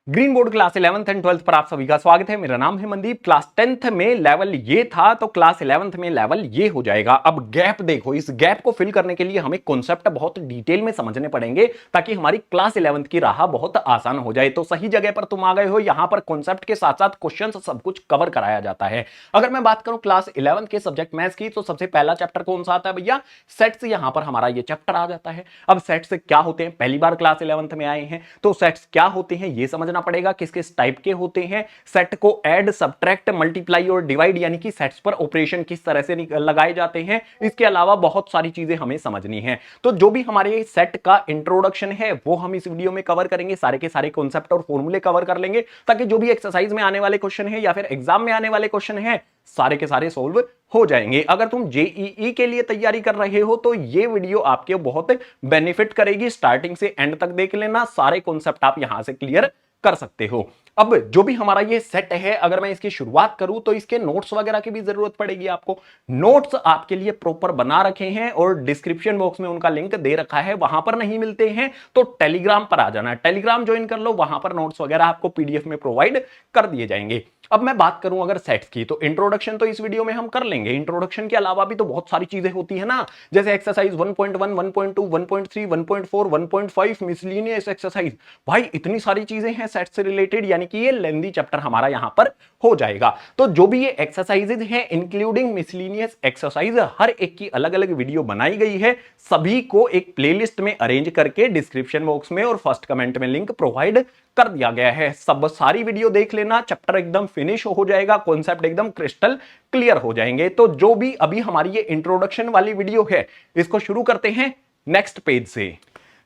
Green board class 11th and 12th पर आप सभी का स्वागत है। मेरा नाम है मनदीप। क्लास 10th में लेवल ये था तो क्लास 11th में लेवल ये हो जाएगा। अब गैप देखो, इस गैप को फिल करने के लिए हमें कॉन्सेप्ट बहुत डिटेल में समझने पड़ेंगे ताकि हमारी क्लास 11th की राह बहुत आसान हो जाए। तो सही जगह पर तुम आ गए हो। यहां पर कॉन्सेप्ट के साथ साथ क्वेश्चन सब कुछ कवर कराया जाता है। अगर मैं बात करूं क्लास 11th के सब्जेक्ट मैथ्स की तो सबसे पहला चैप्टर कौन सा आता है भैया? सेट्स। यहां पर हमारा ये चैप्टर आ जाता है। अब सेट्स क्या होते हैं, पहली बार क्लास 11th में आए हैं तो सेट्स क्या होते हैं ये समझना पड़ेगा। किस किस टाइप के होते हैं, सेट को ऐड, सब्ट्रैक्ट, मल्टीप्लाई और डिवाइड यानी कि सेट्स पर ऑपरेशन किस तरह से लगाए जाते हैं, इसके अलावा बहुत सारी चीजें हमें समझनी है। तो जो भी हमारे सेट का इंट्रोडक्शन है वो हम इस वीडियो में कवर करेंगे। सारे के सारे कॉन्सेप्ट और फॉर्मूले कवर कर लेंगे ताकि जो भी एक्सरसाइज में आने वाले क्वेश्चन है या फिर एग्जाम में आने वाले क्वेश्चन है सारे के सारे सोल्व हो जाएंगे। अगर तुम जेईई के लिए तैयारी कर रहे हो तो ये वीडियो आपके बहुत बेनिफिट करेगी। स्टार्टिंग से एंड तक देख लेना, सारे कॉन्सेप्ट आप यहां से क्लियर कर सकते हो। अब जो भी हमारा ये सेट है, अगर मैं इसकी शुरुआत करूं तो इसके नोट्स वगैरह की भी जरूरत पड़ेगी आपको। नोट्स आपके लिए प्रॉपर बना रखे हैं और डिस्क्रिप्शन बॉक्स में उनका लिंक दे रखा है। वहां पर नहीं मिलते हैं तो टेलीग्राम पर आ जाना, टेलीग्राम ज्वाइन कर लो, वहां पर नोट्स वगैरह आपको पीडीएफ में प्रोवाइड कर दिए जाएंगे। अब मैं बात करूं अगर सेट्स की तो इंट्रोडक्शन तो इस वीडियो में हम कर लेंगे। इंट्रोडक्शन के अलावा भी तो बहुत सारी चीजें होती है ना, जैसे एक्सरसाइज 1.1, 1.2, 1.3, 1.4, 1.5 मिसलेनियस एक्सरसाइज। भाई इतनी सारी चीजें हैं सेट से रिलेटेड, यानी कि ये लेंथी चैप्टर हमारा यहां पर हो जाएगा। तो जो भी ये एक्सरसाइजेज हैं इंक्लूडिंग मिसलेनियस एक्सरसाइज, हर एक की अलग अलग वीडियो बनाई गई है। सभी को एक प्लेलिस्ट में अरेंज करके डिस्क्रिप्शन बॉक्स में और फर्स्ट कमेंट में लिंक प्रोवाइड कर दिया गया है। सब सारी वीडियो देख लेना, चैप्टर एकदम फिनिश हो जाएगा, कॉन्सेप्ट एकदम क्रिस्टल क्लियर हो जाएंगे। तो जो भी अभी हमारी ये इंट्रोडक्शन वाली वीडियो है इसको शुरू करते हैं नेक्स्ट पेज से।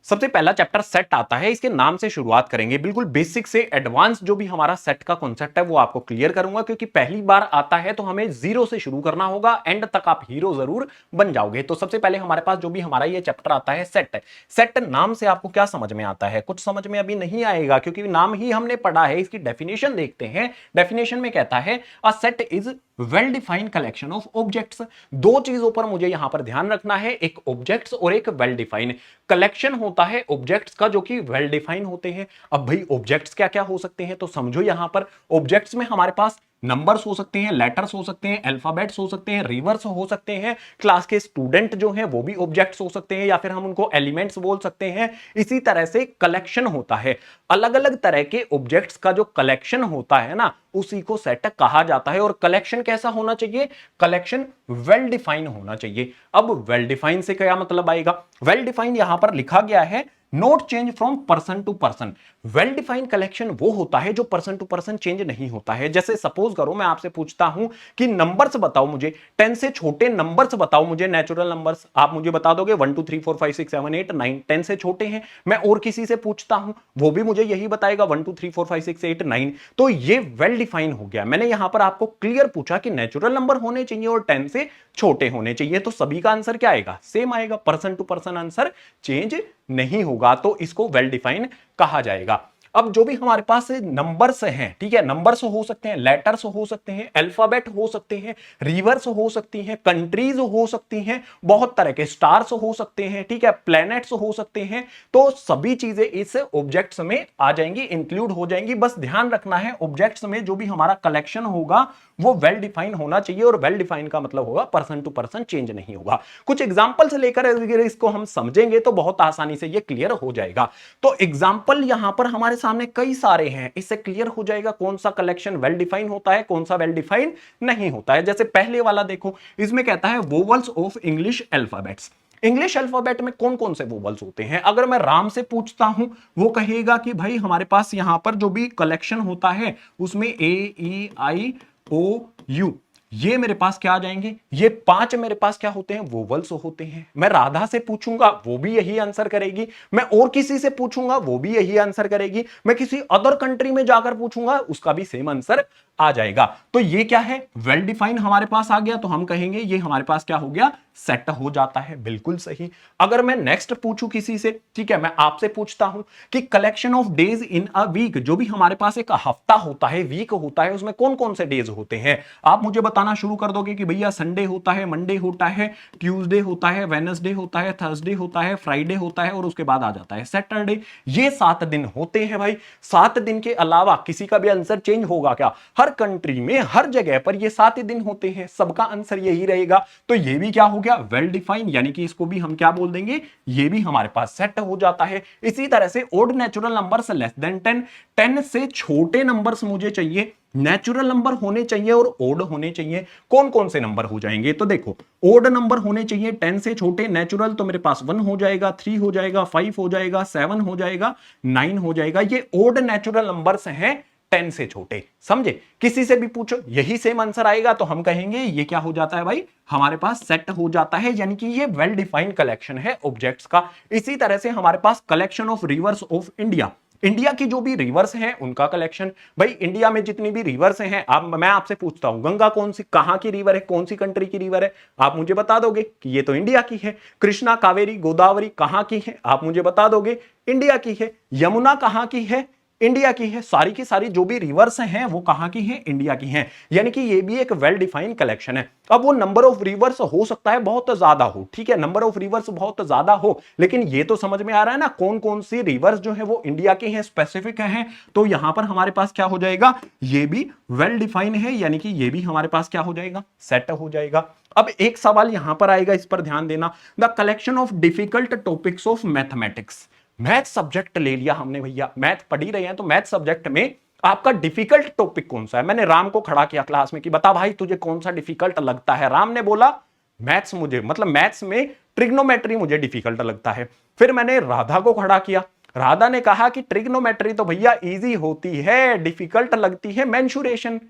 सबसे पहला चैप्टर सेट आता है, इसके नाम से शुरुआत करेंगे। बिल्कुल बेसिक से एडवांस जो भी हमारा सेट का कॉन्सेप्ट है वो आपको क्लियर करूंगा, क्योंकि पहली बार आता है तो हमें जीरो से शुरू करना होगा, एंड तक आप हीरो जरूर बन जाओगे। तो सबसे पहले हमारे पास जो भी हमारा ये चैप्टर आता है सेट। सेट नाम से आपको क्या समझ में आता है? कुछ समझ में अभी नहीं आएगा क्योंकि नाम ही हमने पढ़ा है। इसकी डेफिनेशन देखते हैं। डेफिनेशन में कहता है a set is well defined collection of objects. दो चीजों पर मुझे यहां पर ध्यान रखना है, एक ऑब्जेक्ट्स और एक वेल डिफाइंड। कलेक्शन होता है ऑब्जेक्ट्स का जो कि वेल डिफाइन होते हैं। अब भाई ऑब्जेक्ट्स क्या क्या हो सकते हैं तो समझो, यहां पर ऑब्जेक्ट्स में हमारे पास नंबर्स हो सकते हैं, लेटर्स हो सकते हैं, अल्फाबेट्स हो सकते हैं, रिवर्स हो सकते हैं, क्लास के स्टूडेंट जो हैं वो भी ऑब्जेक्ट्स हो सकते हैं, या फिर हम उनको एलिमेंट्स बोल सकते हैं। इसी तरह से कलेक्शन होता है, अलग अलग तरह के ऑब्जेक्ट्स का जो कलेक्शन होता है ना उसी को सेट कहा जाता है। और कलेक्शन कैसा होना चाहिए? कलेक्शन वेल डिफाइन होना चाहिए। अब वेल डिफाइन से क्या मतलब आएगा? वेल डिफाइन यहां पर लिखा गया है not change from person to person. Well defined collection वो होता है जो पर्सन टू पर्सन चेंज नहीं होता है। जैसे सपोज करो मैं आपसे पूछता हूं कि नंबर्स बताओ मुझे, 10 से छोटे नंबर्स बताओ मुझे, नेचुरल नंबर्स। आप मुझे बता दोगे 1 2 3 4 5 6 7 8 9, 10 से छोटे हैं। मैं और किसी से पूछता हूं वो भी मुझे यही बताएगा 1 2 3 4 5 6 8 9। तो ये वेल डिफाइन हो गया। मैंने यहां पर आपको क्लियर पूछा कि नेचुरल नंबर होने चाहिए और 10 से छोटे होने चाहिए, तो सभी का आंसर क्या आएगा? सेम आएगा। Person to person answer change नहीं होगा, तो इसको वेल डिफाइन कहा जाएगा। अब जो भी हमारे पास नंबर्स हैं, ठीक है, नंबर्स हो सकते हैं, लेटर्स हो सकते हैं, अल्फाबेट हो सकते हैं, रिवर्स हो सकती हैं, कंट्रीज हो सकती हैं, बहुत तरह के स्टार्स हो सकते हैं, ठीक है, प्लैनेट्स हो सकते हैं। तो सभी चीजें इस ऑब्जेक्ट्स में आ जाएंगी, इंक्लूड हो जाएंगी। बस ध्यान रखना है ऑब्जेक्ट्स में जो भी हमारा कलेक्शन होगा वो वेल डिफाइन होना चाहिए, और वेल डिफाइन का मतलब होगा पर्सन टू पर्सन चेंज नहीं होगा। कुछ एग्जांपल से लेकर इसको हम समझेंगे तो बहुत आसानी से ये क्लियर हो जाएगा। तो एग्जांपल यहां पर हमारे सामने कई सारे हैं, इससे क्लियर हो जाएगा कौन सा कलेक्शन वेल डिफाइन होता है, कौन सा वेल डिफाइन नहीं होता है। जैसे पहले वाला देखो, इसमें कहता है vowels of English alphabets. English alphabet में कौन कौन से वोवल्स होते हैं? अगर मैं राम से पूछता हूं वो कहेगा कि भाई हमारे पास यहां पर जो भी कलेक्शन होता है उसमें ए ई आई ओ यू, ये मेरे पास क्या आ जाएंगे? ये 5 मेरे पास क्या होते हैं? वोवल्स होते हैं। मैं राधा से पूछूंगा वो भी यही आंसर करेगी, मैं और किसी से पूछूंगा वो भी यही आंसर करेगी, मैं किसी अदर कंट्री में जाकर पूछूंगा उसका भी सेम आंसर आ जाएगा। तो ये क्या है, वेल डिफाइन हमारे पास आ गया, तो हम कहेंगे ये हमारे पास क्या हो गया, सेट हो जाता है। बिल्कुल सही। अगर मैं नेक्स्ट पूछूं किसी से, ठीक है, मैं आपसे पूछता हूं कि collection of days in a week, जो भी हमारे पास एक हफ्ता होता है, वीक होता है, उसमें कौन कौन से डेज होते हैं, आप मुझे बताना शुरू कर दोगे कि भैया संडे होता है, मंडे होता है, ट्यूसडे होता है, वेडनेसडे होता है, थर्सडे होता है, फ्राइडे होता है और उसके बाद आ जाता है सैटरडे। ये 7 दिन होते हैं भाई। 7 दिन के अलावा किसी का भी आंसर चेंज होगा क्या? हर कंट्री में हर जगह पर ये 7 दिन होते हैं, सबका आंसर यही रहेगा। तो ये भी क्या हो गया, वेल डिफाइंड, यानी कि इसको भी हम क्या बोल देंगे, ये भी हमारे पास सेट हो जाता है। इसी तरह से odd natural numbers less than 10, 10 से छोटे नंबर्स मुझे चाहिए, नेचुरल नंबर होने चाहिए और ओड होने चाहिए। कौन कौन से नंबर हो जाएंगे, तो देखो ओड नंबर होने चाहिए 10 से छोटे, नेचुरल तो मेरे पास 1 हो जाएगा, 3 हो जाएगा, 5 हो जाएगा, 7 हो जाएगा, 9 हो जाएगा। ये ओड नेचुरल नंबर्स हैं 10 से छोटे, समझे? किसी से भी पूछो यही सेम आंसर आएगा, तो हम कहेंगे ये क्या हो जाता है भाई, हमारे पास सेट हो जाता है, यानी कि ये वेल डिफाइंड कलेक्शन है ऑब्जेक्ट्स का। इसी तरह से हमारे पास collection of rivers of India, India की जो भी रिवर्स हैं उनका कलेक्शन। भाई इंडिया में जितनी भी रिवर्स हैं, मैं आपसे पूछता हूं गंगा कौन सी, कहां की रिवर है, कौन सी कंट्री की रिवर है, आप मुझे बता दोगे कि ये तो इंडिया की है। कृष्णा, कावेरी, गोदावरी कहां की है, आप मुझे बता दोगे इंडिया की है। यमुना कहां की है, इंडिया की है। सारी की सारी जो भी रिवर्स हैं वो कहां की हैं, इंडिया की हैं। यानी कि ये भी एक वेल डिफाइंड कलेक्शन है। अब वो नंबर ऑफ रिवर्स हो सकता है बहुत ज्यादा हो, ठीक है, नंबर ऑफ रिवर्स बहुत ज्यादा हो, लेकिन ये तो समझ में आ रहा है ना कौन कौन सी रिवर्स जो है वो इंडिया की हैं, स्पेसिफिक हैं। तो यहां पर हमारे पास क्या हो जाएगा, ये भी वेल डिफाइंड है, यानी कि ये भी हमारे पास क्या हो जाएगा, सेट हो जाएगा। अब एक सवाल यहां पर आएगा, इस पर ध्यान देना, the collection of difficult topics of mathematics. Math subject ले लिया हमने भैया, मैथ पढ़ ही रहे हैं, तो मैथ सब्जेक्ट में आपका डिफिकल्ट टॉपिक कौन सा है? मैंने राम को खड़ा किया क्लास में कि बता भाई तुझे कौन सा डिफिकल्ट लगता है। राम ने बोला मैथ्स, मुझे मतलब मैथ्स में ट्रिग्नोमेट्री मुझे डिफिकल्ट लगता है। फिर मैंने राधा को खड़ा किया, राधा ने कहा कि ट्रिग्नोमेट्री तो भैया इजी होती है, डिफिकल्ट लगती है मेंसुरेशन।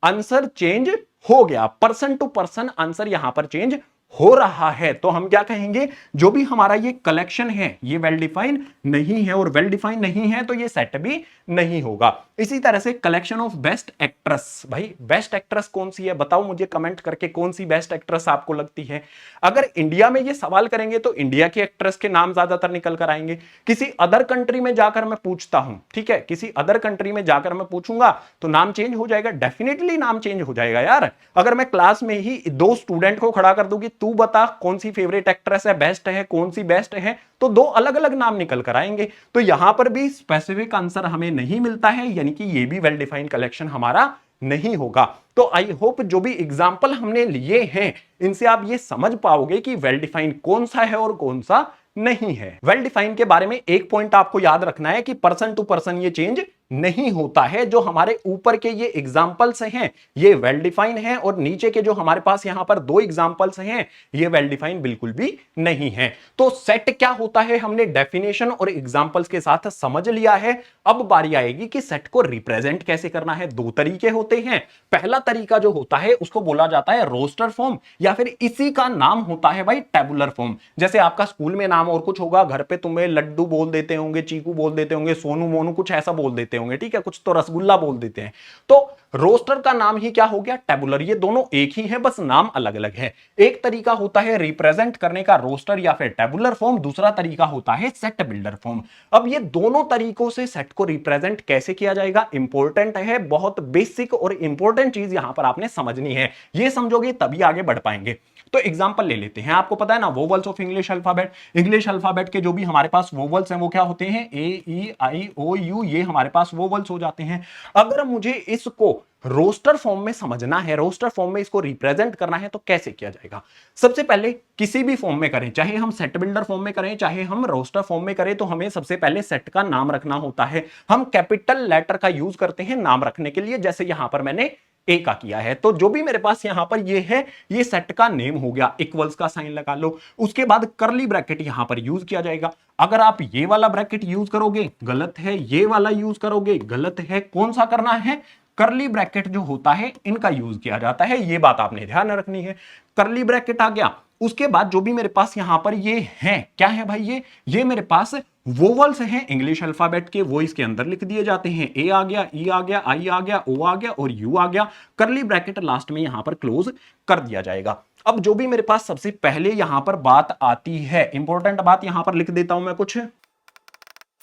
आंसर चेंज हो गया, पर्सन टू पर्सन आंसर यहां पर चेंज हो रहा है। तो हम क्या कहेंगे, जो भी हमारा ये कलेक्शन है ये वेल डिफाइन नहीं है, और वेल डिफाइन नहीं है तो ये सेट भी नहीं होगा। इसी तरह से कलेक्शन ऑफ बेस्ट एक्ट्रेस, भाई बेस्ट एक्ट्रेस कौन सी है, बताओ मुझे कमेंट करके कौन सी बेस्ट एक्ट्रेस आपको लगती है। अगर इंडिया में ये सवाल करेंगे तो इंडिया की एक्ट्रेस के नाम ज्यादातर निकल कर आएंगे। किसी अदर कंट्री में जाकर मैं पूछता हूं, ठीक है, किसी अदर कंट्री में जाकर मैं पूछूंगा तो नाम चेंज हो जाएगा, डेफिनेटली नाम चेंज हो जाएगा यार। अगर मैं क्लास में ही 2 स्टूडेंट को खड़ा कर दूं कि तू बता कौन सी फेवरेट एक्ट्रेस है, बेस्ट है, कौन सी बेस्ट है, तो 2 अलग अलग नाम निकल कर आएंगे। तो यहां पर भी स्पेसिफिक आंसर हमें नहीं मिलता है, यानी कि ये भी वेल डिफाइंड कलेक्शन हमारा नहीं होगा। तो आई होप जो भी एग्जाम्पल हमने लिए हैं इनसे आप ये समझ पाओगे कि वेल डिफाइंड कौन सा है और कौन सा नहीं है। वेल डिफाइन के बारे में एक पॉइंट आपको याद रखना है कि पर्सन टू पर्सन ये चेंज नहीं होता है। जो हमारे ऊपर के ये एग्जांपल्स हैं ये वेल डिफाइन है, और नीचे के जो हमारे पास यहां पर 2 एग्जांपल्स हैं ये वेल डिफाइन बिल्कुल भी नहीं है। तो सेट क्या होता है हमने डेफिनेशन और एग्जांपल्स के साथ समझ लिया है। अब बारी आएगी कि सेट को रिप्रेजेंट कैसे करना है। 2 तरीके होते हैं। पहला तरीका जो होता है उसको बोला जाता है रोस्टर फॉर्म, या फिर इसी का नाम होता है भाई टेबुलर फॉर्म। जैसे आपका स्कूल में नाम और कुछ होगा, घर पे तुम्हें लड्डू बोल देते होंगे, चीकू बोल देते होंगे, सोनू मोनू कुछ ऐसा बोल देते होंगे, ठीक है, कुछ तो रसगुल्ला बोल देते हैं। तो रोस्टर का नाम ही क्या हो गया, टेबुलर। ये दोनों एक ही है, बस नाम अलग अलग है। एक तरीका होता है रिप्रेजेंट करने का रोस्टर या फिर टेबुलर फॉर्म, दूसरा तरीका होता है सेट बिल्डर फॉर्म। अब ये दोनों तरीकों से सेट को रिप्रेजेंट कैसे किया जाएगा इंपॉर्टेंट है, बहुत बेसिक और इंपॉर्टेंट चीज यहां पर आपने समझनी है। ये समझोगे तभी आगे बढ़ पाएंगे। तो एग्जांपल ले लेते हैं। आपको पता है ना vowels of English alphabet, English alphabet के जो भी हमारे पास वोवल्स हैं वो क्या होते हैं, ए ई आई ओ यू, ये हमारे पास वोवल्स हो जाते हैं। अगर मुझे इसको रोस्टर फॉर्म में समझना है, रोस्टर फॉर्म में इसको रिप्रेजेंट करना है, तो कैसे किया जाएगा। सबसे पहले किसी भी फॉर्म में करें, चाहे हम सेट बिल्डर फॉर्म में करें चाहे हम रोस्टर फॉर्म में करें, तो हमें सबसे पहले सेट का नाम रखना होता है। हम कैपिटल लेटर का यूज करते हैं नाम रखने के लिए, जैसे यहां पर मैंने ए का किया है। तो जो भी मेरे पास यहां पर ये है ये सेट का नेम हो गया, इक्वल्स का साइन लगा लो। उसके बाद करली ब्रैकेट यहां पर यूज किया जाएगा। अगर आप ये वाला ब्रैकेट यूज करोगे गलत है, ये वाला यूज करोगे गलत है। कौन सा करना है, करली ब्रैकेट जो होता है इनका यूज किया जाता है, ये बात आपने ध्यान रखनी है। करली ब्रैकेट आ गया। उसके बाद जो भी मेरे पास यहां पर ये है, क्या है भाई, ये मेरे पास वोवल्स हैं इंग्लिश अल्फाबेट के, वो इसके अंदर लिख दिए जाते हैं। ए आ गया, ई आ गया, आई आ गया, ओ आ गया और यू आ गया। करली ब्रैकेट लास्ट में यहां पर क्लोज कर दिया जाएगा। अब जो भी मेरे पास सबसे पहले यहां पर बात आती है, इंपॉर्टेंट बात यहां पर लिख देता हूं मैं कुछ।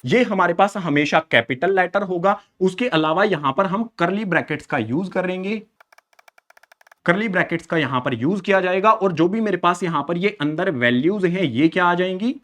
ये हमारे पास हमेशा कैपिटल लेटर होगा। उसके अलावा यहां पर हम करली ब्रैकेट्स का यूज करेंगे, करली ब्रैकेट्स का यहां पर यूज किया जाएगा। और जो भी मेरे पास यहां पर ये अंदर वैल्यूज हैं, ये क्या आ जाएंगी,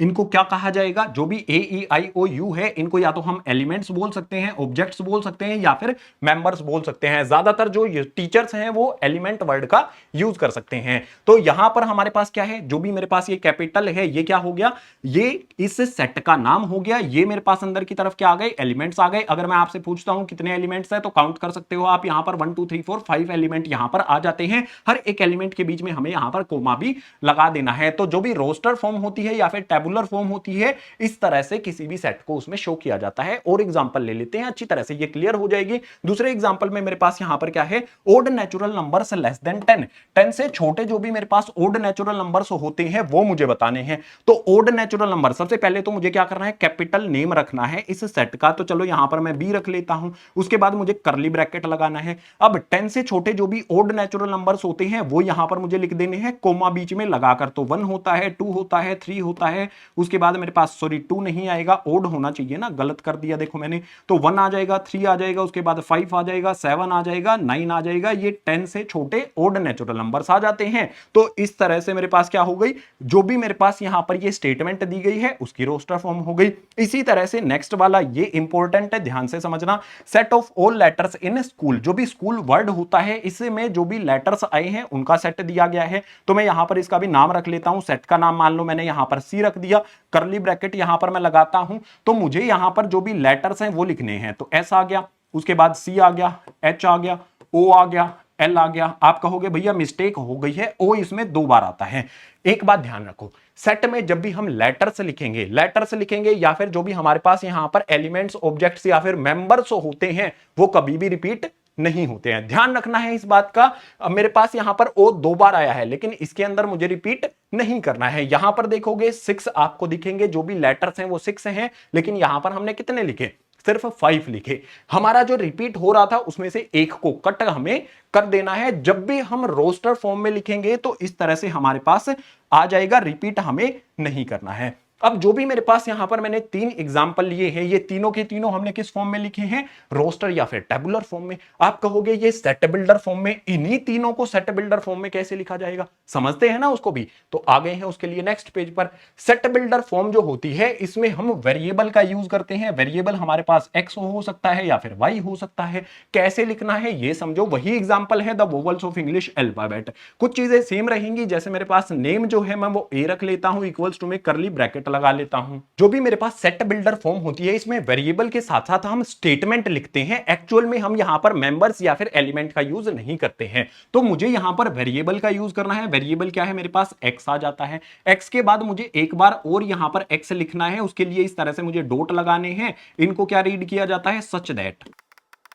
इनको क्या कहा जाएगा, जो भी ए ई आई ओ यू है, इनको या तो हम एलिमेंट्स बोल सकते हैं, ऑब्जेक्ट्स बोल सकते हैं, या फिर मेंबर्स बोल सकते हैं। ज्यादातर जो टीचर्स हैं वो एलिमेंट वर्ड का यूज कर सकते हैं। तो यहां पर हमारे पास क्या है, जो भी मेरे पास ये कैपिटल है, ये क्या हो गया, ये इस सेट का नाम हो गया। ये मेरे पास अंदर की तरफ क्या आ गए, एलिमेंट्स आ गए। अगर मैं आपसे पूछता हूं कितने एलिमेंट्स है, तो काउंट कर सकते हो आप। यहां पर 1 2 3 4 5 एलिमेंट यहां पर आ जाते हैं। हर एक एलिमेंट के बीच में हमें यहां पर कोमा भी लगा देना है। तो जो भी रोस्टर फॉर्म होती है या फिर टेबुलर फॉर्म होती है, इस तरह से किसी भी सेट को उसमें शो किया जाता है। और एग्जांपल ले लेते हैं, अच्छी तरह से ये क्लियर हो जाएगी। दूसरे एग्जांपल में मेरे पास यहां पर क्या है, odd natural numbers less than 10। 10 से छोटे जो भी मेरे पास ओड नेचुरल नंबर्स होते हैं वो मुझे बताने हैं। तो ओड नेचुरल नंबर, सबसे पहले तो मुझे क्या करना है, कैपिटल नेम रखना है इस सेट का। तो चलो यहां पर मैं बी रख लेता हूं। उसके बाद मुझे करली ब्रैकेट लगाना है। अब 10 से छोटे जो भी ओड नेचुरल नंबर्स होते हैं वो यहां पर मुझे लिख देने हैं कोमा बीच में लगाकर। तो 1 होता है, 2 होता है, 3 होता है। उसके बाद मेरे पास, सॉरी 2 नहीं आएगा, ओड होना चाहिए ना, गलत कर दिया देखो मैंने। तो 1 आ जाएगा, 3 आ जाएगा, उसके बाद 5 आ जाएगा, 7 आ जाएगा, 9 आ जाएगा। ये 10 से छोटे ओड नेचुरल नंबर्स आ जाते हैं। तो इस तरह से मेरे पास क्या हो गई, जो भी मेरे पास यहां पर ये स्टेटमेंट दी गई है उसकी रोस्टर फॉर्म हो गई। इसी तरह से नेक्स्ट वाला, ये इंपॉर्टेंट है, ध्यान से समझना। Set of all letters in school, जो भी स्कूल वर्ड होता है इसमें जो भी लेटर्स आए हैं उनका सेट दिया गया है। तो मैं यहां पर इसका भी नाम रख लेता हूं। सेट का नाम मान लो मैंने यहां पर सी रख दिया, करली ब्रैकेट यहां पर मैं लगाता हूं। तो मुझे यहां पर जो भी लेटर्स हैं वो लिखने हैं। तो एस आ गया, उसके बाद सी आ गया, एच आ गया, ओ आ गया, एल आ गया। आप कहोगे भैया मिस्टेक हो गई है, ओ इसमें 2 बार आता है। एक बात ध्यान रखो, सेट में जब भी हम लेटर्स लिखेंगे या फिर जो भी हमारे पास यहां पर एलिमेंट्स, ऑब्जेक्ट्स या फिर मेंबर्स होते हैं वो कभी भी रिपीट नहीं होते हैं। ध्यान रखना है इस बात का। अब मेरे पास यहां पर ओ 2 बार आया है, लेकिन इसके अंदर मुझे रिपीट नहीं करना है। यहां पर देखोगे 6 आपको दिखेंगे, जो भी लेटर्स हैं वो 6 हैं, लेकिन यहां पर हमने कितने लिखे, सिर्फ 5 लिखे। हमारा जो रिपीट हो रहा था उसमें से एक को कट हमें कर देना है। जब भी हम रोस्टर फॉर्म में लिखेंगे तो इस तरह से हमारे पास आ जाएगा, रिपीट हमें नहीं करना है। अब जो भी मेरे पास यहां पर मैंने 3 एग्जांपल लिए हैं, ये तीनों के तीनों हमने किस फॉर्म में लिखे हैं, रोस्टर या फिर टेबुलर फॉर्म में। आप कहोगे ये सेट बिल्डर फॉर्म में, इन्हीं तीनों को सेट बिल्डर फॉर्म में कैसे लिखा जाएगा, समझते हैं ना उसको भी। तो आ गए हैं उसके लिए नेक्स्ट पेज पर। सेट बिल्डर फॉर्म जो होती है इसमें हम वेरिएबल का यूज करते हैं। वेरिएबल हमारे पास एक्स हो सकता है या फिर वाई हो सकता है। कैसे लिखना है ये समझो, वही एग्जांपल है the vowels of English alphabet. कुछ चीजें सेम रहेंगी, जैसे मेरे पास नेम जो है मैं वो ए रख लेता हूं, इक्वल्स टू में करली ब्रैकेट लगा लेता हूं। जो भी मेरे पास सेट बिल्डर फॉर्म होती है इसमें वेरिएबल के साथ साथ हम स्टेटमेंट लिखते हैं। एक्चुअल में हम यहां पर मेंबर्स या फिर एलिमेंट का यूज नहीं करते हैं। तो मुझे यहां पर वेरिएबल का यूज करना है। वेरिएबल क्या है, मेरे पास एक्स आ जाता है। एक्स के बाद मुझे एक बार और यहां पर एक्स लिखना है, उसके लिए इस तरह से मुझे डॉट लगाने हैं। इनको क्या रीड किया जाता है, सच दैट।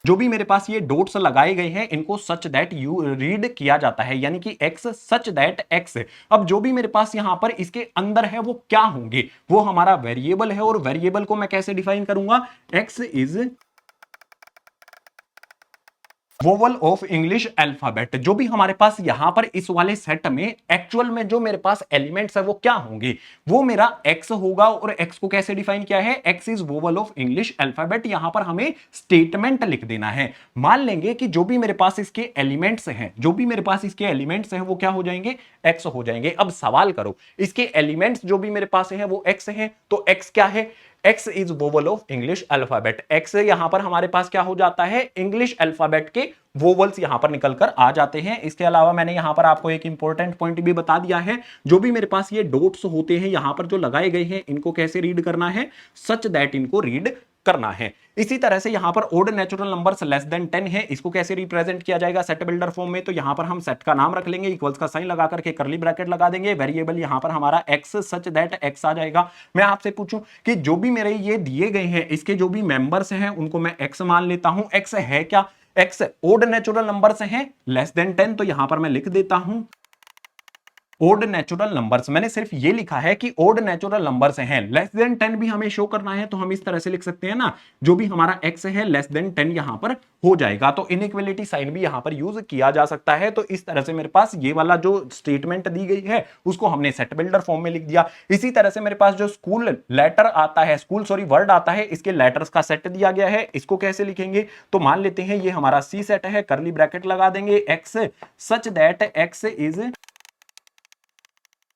जो भी मेरे पास ये डॉट्स लगाए गए हैं इनको सच दैट यू रीड किया जाता है, यानी कि एक्स सच दैट एक्स। अब जो भी मेरे पास यहां पर इसके अंदर है वो क्या होंगे, वो हमारा वेरिएबल है। और वेरिएबल को मैं कैसे डिफाइन करूंगा, x is vowel of English alphabet. जो भी हमारे पास यहां पर इस वाले सेट में एक्चुअल में जो मेरे पास एलिमेंट्स है वो क्या होंगे, वो मेरा एक्स होगा। और एक्स को कैसे डिफाइन किया है, x is vowel of English alphabet. यहां पर हमें स्टेटमेंट लिख देना है। मान लेंगे कि जो भी मेरे पास इसके एलिमेंट्स हैं, वो क्या हो जाएंगे, एक्स हो जाएंगे। अब सवाल करो, इसके एलिमेंट्स जो भी मेरे पास है वो एक्स है, तो एक्स क्या है, x is vowel of English alphabet. X यहां पर हमारे पास क्या हो जाता है, इंग्लिश अल्फाबेट के वोवल्स यहां पर निकलकर आ जाते हैं। इसके अलावा मैंने यहां पर आपको एक इंपॉर्टेंट पॉइंट भी बता दिया है, जो भी मेरे पास ये डॉट्स होते हैं यहां पर जो लगाए गए हैं, इनको कैसे रीड करना है, सच दैट इनको रीड करना है। इसी तरह से यहां पर odd natural numbers less than 10 है, इसको कैसे रिप्रेजेंट किया जाएगा सेट बिल्डर फॉर्म में। तो यहां पर हम सेट का नाम रख लेंगे, इक्वल्स का साइन लगा करके करली ब्रैकेट लगा देंगे। वेरिएबल यहां पर हमारा एक्स सच दैट एक्स आ जाएगा। मैं आपसे पूछूं कि जो भी मेरे ये दिए गए हैं इसके जो भी मेंबर्स हैं उनको मैं एक्स मान लेता हूं। एक्स है क्या, एक्स ओड नेचुरल नंबर्स हैं लेस देन 10, तो यहां पर मैं लिख देता हूं ओड नेचुरल नंबर्स, मैंने सिर्फ ये लिखा है कि ओड नेचुरल नंबर्स हैं, लेस देन 10 भी हमें शो करना है तो हम इस तरह से लिख सकते हैं ना, जो भी हमारा x है लेस देन 10 यहां पर हो जाएगा। तो इनइक्वालिटी साइन भी यहां पर यूज किया जा सकता है। तो इस तरह से मेरे पास ये वाला जो स्टेटमेंट दी गई है उसको हमने सेट बिल्डर फॉर्म में लिख दिया। इसी तरह से मेरे पास जो स्कूल लेटर आता है, स्कूल सॉरी वर्ड आता है, इसके लेटर्स का सेट दिया गया है, इसको कैसे लिखेंगे, तो मान लेते हैं ये हमारा सी सेट है, करली ब्रैकेट लगा देंगे, x such that x is,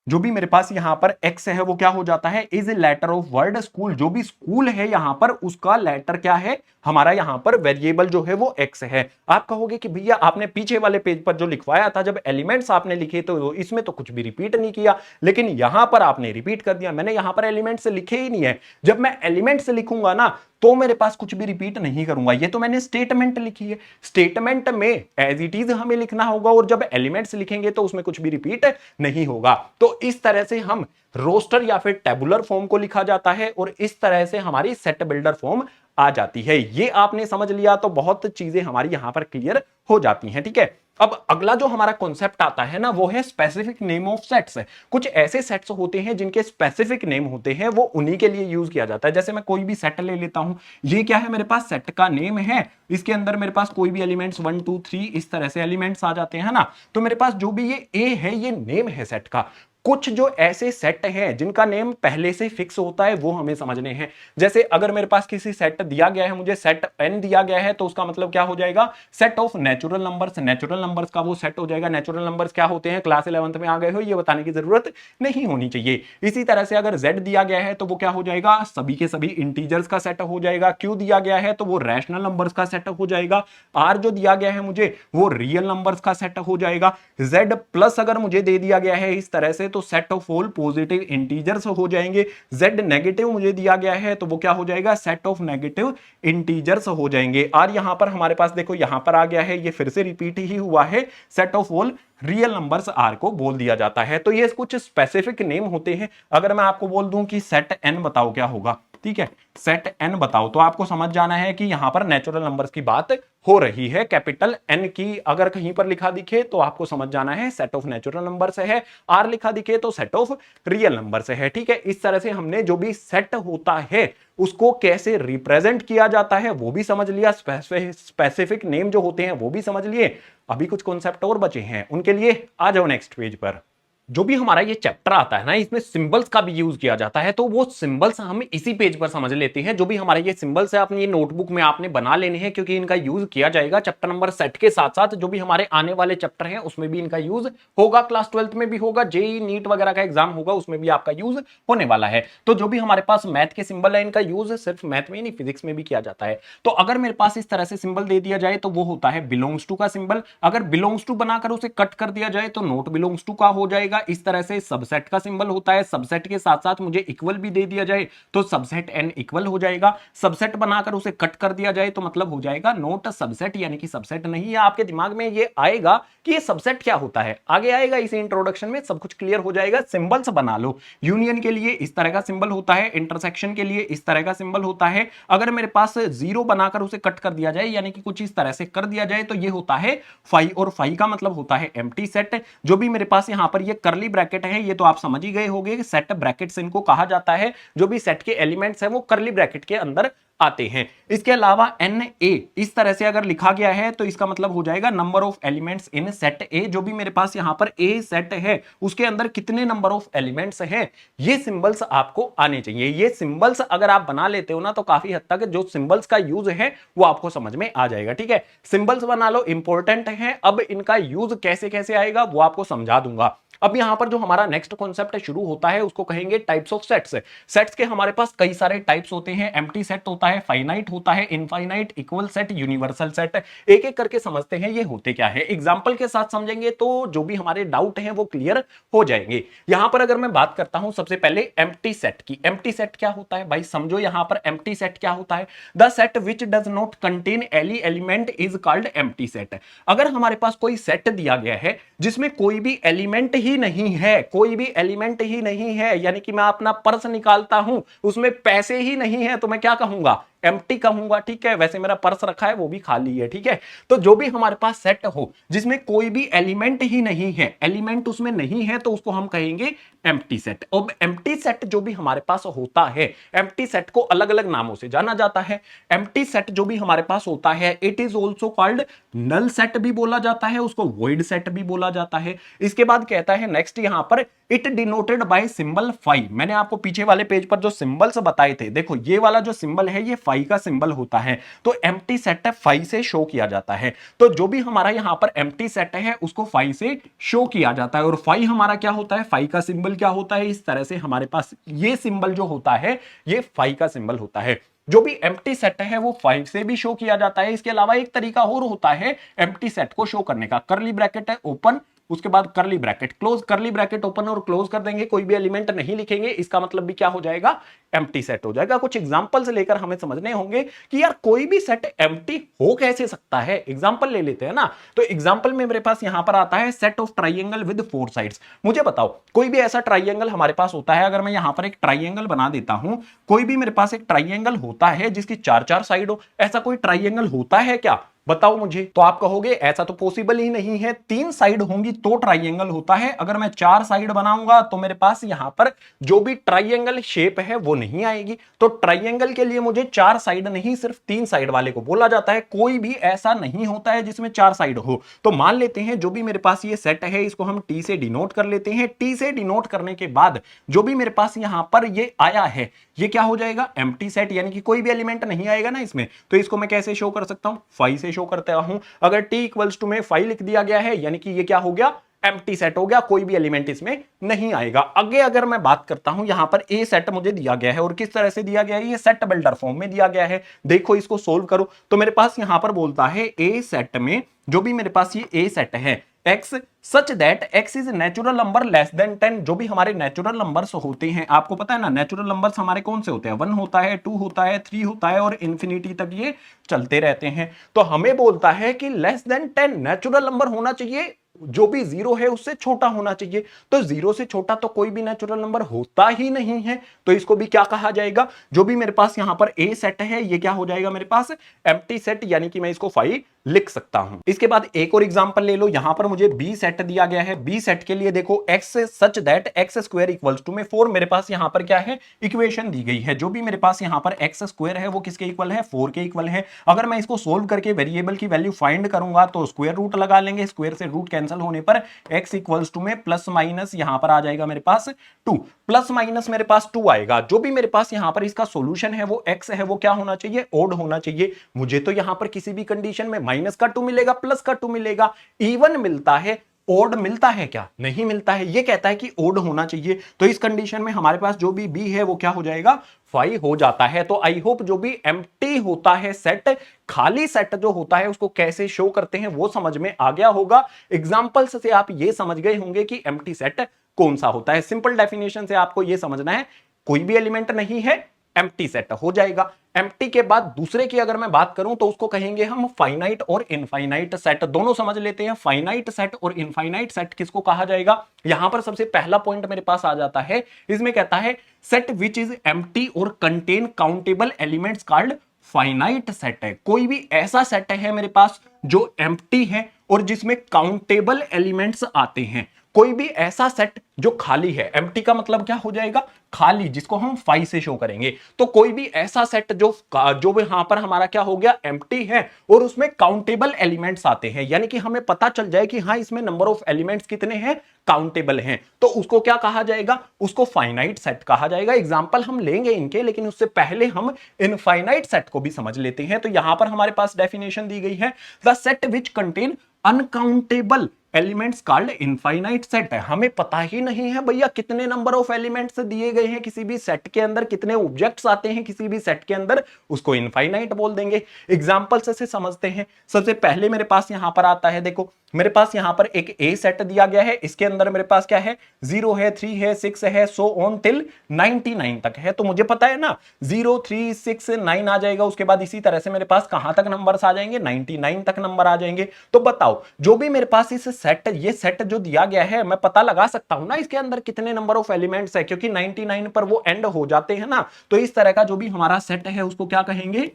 जो भी मेरे पास यहां पर x है वो क्या हो जाता है, is letter of word school, जो भी स्कूल है यहां पर उसका लेटर क्या है, हमारा यहां पर वेरिएबल जो है वो x है। आप कहोगे कि भैया आपने पीछे वाले पेज पर जो लिखवाया था जब एलिमेंट्स आपने लिखे तो इसमें तो कुछ भी रिपीट नहीं किया, लेकिन यहां पर आपने रिपीट कर दिया। मैंने यहां पर एलिमेंट्स लिखे ही नहीं है, जब मैं एलिमेंट्स लिखूंगा ना तो मेरे पास कुछ भी रिपीट नहीं करूंगा। ये तो मैंने स्टेटमेंट लिखी है, स्टेटमेंट में एज इट इज हमें लिखना होगा, और जब एलिमेंट्स लिखेंगे तो उसमें कुछ भी रिपीट नहीं होगा। तो इस तरह से हम रोस्टर या फिर टेबुलर फॉर्म को लिखा जाता है, और इस तरह से हमारी सेट बिल्डर फॉर्म आ जाती है। ये आपने समझ लिया तो बहुत चीजें हमारी यहां पर क्लियर हो जाती हैं। ठीक है, अब अगला जो हमारा कॉन्सेप्ट आता है ना वो है स्पेसिफिक नेम ऑफ सेट्स। कुछ ऐसे सेट्स होते हैं जिनके स्पेसिफिक नेम होते हैं, वो उन्हीं के लिए यूज किया जाता है। जैसे मैं कोई भी सेट ले लेता हूं, ये क्या है, मेरे पास सेट का नेम है, इसके अंदर मेरे पास कोई भी एलिमेंट्स 1 2 3 इस तरह से एलिमेंट्स आ जाते हैं ना, तो मेरे पास जो भी ये ए है ये नेम है सेट का। कुछ जो ऐसे सेट हैं जिनका नेम पहले से फिक्स होता है वो हमें समझने हैं। जैसे अगर मेरे पास किसी सेट दिया गया है, मुझे सेट n दिया गया है, तो उसका मतलब क्या हो जाएगा, set of natural numbers, natural numbers का वो सेट हो जाएगा। नेचुरल नंबर्स क्या होते हैं, क्लास 11th में आ गए हो, ये बताने की जरूरत नहीं होनी चाहिए। इसी तरह से अगर z दिया गया है तो वो क्या हो जाएगा, सभी के सभी इंटीजर्स का सेट हो जाएगा। q दिया गया है तो वो रैशनल नंबर्स का सेट हो जाएगा। r जो दिया गया है मुझे वो रियल नंबर्स का सेट हो जाएगा। z प्लस अगर मुझे दे दिया गया है इस तरह से तो set of all positive integers हो जाएंगे। z नेगेटिव मुझे दिया गया है तो वो क्या हो जाएगा, सेट ऑफ नेगेटिव इंटीजर्स हो जाएंगे। और यहां पर हमारे पास देखो यहां पर आ गया है, ये फिर से रिपीट ही हुआ है, set of all real numbers R को बोल दिया जाता है। तो ये कुछ स्पेसिफिक नेम होते हैं। अगर मैं आपको बोल दूं कि सेट n बताओ क्या होगा, ठीक है, सेट n बताओ, तो आपको समझ जाना है कि यहां पर नेचुरल नंबर्स की बात हो रही है। कैपिटल N की अगर कहीं पर लिखा दिखे तो आपको समझ जाना है सेट ऑफ नेचुरल नंबर्स है, R लिखा दिखे तो सेट ऑफ रियल नंबर्स है। ठीक है, इस तरह से हमने जो भी सेट होता है उसको कैसे रिप्रेजेंट किया जाता है वो भी समझ लिया, स्पेसिफिक नेम जो होते हैं वो भी समझ लिए। अभी कुछ कॉन्सेप्ट और बचे हैं, उनके लिए आ जाओ नेक्स्ट पेज पर। जो भी हमारा ये चैप्टर आता है ना इसमें सिंबल्स का भी यूज किया जाता है, तो वो सिंबल्स हम इसी पेज पर समझ लेते हैं। जो भी हमारे ये सिंबल्स है अपनी ये नोटबुक में आपने बना लेने हैं, क्योंकि इनका यूज किया जाएगा चैप्टर नंबर सेट के साथ साथ जो भी हमारे आने वाले चैप्टर हैं उसमें भी इनका यूज होगा, क्लास 12th में भी होगा, जेई नीट वगैरह का एग्जाम होगा उसमें भी आपका यूज होने वाला है। तो जो भी हमारे पास मैथ के सिंबल है इनका यूज सिर्फ मैथ में ही नहीं फिजिक्स में भी किया जाता है। तो अगर मेरे पास इस तरह से सिंबल दे दिया जाए तो वो होता है बिलोंग्स टू का सिंबल। अगर बिलोंग्स टू बनाकर उसे कट कर दिया जाए तो नॉट बिलोंग्स टू का हो जाएगा। इस तरह से सबसेट का सिंबल होता है, सबसेट के साथ साथ मुझे इक्वल भी दे दिया जाए तो सबसेट n इक्वल हो जाएगा। सबसेट बनाकर उसे कट कर दिया जाए तो मतलब हो जाएगा नोट सबसेट, यानी कि सबसेट नहीं है। आपके दिमाग में ये आएगा कि ये सबसेट क्या होता है, आगे आएगा इसी इंट्रोडक्शन में सब कुछ क्लियर हो जाएगा। सिंबल्स बना लो, यूनियन के लिए इस तरह का सिंबल होता है, इंटरसेक्शन के लिए इस तरह का सिंबल होता है। अगर मेरे पास जीरो बनाकर उसे कट कर दिया जाए यानी कि कुछ इस तरह से कर दिया जाए तो ये होता है फाई, और फाई का मतलब होता है एम्प्टी सेट। जो भी मेरे पास यहां पर ये करली ब्रैकेट है ये तो आप समझ ही गए होंगे कि सेट ब्रैकेट्स इनको कहा जाता है। जो भी सेट के एलिमेंट्स है वो करली ब्रैकेट के अंदर आते हैं। इसके अलावा NA इस तरह से अगर लिखा गया है तो इसका मतलब हो जाएगा number of elements in set ए। जो भी मेरे पास यहां पर A सेट है उसके अंदर कितने नंबर ऑफ एलिमेंट्स हैं, ये सिंबल्स आपको आने चाहिए। ये सिंबल्स अगर आप बना लेते हो ना तो काफी हद तक जो सिंबल्स का यूज है वो आपको समझ में आ जाएगा। ठीक है, सिंबल्स बना लो, इंपॉर्टेंट है। अब इनका यूज कैसे कैसे आएगा वो आपको समझा दूंगा। अब यहां पर जो हमारा नेक्स्ट कॉन्सेप्ट शुरू होता है उसको कहेंगे टाइप्स ऑफ सेट्स। सेट्स के हमारे पास कई सारे टाइप्स होते हैं, एम्प्टी सेट होता है, फाइनाइट होता है, infinite, equal set, universal set. एक एक करके समझते हैं ये होते क्या है। एग्जांपल के साथ समझेंगे तो जो भी हमारे डाउट हैं वो क्लियर हो जाएंगे। यहां पर अगर मैं बात करता हूं सबसे पहले एम्प्टी सेट की। एम्प्टी सेट क्या होता है भाई समझो, यहां पर एम्प्टी सेट क्या होता है, the set which does not contain any element is called empty set. अगर हमारे पास कोई सेट दिया गया है जिसमें कोई भी एलिमेंट ही नहीं है, कोई भी एलिमेंट ही नहीं है, यानी कि मैं अपना पर्स निकालता हूं उसमें पैसे ही नहीं है, तो मैं क्या कहूंगा, एम्प्टी कहूंगा, ठीक है। वैसे मेरा पर्स रखा है वो भी खाली है, ठीक है। तो जो भी हमारे पास सेट हो जिसमें कोई भी एलिमेंट ही नहीं है, एलिमेंट उसमें नहीं है, तो उसको हम कहेंगे एम्प्टी सेट। अब एम्प्टी सेट जो भी हमारे पास होता है, एम्प्टी सेट को अलग अलग नामों से जाना जाता है। एम्प्टी सेट जो भी हमारे पास होता है, it is also called null set भी बोला जाता है, उसको वॉइड सेट भी बोला जाता है। इसके बाद कहता है नेक्स्ट यहां पर it denoted by symbol phi. मैंने आपको पीछे वाले पेज पर जो सिंबल्स बताए थे, देखो ये वाला जो सिंबल है ये फाई का सिंबल होता है, तो एम्प्टी सेट फाई से शो किया जाता है। तो जो भी हमारा यहां पर एम्प्टी सेट है उसको फाई से शो किया जाता है। और फाई हमारा क्या होता है, फाई का सिंबल क्या होता है, इस तरह से हमारे पास ये सिंबल जो होता है ये फाई का सिंबल होता है। जो भी एम्प्टी सेट है वो 5 से भी शो किया जाता है। इसके अलावा एक तरीका और होता है एम्प्टी सेट को शो करने का, करली ब्रैकेट है ओपन, उसके बाद करली ब्रैकेट क्लोज, करली ब्रैकेट ओपन और क्लोज कर देंगे, कोई भी एलिमेंट नहीं लिखेंगे, इसका मतलब भी क्या हो जाएगा, एम्प्टी सेट हो जाएगा। कुछ एग्जांपल्स लेकर हमें समझने होंगे कि यार कोई भी सेट एम्प्टी हो कैसे सकता है। एग्जांपल ले लेते हैं ना, तो एग्जांपल में मेरे पास यहां पर आता है set of triangle with 4 sides. मुझे बताओ कोई भी ऐसा ट्राइंगल हमारे पास होता है, अगर मैं यहां पर एक ट्राइंगल बना देता हूं, कोई भी मेरे पास एक ट्राइंगल होता है जिसकी 4-4 साइड हो, ऐसा कोई ट्राइंगल होता है क्या, बताओ मुझे। तो आप कहोगे ऐसा तो पॉसिबल ही नहीं है, 3 साइड होंगी तो ट्राइंगल होता है। अगर मैं 4 साइड बनाऊंगा तो मेरे पास यहां पर जो भी ट्राइंगल शेप है वो नहीं आएगी। तो ट्राइंगल के लिए मुझे 4 साइड नहीं सिर्फ 3 साइड वाले को बोला जाता है। कोई भी ऐसा नहीं होता है जिसमें 4 साइड हो। तो मान लेते हैं जो भी मेरे पास ये सेट है इसको हम टी से डिनोट कर लेते हैं। टी से डिनोट करने के बाद जो भी मेरे पास यहां पर ये आया है ये क्या हो जाएगा, एम्प्टी सेट, यानी कि कोई भी एलिमेंट नहीं आएगा ना इसमें। तो इसको मैं कैसे शो कर सकता हूं, 5 से शो करता हूं। अगर t इक्वल्स टू में 5 लिख दिया गया है यानी कि ये क्या हो गया, एम्प्टी सेट हो गया, कोई भी एलिमेंट इसमें नहीं आएगा। आगे अगर मैं बात करता हूं, यहां पर ए सेट मुझे दिया गया है और किस तरह से दिया गया है, ये सेट बिल्डर फॉर्म में दिया गया है। देखो इसको सोल्व करो तो मेरे पास यहां पर बोलता है ए सेट में जो भी मेरे पास ये ए सेट है x such that x is natural number less than 10। जो भी हमारे नेचुरल नंबर्स होते हैं, आपको पता है ना नेचुरल नंबर्स हमारे कौन से होते हैं, 1 होता है, 2 होता है, 3 होता है और इंफिनिटी तक ये चलते रहते हैं। तो हमें बोलता है कि लेस देन 10 नेचुरल नंबर होना चाहिए, जो भी 0 है उससे छोटा होना चाहिए। तो 0 से छोटा तो कोई भी नेचुरल नंबर होता ही नहीं है, तो इसको भी क्या कहा जाएगा, जो भी मेरे पास यहां पर ए सेट है ये क्या हो जाएगा मेरे पास, एम्प्टी सेट, यानी कि मैं इसको 5 लिख सकता हूं। इसके बाद एक और एग्जांपल ले लो, यहां पर मुझे बी सेट दिया गया है। बी सेट के लिए देखो x such that x square equals to में 4, मेरे पास यहां पर क्या है, इक्वेशन दी गई है। जो भी मेरे पास यहां पर x स्क्वायर है वो किसके इक्वल है, 4 के इक्वल है। अगर मैं इसको सोल्व करके वेरिएबल की वैल्यू फाइंड करूंगा तो स्क्वायर रूट लगा लेंगे, स्क्वायर से रूट कैंसिल होने पर x इक्वल्स टू में प्लस माइनस यहां पर आ जाएगा मेरे पास 2, प्लस माइनस मेरे पास 2 आएगा। जो भी मेरे पास यहां पर इसका सॉल्यूशन है वो x है वो क्या होना चाहिए, ओड होना चाहिए। मुझे तो यहां पर किसी भी कंडीशन में माइनस का 2 मिलेगा, प्लस का 2 मिलेगा, इवन मिलता है। ओड मिलता है क्या, नहीं मिलता है। ये कहता है कि ओड होना चाहिए, तो इस कंडीशन में हमारे पास जो भी बी है वो क्या हो जाएगा, 5 हो जाता है। तो आई होप जो भी एम्प्टी होता है सेट, खाली सेट जो होता है उसको कैसे शो करते हैं वो समझ में आ गया होगा। एग्जांपल्स से आप ये समझ गए होंगे कि एम्प्टी सेट कौन सा होता है। सिंपल डेफिनेशन से आपको ये समझना है, कोई भी एलिमेंट नहीं है, एम्प्टी सेट हो जाएगा। एम्प्टी के बाद दूसरे की अगर मैं बात करूं तो उसको कहेंगे हम फाइनाइट और इनफाइनाइट सेट। दोनों समझ लेते हैं, फाइनाइट सेट और इनफाइनाइट सेट किसको कहा जाएगा। यहां पर सबसे पहला पॉइंट मेरे पास आ जाता है, इसमें कहता है सेट विच इज एम्प्टी और contain countable elements called finite set है। कोई भी ऐसा सेट है मेरे पास जो एम्प्टी है और जिसमें काउंटेबल एलिमेंट्स आते हैं। कोई भी ऐसा सेट जो खाली है, एम्प्टी का मतलब क्या हो जाएगा, खाली, जिसको हम 5 से शो करेंगे। तो कोई भी ऐसा सेट जो यहां पर हमारा क्या हो गया, एम्प्टी है और उसमें काउंटेबल एलिमेंट्स आते हैं, यानी कि हमें पता चल जाए कि हाँ इसमें नंबर ऑफ एलिमेंट्स कितने हैं, काउंटेबल हैं, तो उसको क्या कहा जाएगा, उसको फाइनाइट सेट कहा जाएगा। एग्जांपल हम लेंगे इनके, लेकिन उससे पहले हम इनफाइनाइट सेट को भी समझ लेते हैं। तो यहां पर हमारे पास डेफिनेशन दी गई है, the set which contain uncountable elements called infinite set है। हमें पता ही नहीं है भैया कितने नंबर ऑफ एलिमेंट्स दिए गए हैं किसी भी सेट के अंदर, कितने ऑब्जेक्ट्स आते हैं किसी भी सेट के अंदर, उसको इनफाइनाइट बोल देंगे। एग्जांपल्स से समझते हैं। सबसे पहले मेरे पास यहां पर आता है, देखो मेरे पास यहां पर एक ए सेट दिया गया है, इसके अंदर मेरे पास क्या है, 0 है, 3 है, 6 है, सो ऑन टिल 99 तक है। तो मुझे पता है ना 0 3 6 9 आ जाएगा, उसके बाद इसी तरह से मेरे पास कहां तक नंबर्स आ जाएंगे, 99 तक नंबर आ जाएंगे। तो बताओ जो भी मेरे पास इस सेट, ये सेट जो दिया गया है मैं पता लगा सकता हूं ना इसके अंदर कितने नंबर ऑफ एलिमेंट्स है, क्योंकि 99 पर वो एंड हो जाते हैं ना। तो इस तरह का जो भी हमारा सेट है उसको क्या कहेंगे,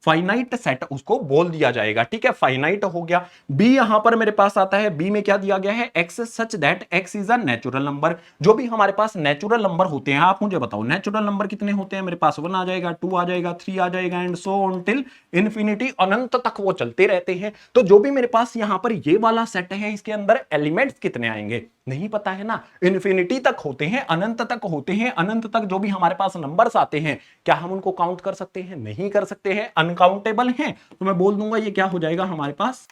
फाइनाइट सेट उसको बोल दिया जाएगा। ठीक है, फाइनाइट हो गया। बी यहां पर मेरे पास आता है, बी में क्या दिया गया है, x such that x is a natural number. जो भी हमारे पास नेचुरल नंबर होते हैं, आप मुझे बताओ नेचुरल नंबर कितने होते हैं मेरे पास, 1 आ जाएगा, 2 आ जाएगा, 3 आ जाएगा and so on till infinity, अनंत तक वो चलते रहते हैं। तो जो भी मेरे पास यहां पर ये वाला सेट है इसके अंदर एलिमेंट्स कितने आएंगे नहीं पता है ना, इंफिनिटी तक होते हैं, अनंत तक होते हैं। अनंत तक जो भी हमारे पास नंबर्स आते हैं क्या हम उनको काउंट कर सकते हैं, नहीं कर सकते हैं, अनकाउंटेबल हैं। तो मैं बोल दूंगा ये क्या हो जाएगा हमारे पास,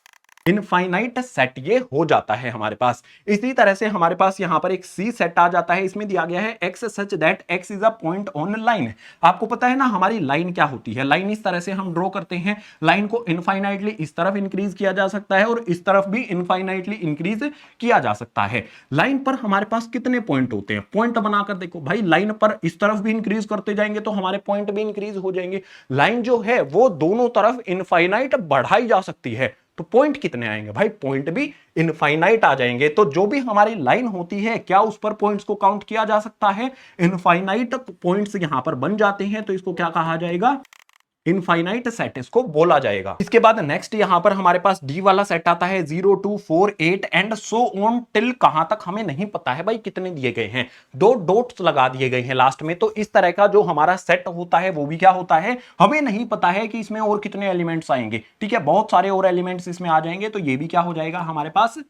इनफाइनाइट सेट ये हो जाता है हमारे पास। इसी तरह से हमारे पास यहां पर एक सी सेट आ जाता है, इसमें दिया गया है x such that x is a point on line. आपको पता है ना हमारी लाइन क्या होती है, लाइन इस तरह से हम ड्रॉ करते हैं, लाइन को इनफाइनाइटली इस तरफ इंक्रीज किया जा सकता है और इस तरफ भी इनफाइनाइटली इंक्रीज किया जा सकता है। लाइन पर हमारे पास कितने पॉइंट होते हैं, पॉइंट बनाकर देखो भाई, लाइन पर इस तरफ भी इंक्रीज करते जाएंगे तो हमारे पॉइंट भी इंक्रीज हो जाएंगे। लाइन जो है वो दोनों तरफ इनफाइनाइट बढ़ाई जा सकती है, तो पॉइंट कितने आएंगे भाई, पॉइंट भी इनफाइनाइट आ जाएंगे। तो जो भी हमारी लाइन होती है क्या उस पर पॉइंट्स को काउंट किया जा सकता है, इनफाइनाइट पॉइंट्स यहां पर बन जाते हैं, तो इसको क्या कहा जाएगा, इनफाइनाइट सेट इसको बोला जाएगा। इसके बाद नेक्स्ट यहां पर हमारे पास डी वाला सेट आता है, 0 2 4 8 एंड सो ऑन टिल, कहां तक हमें नहीं पता है भाई कितने दिए गए हैं, 2 डॉट्स लगा दिए गए हैं लास्ट में। तो इस तरह का जो हमारा सेट होता है वो भी क्या होता है, हमें नहीं पता है कि इसमें और कितने एलिमेंट्स आएंगे। ठीक है, बहुत सारे और एलिमेंट्स इसमें आ जाएंगे, तो ये भी क्या हो जाएगा हमारे पास,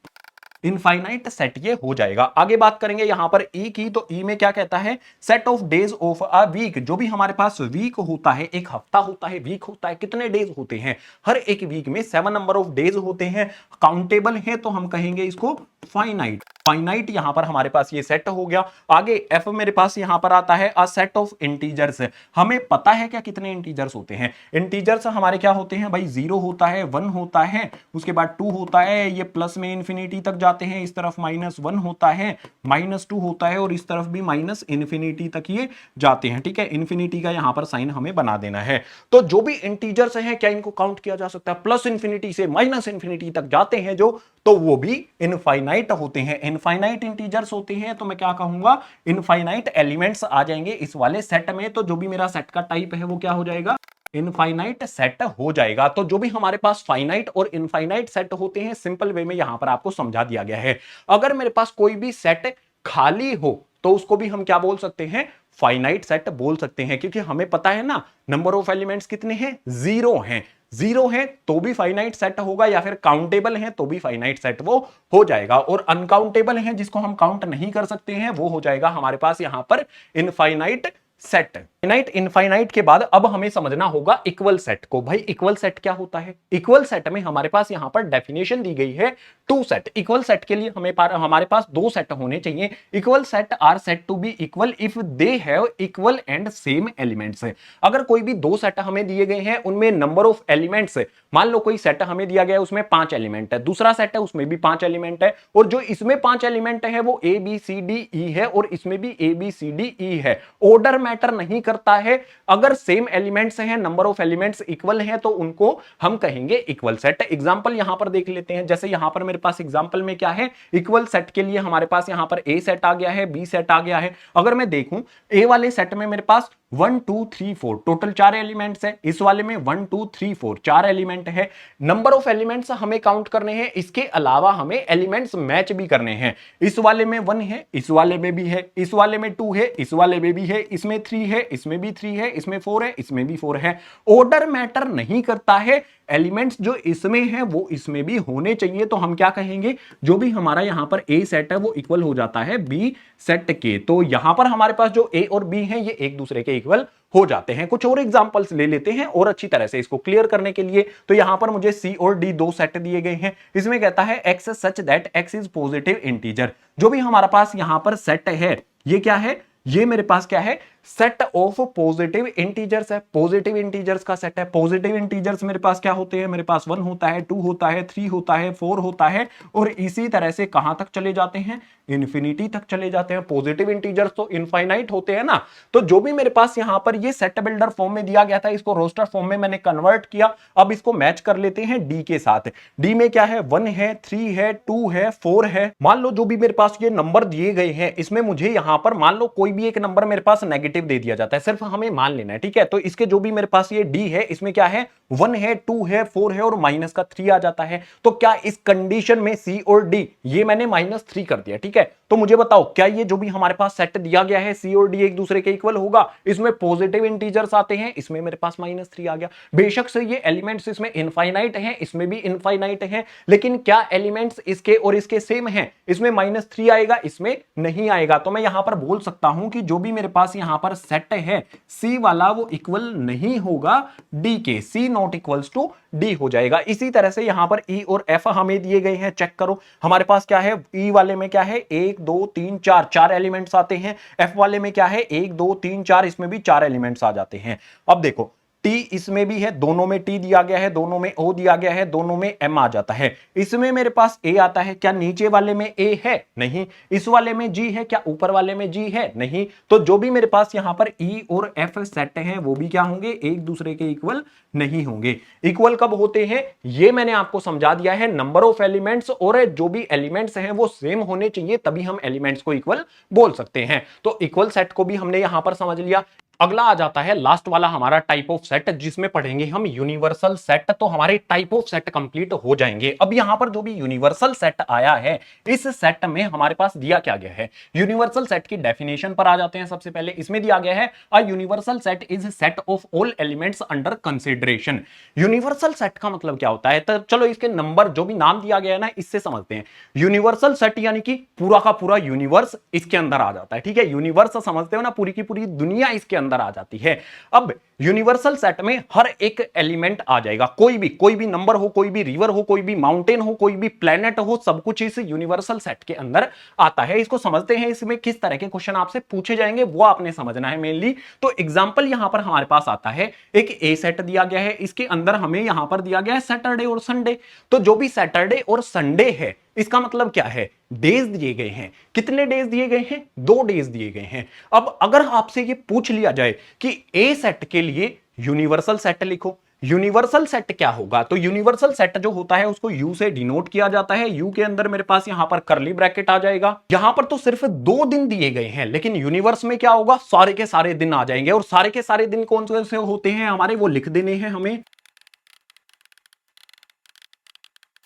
इनफाइनाइट सेट ये हो जाएगा। आगे बात करेंगे यहां पर ई की, तो ई में क्या कहता है, set of days of a week. जो भी हमारे पास वीक होता है, एक हफ्ता होता है, वीक होता है, कितने डेज होते हैं, हर एक वीक में 7 नंबर ऑफ डेज होते हैं, काउंटेबल है, तो हम कहेंगे इसको फाइनाइट। फाइनाइट यहां पर हमारे पास ये सेट हो गया। आगे एफ मेरे पास यहां पर आता है, अ सेट ऑफ इंटीजर्स। हमें पता है क्या कितने इंटीजर्स होते हैं, इंटीजर्स हमारे क्या होते हैं भाई, 0 होता है, 1 होता है, उसके बाद 2 होता है, ये प्लस में इंफिनिटी तक जाते हैं, इस तरफ -1 होता है, -2 होता है और इस तरफ भी माइनस इंफिनिटी तक ये जाते हैं। ठीक है, इंफिनिटी का यहां पर साइन हमें बना देना है। तो जो भी इंटीजर्स हैं क्या इनको काउंट किया जा सकता है, प्लस इंफिनिटी से माइनस इंफिनिटी तक जाते हैं जो, तो वो भी इनफाइनाइट होते हैं, इनफाइनाइट इंटीजर्स होते हैं। तो मैं क्या कहूंगा, इनफाइनाइट एलिमेंट्स आ जाएंगे इस वाले सेट में। तो जो भी मेरा सेट का टाइप है वो क्या हो जाएगा, इनफाइनाइट सेट हो जाएगा। तो जो भी हमारे पास फाइनाइट और इनफाइनाइट सेट होते हैं, सिंपल वे में यहां पर आपको समझा दिया गया है। अगर मेरे पास कोई भी सेट खाली हो तो उसको भी हम क्या बोल सकते हैं, फाइनाइट सेट बोल सकते हैं, क्योंकि हमें पता है ना नंबर ऑफ एलिमेंट्स कितने हैं, 0 हैं। 0 है तो भी फाइनाइट सेट होगा, या फिर काउंटेबल है तो भी फाइनाइट सेट वो हो जाएगा, और अनकाउंटेबल है जिसको हम काउंट नहीं कर सकते हैं वो हो जाएगा हमारे पास यहां पर इनफाइनाइट सेट। फाइनाइट इनफाइनाइट के बाद अब हमें समझना होगा इक्वल सेट को। भाई इक्वल सेट क्या होता है, इक्वल सेट में हमारे पास यहां पर डेफिनेशन दी गई है 2 सेट। इक्वल सेट के लिए हमारे पास 2 सेट होने चाहिए। Equal set are set to be equal if they have equal and same elements. अगर कोई भी 2 सेट हमें दिए गए हैं, उनमें नंबर ऑफ एलिमेंट्स, मान लो कोई सेट हमें दिया गया है उसमें 5 एलिमेंट है, दूसरा सेट है उसमें भी 5 एलिमेंट है, और जो इसमें 5 एलिमेंट है वो ए बी सी डी ई है और इसमें भी ए बी सी डी ई है, ऑर्डर मैटर नहीं करता है। अगर सेम एलिमेंट्स हैं, नंबर ऑफ एलिमेंट्स इक्वल हैं, तो उनको हम कहेंगे इक्वल सेट। एग्जांपल यहां पर देख लेते हैं, जैसे यहां पर मेरे पास एग्जांपल में क्या है, इक्वल सेट के लिए हमारे पास यहां पर ए सेट आ गया है, बी सेट आ गया है। अगर मैं देखूं ए वाले सेट में मेरे पास 1 2 3 4 टोटल 4 एलिमेंट्स है, इस वाले में 1 2 3 4 4 एलिमेंट है। नंबर ऑफ एलिमेंट्स हमें काउंट करने हैं, इसके अलावा हमें एलिमेंट्स मैच भी करने हैं। इस वाले में 1 है, इस वाले में भी है, इस वाले में 2 है, इस वाले में भी है, इसमें 3 है, इसमें भी 3 है, इसमें 4 है, इसमें भी 4 है। ऑर्डर मैटर नहीं करता है, एलिमेंट्स जो इसमें है वो इसमें भी होने चाहिए। तो हम क्या कहेंगे, जो भी हमारा यहां पर ए सेट है वो इक्वल हो जाता है बी सेट के। तो यहां पर हमारे पास जो ए और बी है ये एक दूसरे के इक्वल हो जाते हैं। कुछ और एग्जांपल्स ले लेते हैं और अच्छी तरह से इसको क्लियर करने के लिए। तो यहां पर मुझे सी और डी 2 सेट दिए गए हैं। इसमें कहता है x such that x is positive integer. जो भी हमारा पास यहां पर सेट है ये क्या है, ये मेरे पास क्या है, सेट ऑफ पॉजिटिव इंटीजर्स है, पॉजिटिव इंटीजर्स का सेट है। पॉजिटिव इंटीजर्स मेरे पास क्या होते हैं, मेरे पास 1 होता है, 2 होता है, 3 होता है, 4 होता है, और इसी तरह से कहां तक चले जाते हैं, इंफिनिटी तक चले जाते हैं। पॉजिटिव इंटीजर्स तो इनफाइनाइट होते हैं ना। तो जो भी मेरे पास यहां पर ये सेट बिल्डर फॉर्म में दिया गया था, इसको रोस्टर फॉर्म में मैंने कन्वर्ट किया। अब इसको मैच कर लेते हैं डी के साथ। डी में क्या है, 1 है, 3 है, 2 है, 4 है। मान लो जो भी मेरे पास ये नंबर दिए गए हैं, इसमें मुझे यहां पर मान लो कोई भी एक नंबर मेरे पास नेगेटिव दे दिया जाता है, सिर्फ हमें मान लेना है, ठीक है। तो इसके जो भी मेरे पास ये डी है, इसमें क्या है, 1 है, 2 है, 4 है, और माइनस का 3 आ जाता है। तो क्या इस कंडीशन में सी और डी, ये मैंने -3 कर दिया, ठीक है। तो मुझे बताओ, क्या ये जो भी हमारे पास सेट दिया गया है, सी और डी एक दूसरे के इक्वल होगा? इसमें पॉजिटिव इंटीजर्स आते हैं, इसमें मेरे पास -3 आ गया। बेशक से ये एलिमेंट्स इसमें इनफाइनाइट हैं, इसमें भी इनफाइनाइट हैं, लेकिन क्या एलिमेंट्स इसके और इसके सेम हैं? इसमें -3 आएगा, इसमें नहीं आएगा। तो मैं यहां पर बोल सकता हूं कि जो भी मेरे पास यहां पर सेट है सी वाला, वो इक्वल नहीं होगा डी के, सी नॉट इक्वल्स टू डी हो जाएगा। इसी तरह से यहां पर ई और एफ हमें दिए गए हैं, चेक करो हमारे पास क्या है, ई वाले में क्या है, 1 2 3 4 एलिमेंट्स आते हैं। एफ वाले में क्या है, 1 2 3 4, इसमें भी 4 एलिमेंट्स आ जाते हैं। अब देखो टी इसमें भी है, दोनों में टी दिया गया है, दोनों में ओ दिया गया है, दोनों में एम आ जाता है। इसमें मेरे पास ए आता है, क्या नीचे वाले में ए है? नहीं। इस वाले में जी है, क्या ऊपर वाले में जी है? नहीं। तो जो भी मेरे पास यहां पर ई और एफ सेट हैं, वो भी क्या होंगे, एक दूसरे के इक्वल नहीं होंगे। इक्वल कब होते हैं, ये मैंने आपको समझा दिया है, नंबर ऑफ एलिमेंट्स और जो भी एलिमेंट्स हैं वो सेम होने चाहिए, तभी हम एलिमेंट्स को इक्वल बोल सकते हैं। तो इक्वल सेट को भी हमने यहां पर समझ लिया। अगला आ जाता है लास्ट वाला हमारा टाइप ऑफ सेट, जिसमें पढ़ेंगे हम यूनिवर्सल सेट। तो हमारे टाइप ऑफ सेट कंप्लीट हो जाएंगे। अब यहां पर जो भी यूनिवर्सल सेट आया है, इस सेट में हमारे पास दिया क्या गया है, यूनिवर्सल सेट की डेफिनेशन पर आ जाते हैं। सबसे पहले इसमें दिया गया है, a universal set is set of all elements under consideration. Universal set का मतलब क्या होता है, तो चलो इसके नंबर जो भी नाम दिया गया है ना, इससे समझते हैं। यूनिवर्सल सेट यानी कि पूरा का पूरा यूनिवर्स इसके अंदर आ जाता है, ठीक है। यूनिवर्स समझते हो ना, पूरी की पूरी दुनिया इसके अंदर आ जाती है। अब यूनिवर्सल सेट में हर एक एलिमेंट आ जाएगा, कोई भी नंबर हो, कोई भी रिवर हो, कोई भी माउंटेन हो, कोई भी प्लेनेट हो, सब कुछ इस यूनिवर्सल सेट के अंदर आता है। इसको समझते हैं, इसमें किस तरह के क्वेश्चन आपसे पूछे जाएंगे वो आपने समझना है मेनली। तो एग्जांपल यहां पर हमारे पास आता है, एक ए सेट दिया गया है, इसके अंदर हमें यहां पर दिया गया है सैटरडे और संडे। तो जो भी सैटरडे और संडे है, इसका मतलब क्या है, डेज दिए गए हैं। कितने डेज दिए गए हैं, 2 डेज दिए गए हैं। अब अगर आपसे ये पूछ लिया जाए कि ए सेट के लिए यूनिवर्सल सेट लिखो, यूनिवर्सल सेट क्या होगा, तो यूनिवर्सल सेट जो होता है उसको यू से डिनोट किया जाता है। यू के अंदर मेरे पास यहां पर करली ब्रैकेट आ जाएगा। यहां पर तो सिर्फ 2 दिन दिए गए हैं, लेकिन यूनिवर्स में क्या होगा, सारे के सारे दिन आ जाएंगे। और सारे के सारे दिन कौन से होते हैं हमारे, वो लिख देने हैं हमें।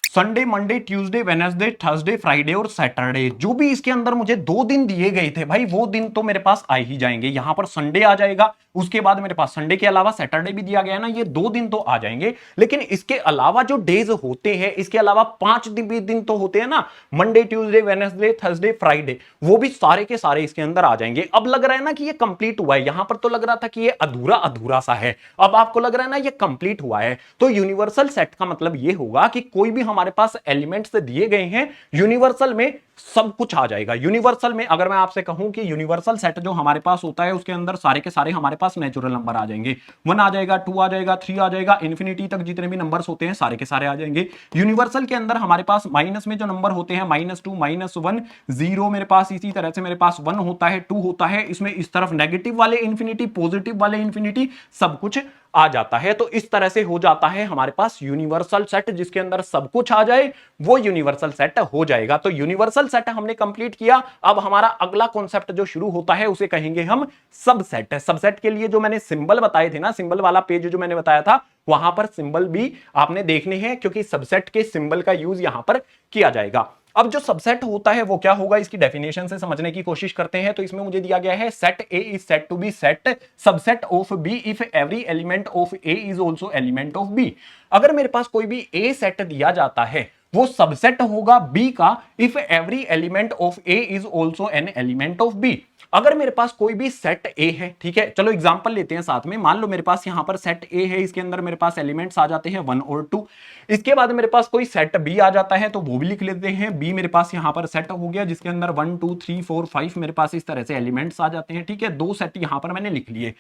Sunday, Monday, Tuesday, Wednesday, Thursday, Friday और सैटरडे। जो भी इसके अंदर मुझे 2 दिन दिए गए थे भाई, वो दिन तो मेरे पास आ ही जाएंगे। यहां पर संडे आ जाएगा, उसके बाद मेरे पास संडे के अलावा सैटरडे भी दिया गया है ना, ये 2 दिन तो आ जाएंगे। लेकिन इसके अलावा जो डेज होते हैं, इसके अलावा 5 दिन तो होते हैं ना, Monday, Tuesday, Wednesday, Thursday, Friday, वो भी सारे के सारे इसके अंदर आ जाएंगे। अब लग रहा है ना कि ये कंप्लीट हुआ है, यहां पर तो लग रहा था कि ये अधूरा अधूरा सा है, अब आपको लग रहा है ना ये कंप्लीट हुआ है। तो यूनिवर्सल सेट का मतलब ये होगा कि कोई भी हमारे पास एलिमेंट्स दिए गए हैं, यूनिवर्सल में सब कुछ आ जाएगा। यूनिवर्सल में अगर मैं आपसे कहूं कि यूनिवर्सल सेट जो हमारे पास होता है, उसके अंदर सारे के सारे हमारे पास नेचुरल नंबर आ जाएंगे। 1 आ जाएगा, 2 आ जाएगा, 3 आ जाएगा, इंफिनिटी तक जितने भी नंबर्स होते हैं सारे के सारे आ जाएंगे। यूनिवर्सल के अंदर हमारे पास माइनस में जो नंबर होते हैं, -2, -1, 0 मेरे पास, इसी तरह से मेरे पास 1 होता है, 2 होता है, इसमें इस तरफ नेगेटिव वाले इंफिनिटी, पॉजिटिव वाले इंफिनिटी, सब कुछ आ जाता है। तो इस तरह से हो जाता है हमारे पास यूनिवर्सल सेट, जिसके अंदर सब कुछ आ जाए वो यूनिवर्सल सेट हो जाएगा। तो यूनिवर्सल सेट हमने कंप्लीट किया। अब हमारा अगला कॉन्सेप्ट जो शुरू होता है उसे कहेंगे हम सबसेट। सबसेट के लिए जो मैंने सिंबल बताए थे ना, सिंबल वाला पेज जो मैंने बताया था, वहां पर सिंबल भी आपने देखने हैं, क्योंकि सबसेट के सिंबल का यूज यहां पर किया जाएगा। अब जो सबसेट होता है वो क्या होगा, इसकी डेफिनेशन से समझने की कोशिश करते हैं। तो इसमें मुझे दिया गया है, set A is set to be set subset of B if every element of A is also element of B. अगर मेरे पास कोई भी ए सेट दिया जाता है वो सबसेट होगा बी का if every element of A is also an element of B. अगर मेरे पास कोई भी सेट ए है, ठीक है, चलो एग्जांपल लेते हैं साथ में। मान लो मेरे पास यहां पर सेट ए है, इसके अंदर मेरे पास एलिमेंट्स आ जाते हैं 1 और 2। इसके बाद मेरे पास कोई सेट बी आ जाता है तो वो भी लिख लेते हैं। बी मेरे पास यहां पर सेट हो गया जिसके अंदर 1 2 3 4 5 मेरे पास इस तरह से एलिमेंट्स आ जाते हैं, ठीक है। दो सेट यहां पर मैंने लिख लिए।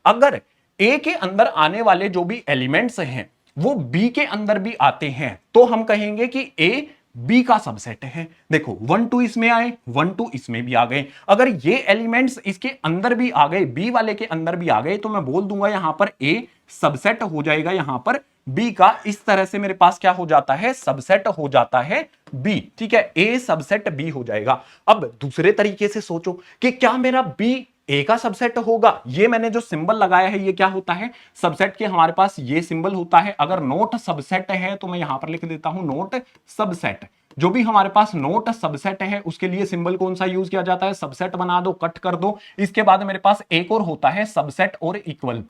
अगर ए के अंदर आने वाले जो भी एलिमेंट्स हैं वो बी के अंदर भी आते हैं तो हम कहेंगे कि ए बी का सबसेट है। देखो 1 2 इसमें आए, 1 2 इसमें भी आ गए। अगर ये एलिमेंट्स इसके अंदर भी आ गए, बी वाले के अंदर भी आ गए, तो मैं बोल दूंगा यहां पर ए सबसेट हो जाएगा यहां पर बी का। इस तरह से मेरे पास क्या हो जाता है, सबसेट हो जाता है बी, ठीक है। ए सबसेट बी हो जाएगा। अब दूसरे तरीके से सोचो कि क्या मेरा बी ए का सबसेट होगा। ये मैंने जो सिंबल लगाया है ये क्या होता है, सबसेट के हमारे पास ये सिंबल होता है। अगर नोट सबसेट है तो मैं यहां पर लिख देता हूं नोट सबसेट। जो भी हमारे पास नोट सबसेट है उसके लिए सिंबल कौन सा यूज किया जाता है, सबसेट बना दो, कट कर दो। इसके बाद मेरे पास एक और होता है सबसेट और इक्वल।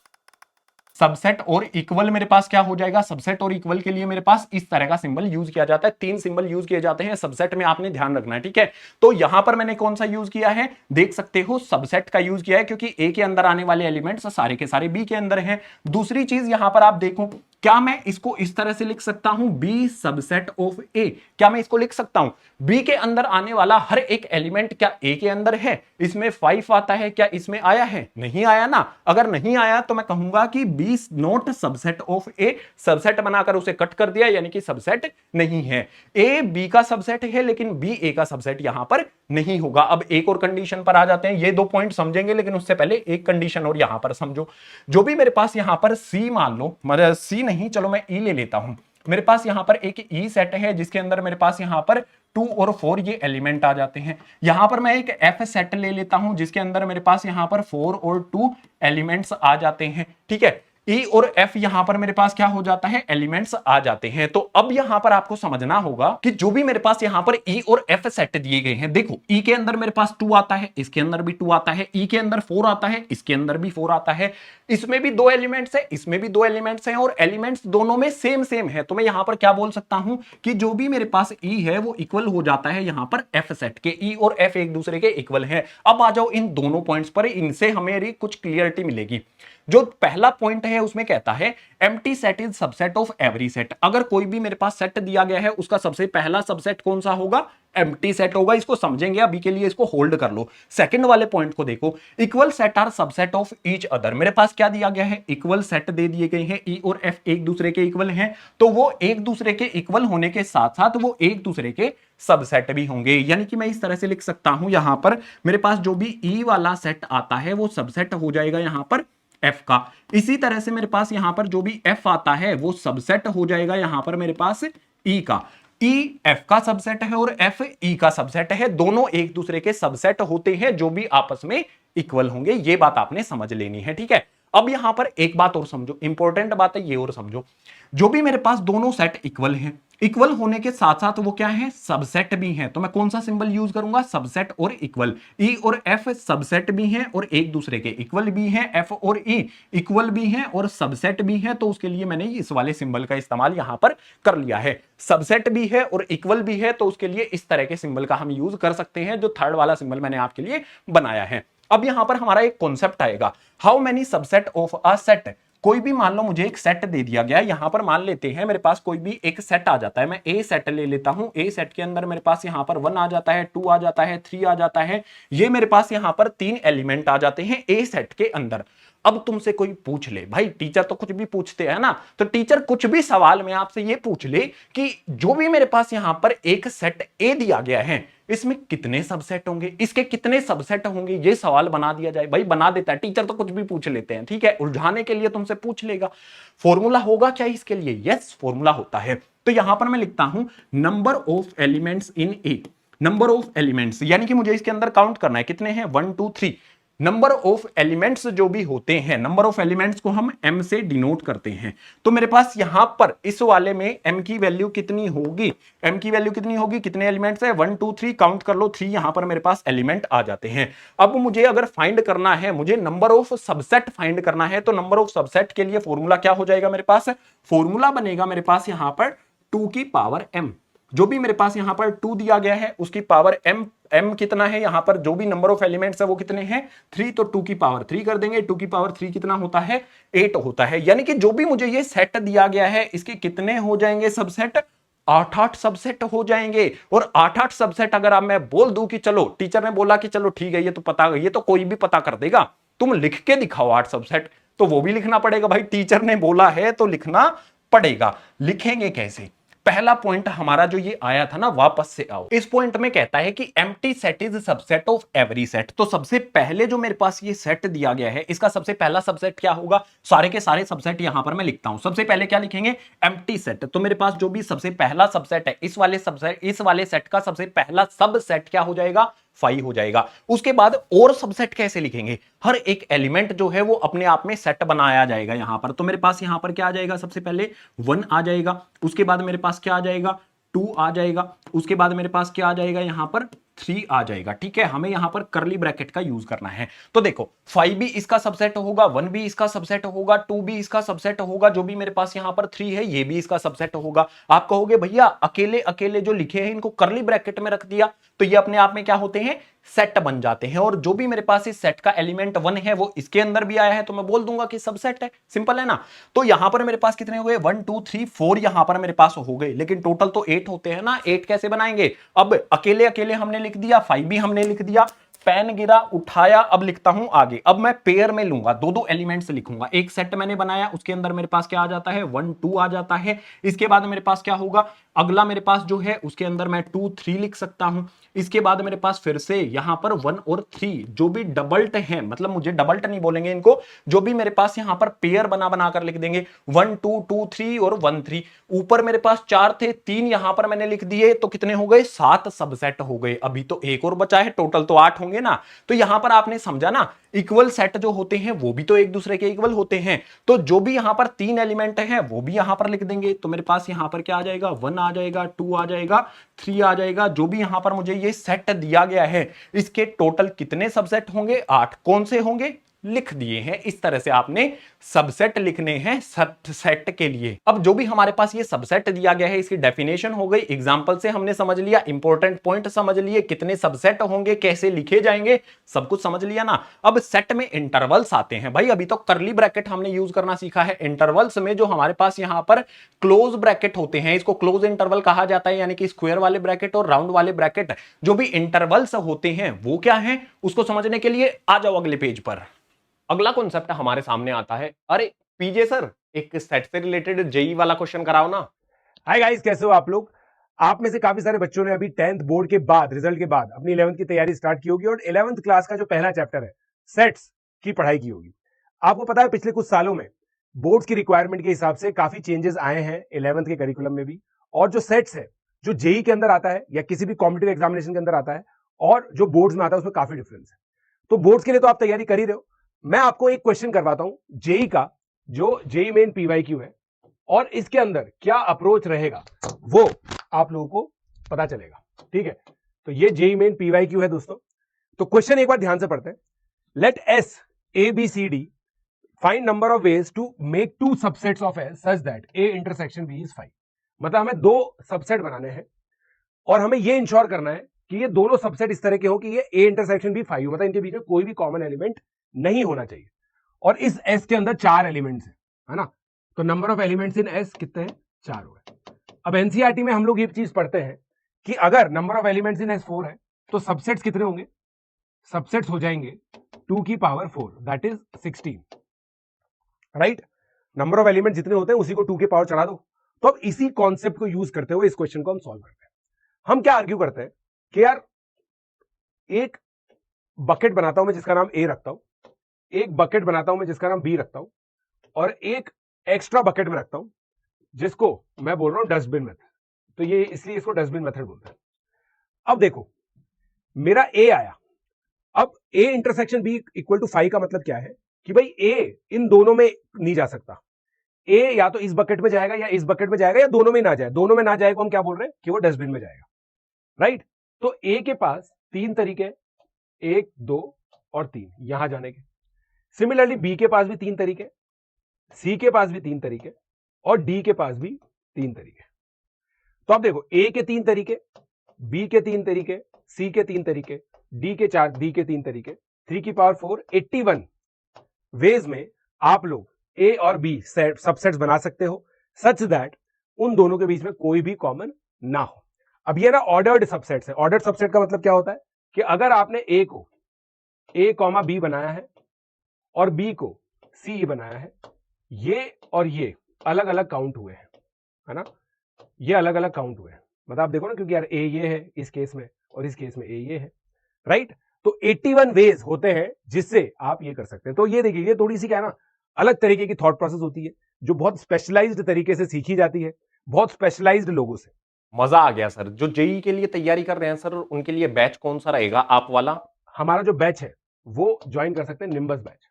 सबसेट और इक्वल मेरे पास क्या हो जाएगा, सबसेट और इक्वल के लिए मेरे पास इस तरह का सिंबल यूज किया जाता है। 3 सिंबल यूज किए जाते हैं सबसेट में, आपने ध्यान रखना है, ठीक है। तो यहां पर मैंने कौन सा यूज किया है, देख सकते हो सबसेट का यूज किया है क्योंकि ए के अंदर आने वाले एलिमेंट्स सारे के सारे बी के अंदर हैं। दूसरी चीज यहां पर आप देखो, क्या मैं इसको इस तरह से लिख सकता हूं, बी सबसेट ऑफ ए। क्या मैं इसको लिख सकता हूं, बी के अंदर आने वाला हर एक एलिमेंट क्या ए के अंदर है। इसमें 5 आता है, क्या इसमें आया है, नहीं आया ना। अगर नहीं आया तो मैं कहूंगा कि B not subset of A. Subset बनाकर उसे कट कर दिया यानी कि सबसेट नहीं है। ए बी का सबसेट है लेकिन बी ए का सबसेट यहां पर नहीं होगा। अब एक और कंडीशन पर आ जाते हैं, ये 2 पॉइंट समझेंगे लेकिन उससे पहले एक कंडीशन और यहां पर समझो। जो भी मेरे पास यहां पर सी मान लो, मतलब सी नहीं, चलो मैं ई ले लेता हूं। मेरे पास यहां पर एक ई सेट है जिसके अंदर मेरे पास यहां पर 2 और 4 ये एलिमेंट आ जाते हैं। यहां पर मैं एक एफ सेट ले लेता हूं जिसके अंदर मेरे पास यहां पर 4 और 2 एलिमेंट्स आ जाते हैं, ठीक है। ई और एफ यहां पर मेरे पास क्या हो जाता है, एलिमेंट्स आ जाते हैं। तो अब यहां पर आपको समझना होगा कि जो भी मेरे पास यहां पर ई और एफ सेट दिए गए हैं, देखो ई के अंदर मेरे पास 2 आता है, इसके अंदर भी 2 आता है, ई के अंदर 4 आता है, इसके अंदर भी 4 आता है, इसमें भी 2 एलिमेंट्स है, इसमें भी 2 एलिमेंट्स हैं और एलिमेंट्स दोनों में सेम सेम है। तो मैं यहां पर क्या बोल सकता हूं कि जो भी मेरे पास ई है वो इक्वल हो जाता है यहां पर एफ सेट के। ई और एफ एक दूसरे के इक्वल है। अब आ जाओ इन दोनों पॉइंट्स पर, इनसे हमें कुछ क्लियरिटी मिलेगी। जो पहला पॉइंट है उसमें कहता है empty set is subset of every set. अगर कोई भी मेरे पास सेट दिया गया है उसका सबसे पहला सबसेट कौन सा होगा, एम्प्टी सेट होगा। इसको समझेंगे, अभी के लिए इसको होल्ड कर लो। सेकंड वाले पॉइंट को देखो, equal set are subset of each other. मेरे पास क्या दिया गया है, इक्वल सेट दे दिए गए हैं, ई और एफ एक दूसरे के इक्वल हैं, तो वो एक दूसरे के इक्वल होने के साथ साथ वो एक दूसरे के सबसेट भी होंगे। यानी कि मैं इस तरह से लिख सकता हूं, यहां पर मेरे पास जो भी ई वाला सेट आता है वो सबसेट हो जाएगा यहां पर एफ का। इसी तरह से मेरे पास यहां पर जो भी एफ आता है वो सबसेट हो जाएगा यहां पर मेरे पास ई का। ई एफ का सबसेट है और एफ ई का सबसेट है। दोनों एक दूसरे के सबसेट होते हैं जो भी आपस में इक्वल होंगे। ये बात आपने समझ लेनी है, ठीक है। अब यहां पर एक बात और समझो, इंपॉर्टेंट बात है ये और समझो। जो भी मेरे पास दोनों सेट इक्वल हैं, इक्वल होने के साथ साथ वो क्या है, सबसेट भी हैं। तो मैं कौन सा सिंबल यूज करूंगा, सबसेट और इक्वल। ई और एफ सबसेट भी हैं और एक दूसरे के इक्वल भी हैं। एफ और ई इक्वल भी हैं और सबसेट भी हैं, तो उसके लिए मैंने इस वाले सिंबल का इस्तेमाल यहां पर कर लिया है। सबसेट भी है और इक्वल भी है तो उसके लिए इस तरह के सिंबल का हम यूज कर सकते हैं, जो थर्ड वाला सिंबल मैंने आपके लिए बनाया है। अब यहां पर हमारा एक कॉन्सेप्ट आएगा, how many subset of a set. कोई भी मान लो मुझे एक सेट दे दिया गया, यहां पर मान लेते हैं मेरे पास कोई भी एक सेट आ जाता है। मैं ए सेट ले लेता हूं। ए सेट के अंदर मेरे पास यहां पर 1 आ जाता है, 2 आ जाता है, 3 आ जाता है। ये मेरे पास यहां पर 3 एलिमेंट आ जाते हैं ए सेट के अंदर। अब तुमसे कोई पूछ ले, भाई टीचर तो कुछ भी पूछते हैं ना, तो टीचर कुछ भी सवाल में आपसे ये पूछ ले कि जो भी मेरे पास यहां पर एक सेट ए दिया गया है इसमें कितने सबसेट होंगे, इसके कितने सबसेट होंगे, ये सवाल बना दिया जाए। भाई बना देता है टीचर, तो कुछ भी पूछ लेते हैं, ठीक है। उलझाने के लिए तुमसे पूछ लेगा। फॉर्मूला होगा क्या इसके लिए, यस फॉर्मूला होता है। तो यहां पर मैं लिखता हूं number of elements in A. Number of elements यानी कि मुझे इसके अंदर काउंट करना है कितने हैं, 1 2 3। नंबर ऑफ एलिमेंट्स जो भी होते हैं, नंबर ऑफ एलिमेंट्स को हम m से डिनोट करते हैं। तो मेरे पास यहां पर इस वाले में m की वैल्यू कितनी होगी, m की वैल्यू कितनी होगी, कितने एलिमेंट्स है, 1 2 3 काउंट कर लो, 3 यहां पर मेरे पास एलिमेंट आ जाते हैं। अब मुझे अगर फाइंड करना है, मुझे नंबर ऑफ सबसेट फाइंड करना है, तो नंबर ऑफ सबसेट के लिए फॉर्मूला क्या हो जाएगा, मेरे पास फॉर्मूला बनेगा मेरे पास यहां पर 2 की पावर m। जो भी मेरे पास यहां पर 2 दिया गया है उसकी पावर m कितना है, यहां पर जो भी नंबर ऑफ एलिमेंट्स है वो कितने हैं 3, तो 2 की पावर 3 कर देंगे। 2 की पावर 3 कितना होता है 8 होता है। यानी कि जो भी मुझे ये सेट दिया गया है इसके कितने हो जाएंगे सबसेट, 8-8 सबसेट हो जाएंगे। और 8-8 सबसेट अगर आप मैं बोल दूं कि चलो टीचर ने बोला कि चलो ठीक है ये तो पता, ये तो कोई भी पता कर देगा, तुम लिख के दिखाओ 8 सबसेट, तो वो भी लिखना पड़ेगा भाई, टीचर ने बोला है तो लिखना पड़ेगा। लिखेंगे कैसे? पहला पॉइंट हमारा जो ये आया था ना, वापस से आओ, इस पॉइंट में कहता है कि empty set is subset of every set. तो सबसे पहले जो मेरे पास ये सेट दिया गया है इसका सबसे पहला सबसेट क्या होगा, सारे के सारे सबसेट यहां पर मैं लिखता हूं। सबसे पहले क्या लिखेंगे, एम्प्टी सेट। तो मेरे पास जो भी सबसे पहला सबसेट है इस वाले सेट का सबसे पहला सबसेट क्या हो जाएगा, 5 हो जाएगा। उसके बाद और सबसेट कैसे लिखेंगे, हर एक एलिमेंट जो है वो अपने आप में सेट बनाया जाएगा यहां पर। तो मेरे पास यहां पर क्या आ जाएगा, सबसे पहले 1 आ जाएगा, उसके बाद मेरे पास क्या आ जाएगा 2 आ जाएगा, उसके बाद मेरे पास क्या आ जाएगा यहां पर 3 आ जाएगा। ठीक है, हमें यहां पर करली ब्रैकेट का यूज करना है। तो देखो 5 भी इसका सबसेट होगा, 1 भी इसका सबसेट होगा, 2 भी इसका सबसेट होगा, जो भी मेरे पास यहां पर 3 है ये भी इसका सबसेट होगा। आप कहोगे भैया अकेले अकेले जो लिखे हैं इनको करली ब्रैकेट में रख दिया तो ये अपने आप में क्या होते हैं, सेट बन जाते हैं। और जो भी मेरे पास इस सेट का एलिमेंट 1 है वो इसके अंदर भी आया है तो मैं बोल दूंगा कि सबसेट है। सिंपल है ना। तो यहां पर मेरे पास कितने हो गए, 1 2 3 4 यहां पर मेरे पास हो गए, लेकिन टोटल तो 8 होते हैं ना। 8 कैसे बनाएंगे, अब अकेले अकेले हमने लिख दिया, 5 भी हमने लिख दिया, पेन गिरा उठाया, अब लिखता हूं आगे। अब मैं पेयर में लूंगा, दो दो एलिमेंट्स लिखूंगा। एक सेट मैंने बनाया उसके अंदर मेरे पास क्या आ जाता है 1 2 आ जाता है। इसके बाद मेरे पास क्या होगा, अगला मेरे पास जो है उसके अंदर मैं 2 3 लिख सकता हूं। इसके बाद मेरे पास फिर से यहां पर 1 और 3 जो भी डबल्ट हैं, मतलब मुझे डबल्ट नहीं बोलेंगे इनको, जो भी मेरे पास यहां पर पेयर बना बनाकर लिख देंगे 1 2 2 3 और 1 3। ऊपर मेरे पास 4 थे, 3 यहां पर मैंने लिख दिए, तो कितने हो गए 7 सबसेट हो गए। अभी तो एक और बचा है, टोटल तो 8 होंगे ना। तो यहां पर आपने समझा ना, इक्वल सेट जो होते हैं वो भी तो एक दूसरे के इक्वल होते हैं। तो जो भी यहां पर 3 एलिमेंट हैं वो भी यहां पर लिख देंगे। तो मेरे पास यहां पर क्या आ जाएगा, 1 आ जाएगा, 2 आ जाएगा, 3 आ जाएगा। जो भी यहां पर मुझे ये सेट दिया गया है इसके टोटल कितने सबसेट होंगे, 8। कौन से होंगे, लिख दिए हैं। इस तरह से आपने सबसेट लिखने हैं सेट के लिए। अब जो भी हमारे पास ये सबसेट दिया गया है इसकी डेफिनेशन हो गई, एग्जांपल से हमने समझ लिया, इंपॉर्टेंट पॉइंट समझ लिए, कितने सबसेट होंगे, कैसे लिखे जाएंगे, सब कुछ समझ लिया ना। अब सेट में इंटरवल्स आते हैं भाई। अभी तो करली ब्रैकेट हमने यूज करना सीखा है, इंटरवल्स में जो हमारे पास यहां पर क्लोज ब्रैकेट होते हैं इसको क्लोज इंटरवल कहा जाता है। यानी कि स्क्वायर वाले ब्रैकेट और राउंड वाले ब्रैकेट जो भी इंटरवल्स होते हैं वो क्या है, उसको समझने के लिए आ जाओ अगले पेज पर। अगला कॉन्सेप्ट हमारे सामने आता है, अरे पीजे सर एक सेट से रिलेटेड जेई वाला क्वेश्चन कराओ ना। हाय गाइस, कैसे हो आप लोग। आप में से काफी सारे बच्चों ने अभी 10th बोर्ड के बाद, रिजल्ट के बाद अपनी 11th की तैयारी स्टार्ट की होगी और 11th क्लास का जो पहला चैप्टर है सेट्स की पढ़ाई की होगी। आपको पता है पिछले कुछ सालों में बोर्ड्स की रिक्वायरमेंट के हिसाब से काफी चेंजेस आए हैं 11th के करिकुलम में भी। और जो सेट्स है जो जेई के अंदर आता है या किसी भी कॉम्पिटिटिव एग्जामिनेशन के अंदर आता है और जो बोर्ड्स में आता है उसमें काफी डिफरेंस है। तो बोर्ड्स के लिए तो आप तैयारी कर ही रहे हो। मैं आपको एक क्वेश्चन करवाता हूं जेई का, जो जेई मेन पीवाईक्यू है, और इसके अंदर क्या अप्रोच रहेगा वो आप लोगों को पता चलेगा। ठीक है, तो ये जेई मेन पीवाईक्यू है दोस्तों। तो क्वेश्चन एक बार ध्यान से पढ़ते हैं। Let S A B C D find number of ways to make two subsets of S such that A intersection B is 5। मतलब हमें दो सबसेट बनाने हैं और हमें यह इंश्योर करना है कि ये दोनों सबसेट इस तरह के हो कि ये ए इंटरसेक्शन भी 5 हो, मतलब इनके बीच में कोई भी कॉमन एलिमेंट नहीं होना चाहिए। और इस एस के अंदर 4 एलिमेंट्स है ना। तो number of elements in S कितने हैं, 4 हो गए। अब एनसीईआरटी में हम लोग ये चीज पढ़ते हैं कि अगर number of elements in S 4 है तो सबसेट्स कितने होंगे, सबसेट्स हो जाएंगे 2 की power 4 that is 16। Right, number of element जितने होते हैं उसी को 2 की पावर चढ़ा दो। तो अब इसी कॉन्सेप्ट को यूज करते हुए इस क्वेश्चन को हम सॉल्व करते हैं। हम क्या आर्ग्यू करते हैं कि यार एक बकेट बनाता हूं मैं जिसका नाम ए रखता हूं, एक बकेट बनाता हूं मैं जिसका नाम बी रखता हूं, और एक एक्स्ट्रा बकेट में रखता हूं जिसको मैं बोल रहा हूं डस्टबिन मेथड। तो ये इसलिए इसको डस्टबिन मेथड बोलते हैं। अब देखो मेरा ए आया, अब A intersection B equal to 5 का मतलब क्या है कि भाई ए इन दोनों में नहीं जा सकता। ए या तो इस बकेट में जाएगा या इस बकेट में जाएगा या दोनों में ना जाए। दोनों में ना जाएगा हम क्या बोल रहे हैं कि वो डस्टबिन में जाएगा। राइट, तो ए के पास 3 तरीके, 1 2 और 3 यहां जाने के। सिमिलरली बी के पास भी 3 तरीके, सी के पास भी 3 तरीके और डी के पास भी 3 तरीके। तो आप देखो ए के 3 तरीके, बी के 3 तरीके, सी के 3 तरीके, डी के 4, डी के 3 तरीके, 3 की पावर 4, 81 वेज में आप लोग ए और बी सबसेट्स बना सकते हो सच दैट उन दोनों के बीच में कोई भी कॉमन ना हो। अब ये ना ऑर्डर्ड सबसेट्स है। ऑर्डर्ड सबसेट का मतलब क्या होता है कि अगर आपने ए को ए कॉमा बी बनाया है और बी को सी बनाया है, ये और ये अलग अलग काउंट हुए हैं, है ना, ये अलग अलग काउंट हुए हैं। मतलब आप देखो ना, क्योंकि यार ए ये है इस केस में और इस केस में ए ये है, राइट। तो 81 वेज होते हैं जिससे आप ये कर सकते हैं। तो ये देखिए, ये थोड़ी सी क्या है ना, अलग तरीके की थॉट प्रोसेस होती है जो बहुत स्पेशलाइज्ड तरीके से सीखी जाती है, बहुत स्पेशलाइज्ड लोगों से। मजा आ गया सर। जो जेई के लिए तैयारी कर रहे हैं सर, उनके लिए बैच कौन सा रहेगा आप वाला? हमारा जो बैच है वो ज्वाइन कर सकते हैं, निम्बस बैच।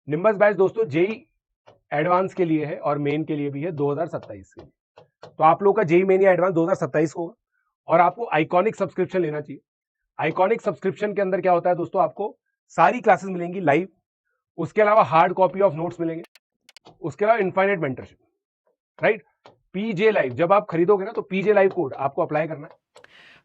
निम्बस बैच दोस्तों जेई एडवांस के लिए है और मेन के लिए भी है 2027 के लिए। तो आप लोग का जेई मेन या एडवांस 2027 को होगा और आपको आइकॉनिक सब्सक्रिप्शन लेना चाहिए। आइकॉनिक सब्सक्रिप्शन के अंदर क्या होता है दोस्तों, आपको सारी क्लासेस मिलेंगी लाइव, उसके अलावा हार्ड कॉपी ऑफ नोट्स मिलेंगे, उसके अलावा इनफाइनाइट मेंटरशिप, राइट। पीजे लाइव जब आप खरीदोगे ना तो पीजे लाइव कोड आपको अप्लाई करना है।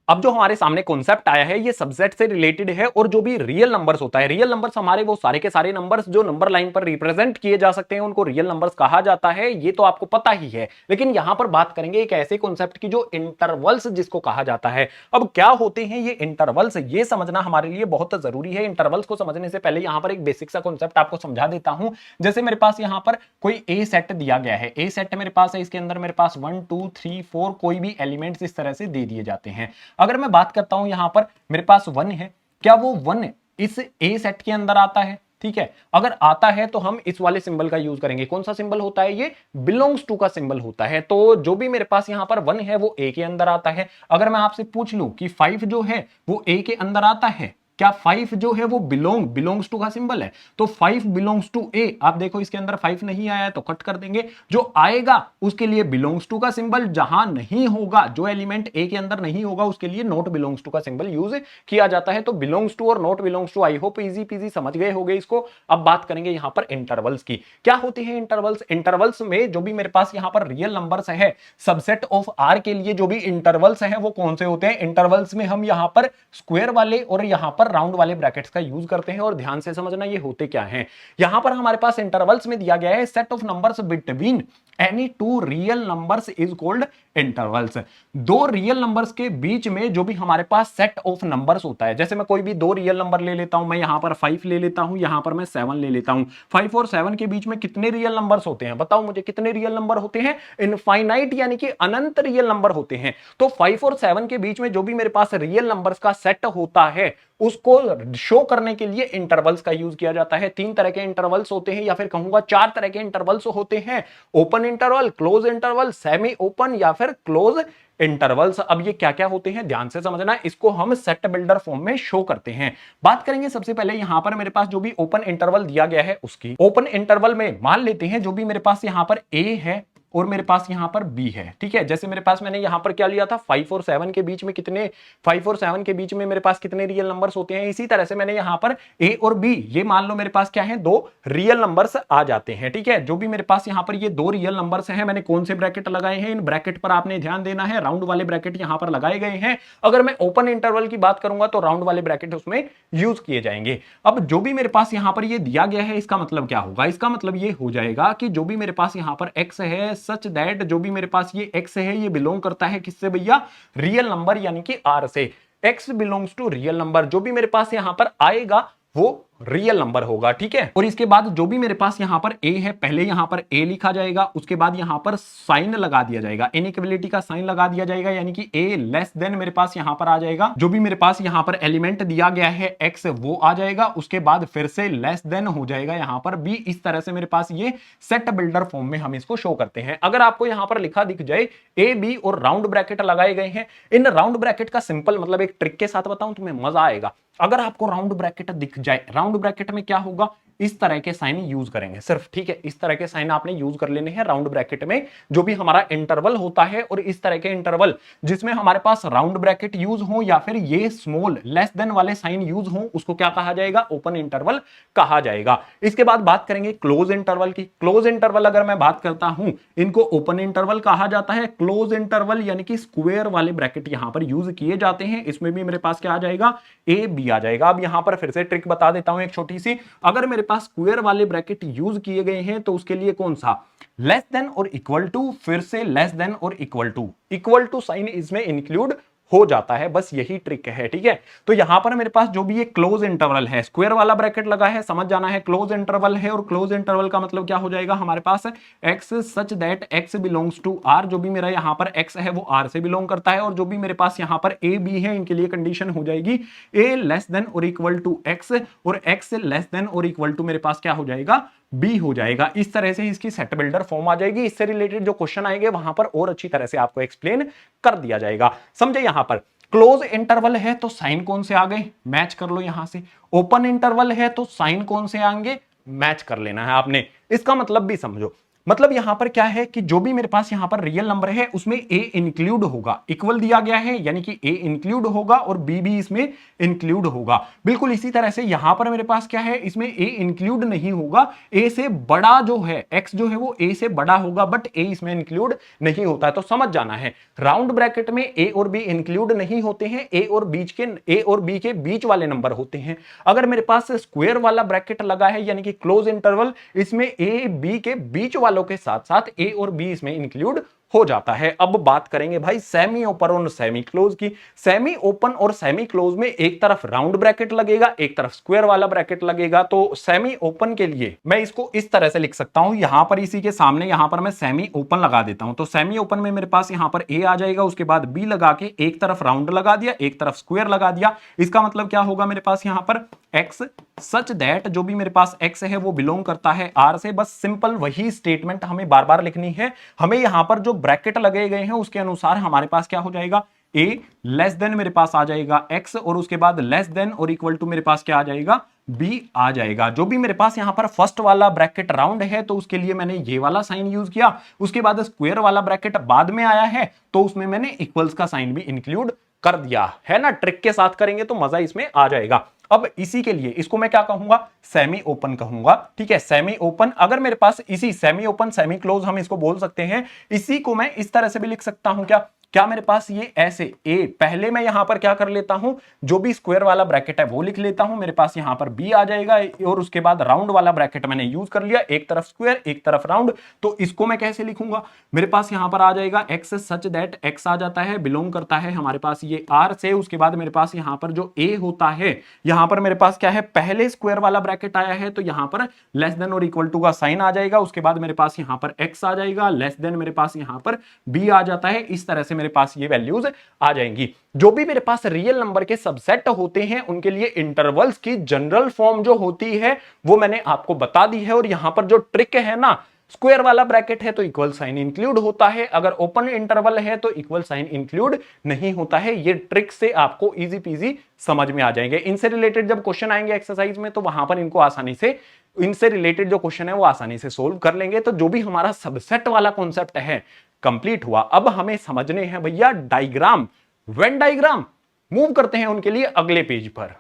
अब जो हमारे सामने कॉन्सेप्ट आया है ये सबसेट से रिलेटेड है, और जो भी रियल नंबर्स होता है, रियल नंबर्स हमारे वो सारे के सारे नंबर्स जो नंबर लाइन पर रिप्रेजेंट किए जा सकते हैं उनको रियल नंबर्स कहा जाता है, ये तो आपको पता ही है। लेकिन यहां पर बात करेंगे एक ऐसे कॉन्सेप्ट की जो इंटरवल्स जिसको कहा जाता है। अब क्या होते हैं ये इंटरवल्स, ये समझना हमारे लिए बहुत जरूरी है। इंटरवल्स को समझने से पहले यहां पर एक बेसिक सा कॉन्सेप्ट आपको समझा देता हूं। जैसे मेरे पास यहां पर कोई ए सेट दिया गया है, ए सेट मेरे पास है, इसके अंदर मेरे पास 1 2 3 4 कोई भी एलिमेंट्स इस तरह से दे दिए जाते हैं। अगर मैं बात करता हूं यहां पर मेरे पास 1 है, क्या वो 1 इस ए सेट के अंदर आता है? ठीक है, अगर आता है तो हम इस वाले सिंबल का यूज करेंगे। कौन सा सिंबल होता है ये? बिलोंग्स टू का सिंबल होता है। तो जो भी मेरे पास यहां पर 1 है वो ए के अंदर आता है। अगर मैं आपसे पूछ लूं कि 5 जो है वो ए के अंदर आता है, क्या 5 जो है वो बिलोंग्स टू का सिंबल है? तो 5 बिलोंग्स टू ए। आप देखो इसके अंदर 5 नहीं आया है तो कट कर देंगे, जो आएगा उसके लिए बिलोंग्स टू का सिंबल, जहां नहीं होगा, जो एलिमेंट ए के अंदर नहीं होगा उसके लिए नॉट बिलोंग्स टू का सिंबल यूज किया जाता है। तो बिलोंग्स टू और not belongs to, I hope इजी पीजी समझ गए होंगे इसको। अब बात करेंगे यहां पर इंटरवल्स की। क्या होती है इंटरवल्स? इंटरवल्स में जो भी मेरे पास यहां पर रियल नंबर्स है, सबसेट ऑफ आर के लिए जो भी इंटरवल्स है वो कौन से होते हैं? इंटरवल्स में हम यहां पर स्क्वायर वाले और यहां पर राउंड वाले ब्रैकेट्स का यूज करते हैं, और ध्यान से समझना ये होते क्या हैं। यहां पर हमारे पास इंटरवल्स में दिया गया है set of numbers between any two real numbers is called intervals. दो रियल नंबर्स के बीच में जो भी हमारे पास सेट ऑफ नंबर्स होता है, जैसे मैं कोई भी दो रियल नंबर ले लेता हूं, मैं यहां पर 5 ले लेता हूं, यहां पर मैं 7 ले लेता हूं। 5 और 7 के बीच में कितने रियल नंबर्स होते हैं? बताओ मुझे, कितने रियल नंबर होते हैं? इनफाइनाइट, यानी कि अनंत रियल नंबर होते हैं। तो 5 और 7 के बीच में जो भी मेरे पास रियल नंबर्स का सेट होता है उसको शो करने के लिए इंटरवल्स का यूज किया जाता है। 3 तरह के इंटरवल्स होते हैं, या फिर कहूंगा 4 तरह के इंटरवल्स होते हैं। Open interval, close interval, semi open या फिर क्लोज इंटरवल्स। अब ये क्या क्या होते हैं ध्यान से समझना, इसको हम सेट बिल्डर फॉर्म में शो करते हैं। बात करेंगे सबसे पहले यहां पर मेरे पास जो भी ओपन इंटरवल दिया गया है उसकी। ओपन इंटरवल में मान लेते हैं जो भी मेरे पास यहां पर ए है और मेरे पास यहां पर बी है, ठीक है। जैसे मेरे पास मैंने यहां पर क्या लिया था, 5 और 7 के बीच में कितने, 5 और 7 के बीच में मेरे पास कितने रियल नंबर्स होते हैं। इसी तरह से मैंने यहां पर ए और बी, ये मान लो मेरे पास क्या है, 2 रियल नंबर्स आ जाते हैं, ठीक है। जो भी मेरे पास यहां पर ये 2 रियल नंबर्स हैं, मैंने कौन से ब्रैकेट लगाए हैं, इन ब्रैकेट पर आपने ध्यान देना है, राउंड वाले ब्रैकेट यहां पर लगाए गए हैं। अगर मैं ओपन इंटरवल की बात करूंगा तो राउंड वाले ब्रैकेट उसमें यूज किए जाएंगे। अब जो भी मेरे पास यहां पर ये दिया गया है, इसका मतलब क्या होगा? इसका मतलब ये हो जाएगा कि जो भी मेरे पास यहां पर एक्स है, सच दैट जो भी मेरे पास ये x है ये बिलोंग करता है किससे भैया? रियल नंबर यानी कि r से। x belongs to real number, जो भी मेरे पास यहां पर आएगा वो रियल नंबर होगा, ठीक है। और इसके बाद जो भी मेरे पास यहां पर a है, पहले यहां पर a लिखा जाएगा, उसके बाद यहां पर साइन लगा दिया जाएगा, इनइक्वालिटी का साइन लगा दिया जाएगा, यानी कि a लेस देन मेरे पास यहां पर आ जाएगा। जो भी मेरे पास यहां पर एलिमेंट दिया गया है x वो आ जाएगा, उसके बाद फिर से लेस देन हो जाएगा यहां पर b। इस तरह से मेरे पास ये सेट बिल्डर फॉर्म में हम इसको शो करते हैं। अगर आपको यहां पर लिखा दिख जाए a b और राउंड ब्रैकेट लगाए गए हैं, इन राउंड ब्रैकेट का सिंपल मतलब एक ट्रिक के साथ बताऊं तुम्हें मजा आएगा। अगर आपको राउंड ब्रैकेट दिख जाए, राउंड ब्रैकेट में क्या होगा, इस तरह के साइन यूज करेंगे सिर्फ, ठीक है। इस तरह के साइन आपने यूज कर लेने हैं राउंड ब्रैकेट में जो भी हमारा इंटरवल होता है, और इस तरह के इंटरवल जिसमें हमारे पास राउंड ब्रैकेट यूज हो या फिर ये स्मॉल लेस देन वाले साइन यूज हो, उसको क्या कहा जाएगा? ओपन इंटरवल कहा जाएगा। इसके बाद बात करेंगे क्लोज इंटरवल की। क्लोज इंटरवल अगर मैं बात करता हूं, इनको ओपन इंटरवल कहा जाता है। क्लोज इंटरवल यानी कि स्क्वायर वाले ब्रैकेट यहां पर यूज किए जाते हैं। इसमें भी मेरे पास क्या आ जाएगा? ए बी आ जाएगा। अब यहां पर फिर से ट्रिक बता देता हूं एक छोटी सी। अगर मेरे पास स्क्वायर वाले ब्रैकेट यूज किए गए हैं तो उसके लिए कौन सा? लेस देन और इक्वल टू, फिर से लेस देन और इक्वल टू साइन इसमें इंक्लूड हो जाता है। बस यही ट्रिक है, ठीक है। तो यहां पर मेरे पास जो भी ये क्लोज इंटरवल है, स्क्वायर वाला ब्रैकेट लगा है, समझ जाना है क्लोज इंटरवल है। और क्लोज इंटरवल का मतलब क्या हो जाएगा? हमारे पास x such that x belongs to r, जो भी मेरा यहां पर x है वो r से बिलोंग करता है। और जो भी मेरे पास यहां पर a b है, इनके लिए कंडीशन हो जाएगी a लेस देन और इक्वल टू x, और x लेस देन और इक्वल टू मेरे पास क्या हो जाएगा? बी हो जाएगा। इस तरह से इसकी सेट बिल्डर फॉर्म आ जाएगी। इससे रिलेटेड जो क्वेश्चन आएंगे वहां पर और अच्छी तरह से आपको एक्सप्लेन कर दिया जाएगा। समझे? यहां पर क्लोज इंटरवल है तो साइन कौन से आ गए? मैच कर लो यहां से। ओपन इंटरवल है तो साइन कौन से आएंगे? मैच कर लेना है आपने। इसका मतलब भी समझो। मतलब यहां पर क्या है कि जो भी मेरे पास यहां पर रियल नंबर है उसमें a इंक्लूड होगा। इक्वल दिया गया है यानी कि a इंक्लूड होगा और b भी इसमें इंक्लूड होगा। बिल्कुल इसी तरह से यहां पर मेरे पास क्या है? इसमें a इंक्लूड नहीं होगा। a से बड़ा जो है, x जो है वो a से बड़ा होगा, बट a इसमें इंक्लूड नहीं होता है। तो समझ जाना है, राउंड ब्रैकेट में a और b इंक्लूड नहीं होते हैं। a और b के बीच वाले नंबर होते हैं। अगर मेरे पास स्क्वायर वाला ब्रैकेट लगा है यानी कि क्लोज इंटरवल, इसमें a b के बीच वालों के साथ साथ a और b इसमें इंक्लूड हो जाता है। अब बात करेंगे भाई सेमी ओपन और सेमी क्लोज की। सेमी ओपन और सेमी क्लोज में एक तरफ राउंड ब्रैकेट लगेगा, एक तरफ स्क्वायर वाला ब्रैकेट लगेगा। तो सेमी ओपन के लिए मैं इसको इस तरह से लिख सकता हूं, यहां पर इसी के सामने यहां पर मैं सेमी ओपन लगा देता हूं। तो सेमी ओपन में मेरे पास यहां पर a आ जाएगा, उसके बाद b लगा के एक तरफ राउंड लगा दिया, एक तरफ स्क्वायर लगा दिया। इसका मतलब क्या होगा मेरे पास यहां पर? x सच दैट जो भी मेरे पास x है वो बिलोंग करता है r से। बस सिंपल वही स्टेटमेंट हमें बार बार लिखनी है। हमें यहां पर जो ब्रैकेट लगे गए हैं उसके अनुसार हमारे पास क्या हो जाएगा? a लेस देन मेरे पास आ जाएगा x, और उसके बाद लेस देन और इक्वल टू मेरे पास क्या आ जाएगा? b आ जाएगा। जो भी मेरे पास यहां पर फर्स्ट वाला ब्रैकेट राउंड है तो उसके लिए मैंने ये वाला साइन यूज किया। उसके बाद स्क्वायर वाला ब्रैकेट बाद में आया है तो उसमें मैंने इक्वल्स का साइन भी इंक्लूड कर दिया है ना। ट्रिक के साथ करेंगे तो मजा इसमें आ जाएगा। अब इसी के लिए इसको मैं क्या कहूंगा? सेमी ओपन कहूंगा, ठीक है। सेमी ओपन, अगर मेरे पास इसी सेमी ओपन सेमी क्लोज हम इसको बोल सकते हैं। इसी को मैं इस तरह से भी लिख सकता हूं क्या मेरे पास ये ऐसे a, पहले मैं यहां पर क्या कर लेता हूं? जो भी स्क्वायर वाला ब्रैकेट है वो लिख लेता हूं। मेरे पास यहां पर b आ जाएगा, और उसके बाद राउंड वाला ब्रैकेट मैंने यूज कर लिया, एक तरफ स्क्वायर एक तरफ राउंड। तो इसको मैं कैसे लिखूंगा? मेरे पास यहां पर आ जाएगा x सच दैट x आ जाता है, बिलोंग करता है हमारे पास ये r से। उसके बाद मेरे पास यहां पर जो a होता है, यहां पर मेरे पास क्या है? पहले स्क्वायर वाला ब्रैकेट आया है तो यहां पर लेस देन और इक्वल टू का साइन आ जाएगा। उसके बाद मेरे पास यहां पर x आ जाएगा, लेस देन मेरे पास यहां पर b आ जाता है। इस तरह से मेरे पास ये वैल्यूज आ जाएंगी। जो भी मेरे पास रियल नंबर के सबसेट होते हैं उनके लिए इंटरवल्स की जनरल फॉर्म जो होती है वो मैंने आपको बता दी है। और यहां पर जो ट्रिक है ना, स्क्वायर वाला ब्रैकेट है तो इक्वल साइन इंक्लूड होता है, अगर ओपन इंटरवल है तो इक्वल साइन इंक्लूड नहीं होता है। ये ट्रिक से आपको इजी पीजी समझ में आ जाएंगे। इनसे रिलेटेड जब क्वेश्चन आएंगे एक्सरसाइज में तो वहां पर इनको आसानी से, इनसे रिलेटेड जो क्वेश्चन है वो आसानी से सोल्व कर लेंगे। तो जो भी हमारा सबसेट वाला कॉन्सेप्ट है कंप्लीट हुआ। अब हमें समझने हैं भैया डायग्राम, वेन डायग्राम। मूव करते हैं उनके लिए अगले पेज पर।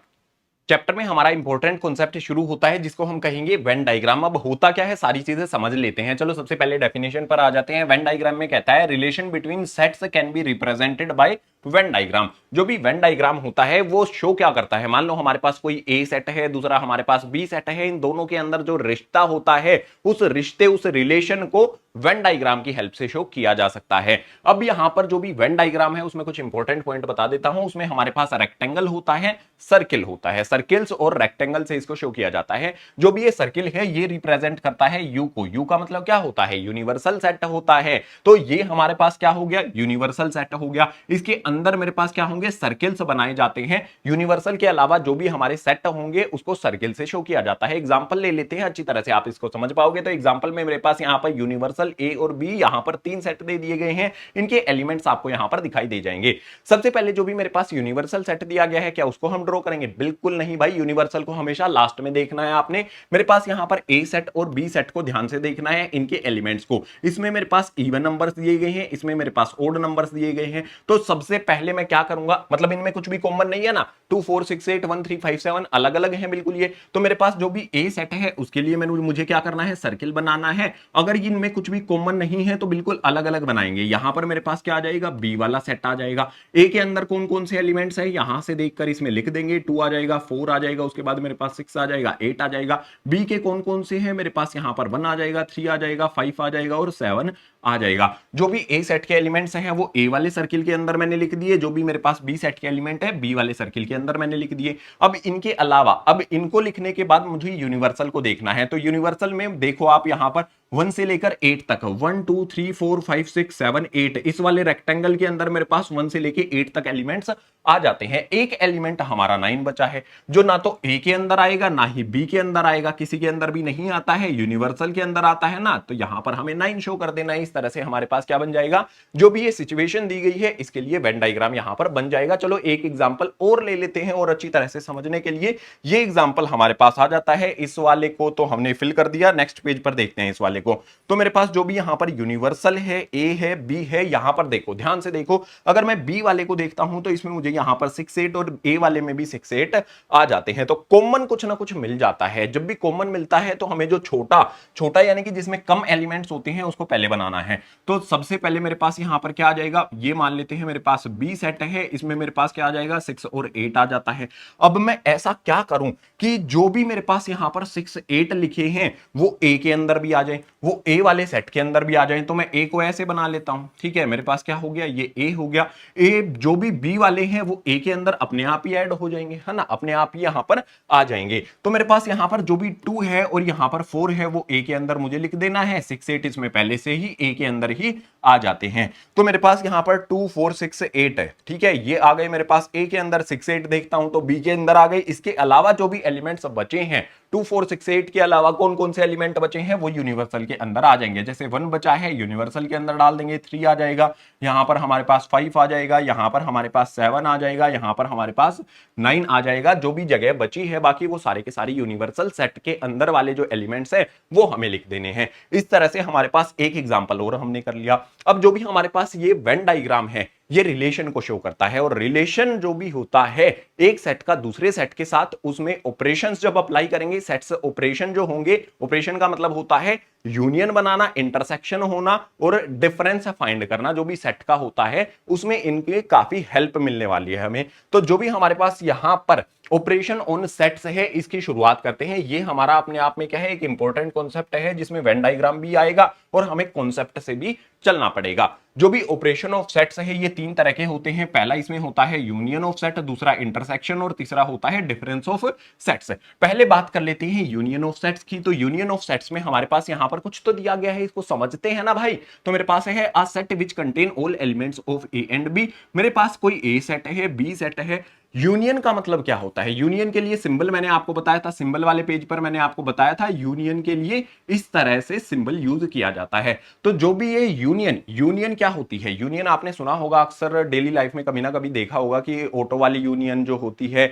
चैप्टर में हमारा इंपॉर्टेंट कॉन्सेप्ट शुरू होता है जिसको हम कहेंगे वेन डायग्राम। अब होता क्या है सारी चीजें समझ लेते हैं। चलो सबसे पहले डेफिनेशन पर आ जाते हैं। वेन डायग्राम में कहता है relation between sets can be represented by Venn diagram. जो भी वेन डायग्राम होता है वो शो क्या करता है? मान लो हमारे पास कोई ए सेट है, दूसरा हमारे पास बी सेट है। इन दोनों के अंदर जो रिश्ता होता है उस रिश्ते, उस रिलेशन को वेन डायग्राम की हेल्प से शो किया जा सकता है। अब यहां पर जो भी वेन डायग्राम है उसमें कुछ इंपॉर्टेंट पॉइंट बता देता हूं। उसमें हमारे पास रेक्टेंगल होता है, सर्किल होता है। सर्किल्स और रेक्टेंगल से इसको शो किया जाता है। जो भी ये सर्किल है ये रिप्रेजेंट करता है यू को। यू का मतलब क्या होता है? यूनिवर्सल सेट होता है। तो ये हमारे पास क्या हो गया? यूनिवर्सल सेट हो गया। इसके अंदर मेरे पास क्या होंगे? सर्किल्स बनाए जाते हैं। यूनिवर्सल के अलावा जो भी हमारे सेट होंगे उसको सर्किल से शो किया जाता है। एग्जांपल ले लेते हैं, अच्छी तरह से आप इसको समझ पाओगे। तो एग्जांपल में मेरे पास यहां पर यूनिवर्सल ए और बी, यहां पर 3 सेट दे दिए गए हैं। इनके एलिमेंट्स आपको यहां पर दिखाई दे जाएंगे। सबसे पहले जो भी मेरे पास यूनिवर्सल सेट दिया गया है क्या उसको हम ड्रॉ करेंगे? बिल्कुल नहीं भाई, यूनिवर्सल को हमेशा लास्ट में देखना है आपने। मेरे पास यहां पर ए सेट और बी सेट को ध्यान से देखना है, इनके एलिमेंट्स को। इसमें मेरे पास इवन नंबर्स दिए गए हैं, इसमें मेरे पास ओड नंबर्स दिए गए हैं। तो सबसे पहले मैं क्या करूंगा, मतलब इनमें कुछ भी कॉमन नहीं है ना, 2 4 6 8 1 3 5 7 अलग अलग हैं बिल्कुल ये। तो मेरे पास जो भी ए सेट है उसके लिए मुझे क्या करना है, सर्किल बनाना है। अगर इनमें कुछ भी कॉमन नहीं है तो बिल्कुल अलग अलग बनाएंगे। यहां पर मेरे पास क्या आ जाएगा, बी वाला सेट आ जाएगा। ए के अंदर कौन कौन से एलिमेंट्स है यहां से देखकर इसमें लिख देंगे। 2 आ जाएगा, 4 आ जाएगा, उसके बाद मेरे पास 6 आ जाएगा, 8 आ जाएगा। बी के कौन कौन से हैं मेरे पास, यहां पर 1 आ जाएगा, 3 आ जाएगा, 5 आ जाएगा और 7 आ जाएगा। जो भी ए सेट के एलिमेंट्स हैं वो ए वाले सर्किल के अंदर मैंने लिख दिए, जो भी मेरे पास बी सेट के एलिमेंट है बी वाले सर्किल के अंदर मैंने लिख दिए। अब इनके अलावा, अब इनको लिखने के बाद मुझे यूनिवर्सल को देखना है। तो यूनिवर्सल में देखो आप यहां पर 1 से लेकर 8 तक, 1 2 3 4 5 6 7 8, इस वाले रेक्टेंगल के अंदर मेरे पास 1 से लेकर 8 तक एलिमेंट्स आ जाते हैं। एक एलिमेंट हमारा 9 बचा है, जो ना तो ए के अंदर आएगा ना ही बी के अंदर आएगा, किसी के अंदर भी नहीं आता है, यूनिवर्सल के अंदर आता है ना। तो यहां पर हमें 9 शो कर देना है। इस तरह से हमारे पास क्या बन जाएगा, जो भी ये सिचुएशन दी गई है इसके लिए वेन डायग्राम यहां पर बन जाएगा। चलो एक एग्जांपल और ले लेते हैं और अच्छी तरह से समझने के लिए। ये एग्जांपल हमारे पास आ जाता है। इस वाले को तो हमने फिल कर दिया, नेक्स्ट पेज पर देखते हैं इस वाले को। तो मेरे पास जो भी यहां पर यूनिवर्सल है, ए है, बी है, यहां पर देखो ध्यान से देखो। अगर मैं बी वाले को देखता हूं तो इसमें मुझे यहां पर 6 8 और ए वाले में भी 6 8 आ जाते हैं। तो कॉमन कुछ ना कुछ मिल जाता है। जब भी कॉमन मिलता है तो हमें जो छोटा छोटा यानी कि जिसमें कम एलिमेंट्स होते हैं उसको पहले बनाना है। तो सबसे पहले मेरे पास यहां पर क्या आ जाएगा, ये मान लेते हैं मेरे पास बी सेट है, इसमें मेरे पास क्या आ जाएगा, 6 और 8 आ जाता है। अब मैं ऐसा क्या करूं कि जो भी मेरे पास यहां पर 6 8 लिखे हैं वो ए के अंदर भी आ जाए, वो ए वाले सेट के अंदर भी आ जाए। तो मैं ए को ऐसे बना लेता हूं, ठीक है। मेरे पास क्या हो गया, ये ए हो गया। ए जो भी बी वाले हैं वो ए के अंदर अपने आप ही ऐड हो जाएंगे, है ना, अपने आप ही यहां पर आ जाएंगे। तो मेरे पास यहां पर जो भी 2 है और यहां पर 4 है वो ए के अंदर मुझे लिख देना है। 6 8 इसमें पहले से ही ए के अंदर ही आ जाते हैं। तो मेरे पास यहां पर 2 4 6 8 है, ठीक है, ये आ गए मेरे पास ए के अंदर। 6 8 देखता हूं तो बी के अंदर आ गए। इसके अलावा जो भी एलिमेंट्स बचे हैं 2 4 6 8 के अलावा कौन कौन से एलिमेंट बचे हैं वो यूनिवर्सल के अंदर आ जाएंगे। जैसे 1 बचा है यूनिवर्सल के अंदर डाल देंगे, 3 आ जाएगा, यहां पर हमारे पास 5 आ जाएगा, यहां पर हमारे पास 7 आ जाएगा, यहां पर हमारे पास 9 आ जाएगा। जो भी जगह बची है बाकी वो सारे के सारे यूनिवर्सल सेट के अंदर वाले जो एलिमेंट्स है वो हमें लिख देने हैं। इस तरह से हमारे पास एक एग्जांपल और हमने कर लिया। अब जो भी हमारे पास ये वेन डायग्राम है ये रिलेशन को शो करता है, और रिलेशन जो भी होता है एक सेट का दूसरे सेट के साथ, उसमें ऑपरेशंस जब अप्लाई करेंगे, सेट्स ऑपरेशन जो होंगे, ऑपरेशन का मतलब होता है यूनियन बनाना, इंटरसेक्शन होना और डिफरेंस फाइंड करना। जो भी सेट का होता है उसमें इनके काफी हेल्प मिलने वाली है हमें। तो जो भी हमारे पास यहां पर ऑपरेशन ऑन सेट्स है इसकी शुरुआत करते हैं। ये हमारा अपने आप में क्या है, एक इंपॉर्टेंट कॉन्सेप्ट है जिसमें वेन डायग्राम भी आएगा और हमें कॉन्सेप्ट से भी चलना पड़ेगा। जो भी ऑपरेशन ऑफ सेट्स है ये 3 तरह के होते हैं। पहला इसमें होता है यूनियन ऑफ सेट, दूसरा इंटरसेक्शन और तीसरा होता है डिफरेंस ऑफ सेट्स। पहले बात कर लेते हैं यूनियन ऑफ सेट्स की। तो यूनियन ऑफ सेट्स में हमारे पास यहां पर कुछ तो दिया गया है, इसको समझते हैं ना भाई। तो मेरे पास है a set which contain all elements of A and B. मेरे पास कोई ए सेट है, बी सेट है। यूनियन का मतलब क्या होता है, यूनियन के लिए सिंबल मैंने आपको बताया था, सिंबल वाले पेज पर मैंने आपको बताया था यूनियन के लिए इस तरह से सिंबल यूज किया जाता है। तो जो भी ये यूनियन क्या होती है, यूनियन आपने सुना होगा अक्सर डेली लाइफ में, कभी ना कभी देखा होगा कि ऑटो वाली यूनियन जो होती है,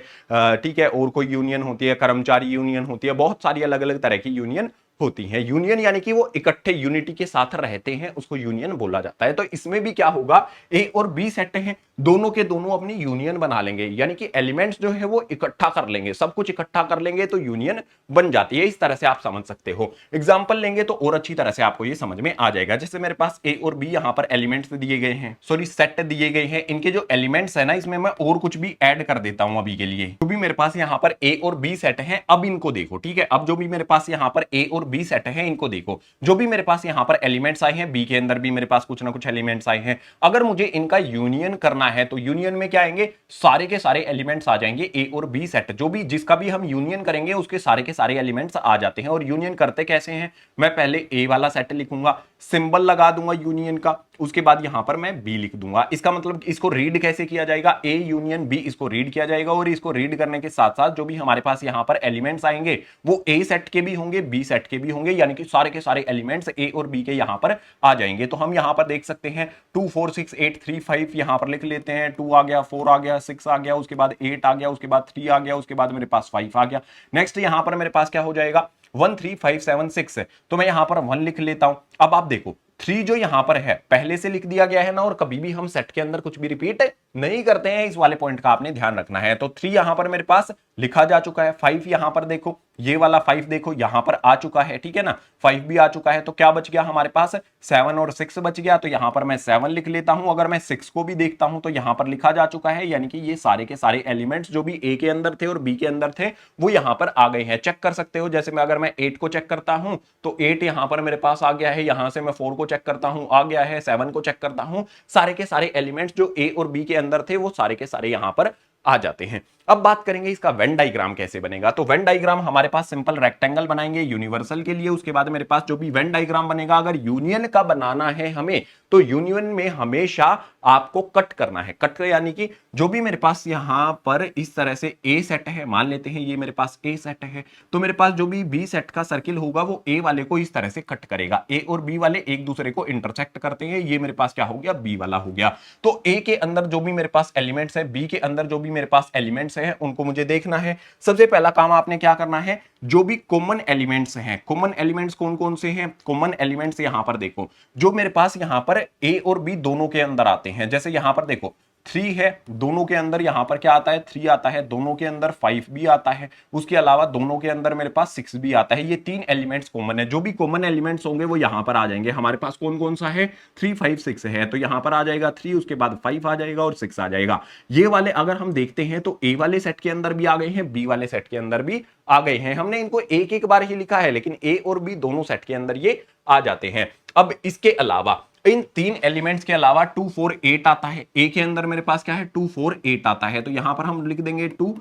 ठीक है, और कोई यूनियन होती है, कर्मचारी यूनियन होती है, बहुत सारी अलग अलग तरह की यूनियन होती है। यूनियन यानी कि वो इकट्ठे यूनिटी के साथ रहते हैं, उसको यूनियन बोला जाता है। तो इसमें भी क्या होगा, ए और बी सेट हैं, दोनों के दोनों अपनी यूनियन बना लेंगे, यानी कि एलिमेंट्स जो है वो इकट्ठा कर लेंगे, सब कुछ इकट्ठा कर लेंगे तो यूनियन बन जाती है। इस तरह से आप समझ सकते हो। एग्जांपल लेंगे तो और अच्छी तरह से आपको ये समझ में आ जाएगा। जैसे मेरे पास ए और बी यहां पर एलिमेंट्स दिए गए हैं, सॉरी सेट दिए गए हैं, इनके जो एलिमेंट्स है ना इसमें मैं और कुछ भी ऐड कर देता हूं अभी के लिए। जो भी मेरे पास यहां पर ए और बी सेट है, अब इनको देखो, ठीक है। अब जो भी मेरे पास यहां पर ए और बी सेट है इनको देखो। जो भी मेरे पास यहां पर एलिमेंट्स आए हैं, बी के अंदर भी मेरे पास कुछ ना कुछ एलिमेंट्स आए हैं। अगर मुझे इनका यूनियन करना है तो यूनियन में क्या आएंगे, सारे के सारे एलिमेंट्स आ जाएंगे ए और बी सेट। जो भी जिसका भी हम यूनियन करेंगे उसके सारे के सारे एलिमेंट्स आ जाते हैं। और यूनियन करते कैसे हैं, मैं पहले ए वाला सेट लिखूंगा, सिंबल लगा दूंगा यूनियन का, उसके बाद यहां पर मैं बी लिख दूंगा। इसका मतलब इसको रीड कैसे किया जाएगा, ए यूनियन बी, इसको रीड किया जाएगा। और इसको रीड करने के साथ साथ जो भी हमारे पास यहां पर एलिमेंट्स आएंगे वो ए सेट के भी होंगे, बी सेट के भी होंगे, यानी कि सारे के सारे एलिमेंट्स ए और बी के यहां पर आ जाएंगे। तो हम यहां पर देख सकते हैं 2 4 6 8 3 5 यहां पर लिख लेते हैं। 2 आ गया, 4 आ गया, 6 आ गया, उसके बाद 8 आ गया, उसके बाद 3 आ गया, उसके बाद मेरे पास 5 आ गया। नेक्स्ट यहां पर मेरे पास क्या हो जाएगा 1 3 5 7 6 है, तो मैं यहां पर 1 लिख लेता हूं। अब आप देखो 3 जो यहां पर है पहले से लिख दिया गया है ना, और कभी भी हम सेट के अंदर कुछ भी रिपीट नहीं करते हैं, इस वाले पॉइंट का आपने ध्यान रखना है। तो 3 यहां पर मेरे पास लिखा जा चुका है। 5 यहां पर देखो, ये वाला 5 देखो यहां पर आ चुका है, ठीक है ना, 5 भी आ चुका है। तो क्या बच गया हमारे पास 7 और 6 बच गया, तो यहां पर मैं 7 लिख लेता हूं। अगर मैं 6 को भी देखता हूं तो यहां पर लिखा जा चुका है, यानी कि ये सारे के सारे एलिमेंट्स जो भी ए के अंदर थे और बी के अंदर थे वो यहां पर आ गए हैं। चेक कर सकते हो, जैसे मैं अगर मैं 8 को चेक करता हूं तो 8 यहां पर मेरे पास आ गया है, यहां से मैं 4 को चेक करता हूं आ गया है, 7 को चेक करता हूं, सारे के सारे एलिमेंट्स जो ए और बी के अंदर थे वो सारे के सारे यहां पर आ जाते हैं। अब बात करेंगे इसका वेन डायग्राम कैसे बनेगा। तो वेन डायग्राम हमारे पास सिंपल रेक्टेंगल बनाएंगे यूनिवर्सल के लिए। उसके बाद मेरे पास जो भी वेन डायग्राम बनेगा, अगर यूनियन का बनाना है हमें तो यूनियन में हमेशा आपको कट करना है। कट यानी कि जो भी मेरे पास यहां पर इस तरह से ए सेट है, मान लेते हैं ये मेरे पास ए सेट है, तो मेरे पास जो भी बी सेट का सर्किल होगा वो ए वाले को इस तरह से कट करेगा। ए और बी वाले एक दूसरे को इंटरसेक्ट करते हैं, ये मेरे पास क्या हो गया बी वाला हो गया। तो ए के अंदर जो भी मेरे पास एलिमेंट्स है, बी के अंदर जो भी मेरे पास एलिमेंट्स है, उनको मुझे देखना है। सबसे पहला काम आपने क्या करना है, जो भी कॉमन एलिमेंट्स हैं, कॉमन एलिमेंट्स कौन कौन से हैं, कॉमन एलिमेंट्स यहां पर देखो जो मेरे पास यहां पर ए और बी दोनों के अंदर आते हैं। जैसे यहां पर देखो 3 है, दोनों के अंदर यहां पर क्या आता है 3 आता है, दोनों के अंदर 5 भी आता है, उसके अलावा दोनों के अंदर मेरे पास 6 भी आता है। ये 3 एलिमेंट्स कॉमन है। जो भी कॉमन एलिमेंट्स होंगे वो यहां पर आ जाएंगे। हमारे पास कौन कौन सा है 3 5 6 है, तो यहां पर आ जाएगा 3, उसके बाद 5 आ जाएगा और 6 आ जाएगा। ये वाले अगर हम देखते हैं तो ए वाले सेट के अंदर भी आ गए हैं, बी वाले सेट के अंदर भी आ गए हैं। हमने इनको एक एक बार ही लिखा है, लेकिन ए और बी दोनों सेट के अंदर ये आ जाते हैं। अब इसके अलावा इन 3 एलिमेंट्स के अलावा 2 4 8 आता है। ए के अंदर मेरे पास क्या है 2 4 8 आता है, तो यहां पर हम लिख देंगे 2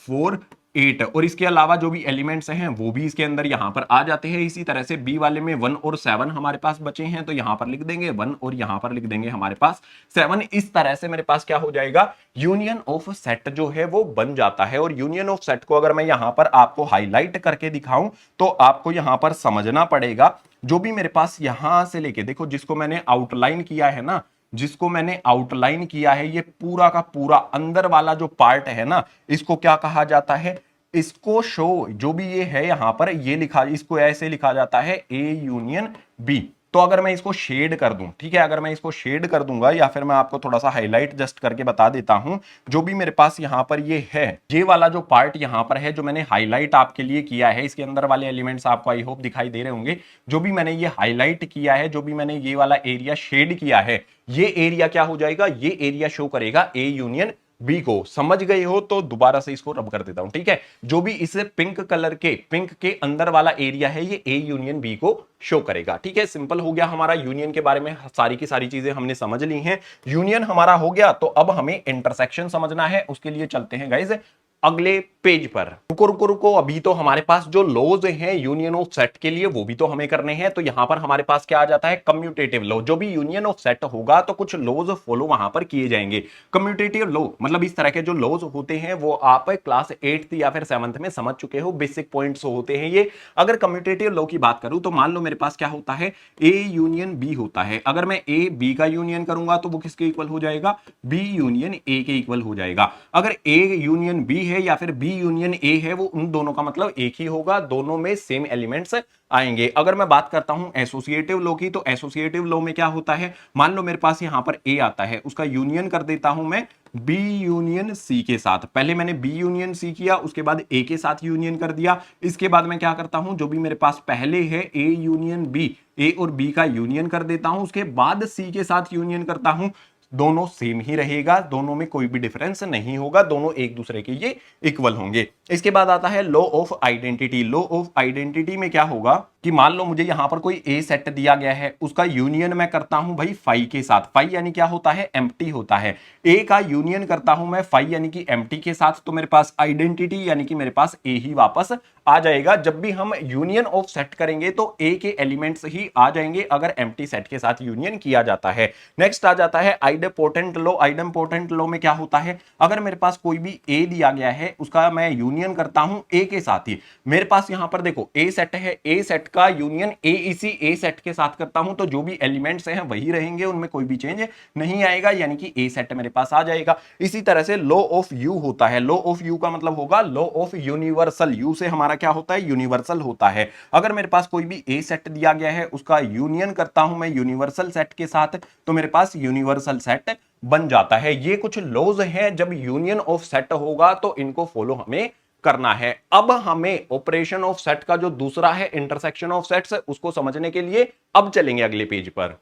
4 8। और इसके अलावा जो भी एलिमेंट्स हैं वो भी इसके अंदर यहां पर आ जाते हैं। इसी तरह से बी वाले में 1 और 7 हमारे पास बचे हैं, तो यहां पर लिख देंगे 1 और यहां पर लिख देंगे हमारे पास 7। इस तरह से मेरे पास क्या हो जाएगा यूनियन ऑफ सेट जो है वो बन जाता है। और यूनियन ऑफ सेट को अगर मैं यहां पर आपको हाईलाइट करके दिखाऊं तो आपको यहां पर समझना पड़ेगा, जो भी मेरे पास यहां से लेके देखो जिसको मैंने आउटलाइन किया है ना, जिसको मैंने आउटलाइन किया है, ये पूरा का पूरा अंदर वाला जो पार्ट है ना, इसको क्या कहा जाता है, इसको शो जो भी ये है यहां पर ये लिखा, इसको ऐसे लिखा जाता है ए यूनियन बी। तो अगर मैं इसको शेड कर दूं, ठीक है, अगर मैं इसको शेड कर दूंगा या फिर मैं आपको थोड़ा सा हाईलाइट जस्ट करके बता देता हूं, जो भी मेरे पास यहां पर ये है, ये वाला जो पार्ट यहां पर है जो मैंने हाईलाइट आपके लिए किया है, इसके अंदर वाले एलिमेंट्स आपको आई होप दिखाई दे रहे होंगे। जो भी मैंने ये हाईलाइट किया है, जो भी मैंने ये वाला एरिया शेड किया है, ये एरिया क्या हो जाएगा, ये एरिया शो करेगा ए यूनियन बी को। समझ गए हो तो दोबारा से इसको रब कर देता हूं, ठीक है। जो भी इसे पिंक कलर के पिंक के अंदर वाला एरिया है ये ए यूनियन बी को शो करेगा, ठीक है। सिंपल हो गया हमारा यूनियन के बारे में सारी की सारी चीजें हमने समझ ली हैं। यूनियन हमारा हो गया, तो अब हमें इंटरसेक्शन समझना है। उसके लिए चलते हैं गाइस अगले पेज पर। रुको रुको रुको, अभी तो हमारे पास जो लॉज हैं यूनियन ऑफ सेट के लिए वो भी तो हमें करने हैं। तो यहां पर हमारे पास क्या आ जाता है कम्यूटेटिव लॉ। जो भी यूनियन ऑफ सेट होगा तो कुछ लॉज फॉलो वहां पर किए जाएंगे। कम्यूटेटिव लॉ मतलब इस तरह के जो लॉज होते हैं वो आप क्लास 8th या फिर 7th में समझ चुके हो, बेसिक पॉइंट्स होते हैं ये। अगर कम्यूटेटिव लॉ की बात करूं तो मान लो मेरे पास क्या होता है ए यूनियन बी होता है। अगर मैं ए बी का यूनियन करूंगा तो वो किसके इक्वल हो जाएगा, बी यूनियन ए के इक्वल हो जाएगा। अगर ए यूनियन बी है या फिर बी यूनियन ए है, वो उन दोनों का मतलब एक ही होगा, दोनों में सेम एलिमेंट्स आएंगे। अगर मैं बात करता हूं एसोसिएटिव लॉ की, तो एसोसिएटिव लॉ में क्या होता है, मान लो मेरे पास यहां पर ए आता है, उसका यूनियन कर देता हूं मैं बी यूनियन सी के साथ। पहले मैंने बी यूनियन सी किया, उसके बाद ए के साथ यूनियन कर दिया। इसके बाद मैं क्या करता हूं, जो भी मेरे पास पहले है ए यूनियन बी, ए और बी का यूनियन कर देता हूं, उसके बाद सी के साथ यूनियन करता हूं। दोनों सेम ही रहेगा, दोनों में कोई भी डिफरेंस नहीं होगा, दोनों एक दूसरे के ये इक्वल होंगे। इसके बाद आता है law of identity. Law of identity में क्या होगा कि मान लो मुझे यहां पर कोई ए सेट दिया गया है, उसका यूनियन मैं करता हूं भाई फाई के साथ। फाई यानी क्या होता है, एम्प्टी होता है। ए का यूनियन करता हूं मैं फाई यानी कि एम्प्टी के साथ, तो मेरे पास आइडेंटिटी यानी कि मेरे पास ए ही वापस आ जाएगा। जब भी हम यूनियन ऑफ सेट करेंगे तो ए के एलिमेंट्स ही आ जाएंगे अगर एम्प्टी सेट के साथ यूनियन किया जाता है। नेक्स्ट आ जाता है आइडेम्पोटेंट लॉ। आइडेम्पोटेंट लॉ में क्या होता है, अगर मेरे पास कोई भी ए दिया गया है, उसका मैं यूनियन करता हूं ए के साथ ही। मेरे पास यहां पर देखो ए सेट है, ए सेट का यूनियन ए सेट के साथ करता हूं तो जो भी एलिमेंट्स हैं वही रहेंगे, उनमें कोई भी चेंज नहीं आएगा, यानी कि ए सेट मेरे पास आ जाएगा। इसी तरह से लॉ ऑफ यू होता है। लॉ ऑफ यू का मतलब होगा लॉ ऑफ यूनिवर्सल। यू से हमारा क्या होता है, यूनिवर्सल होता है। अगर मेरे पास कोई भी ए सेट दिया गया है, उसका यूनियन करता हूं मैं यूनिवर्सल सेट के साथ, तो मेरे पास यूनिवर्सल सेट बन जाता है। ये कुछ लॉज हैं, जब यूनियन ऑफ सेट होगा तो इनको फॉलो हमें करना है। अब हमें ऑपरेशन ऑफ सेट का जो दूसरा है इंटरसेक्शन ऑफ सेट्स, उसको समझने के लिए अब चलेंगे अगले पेज पर।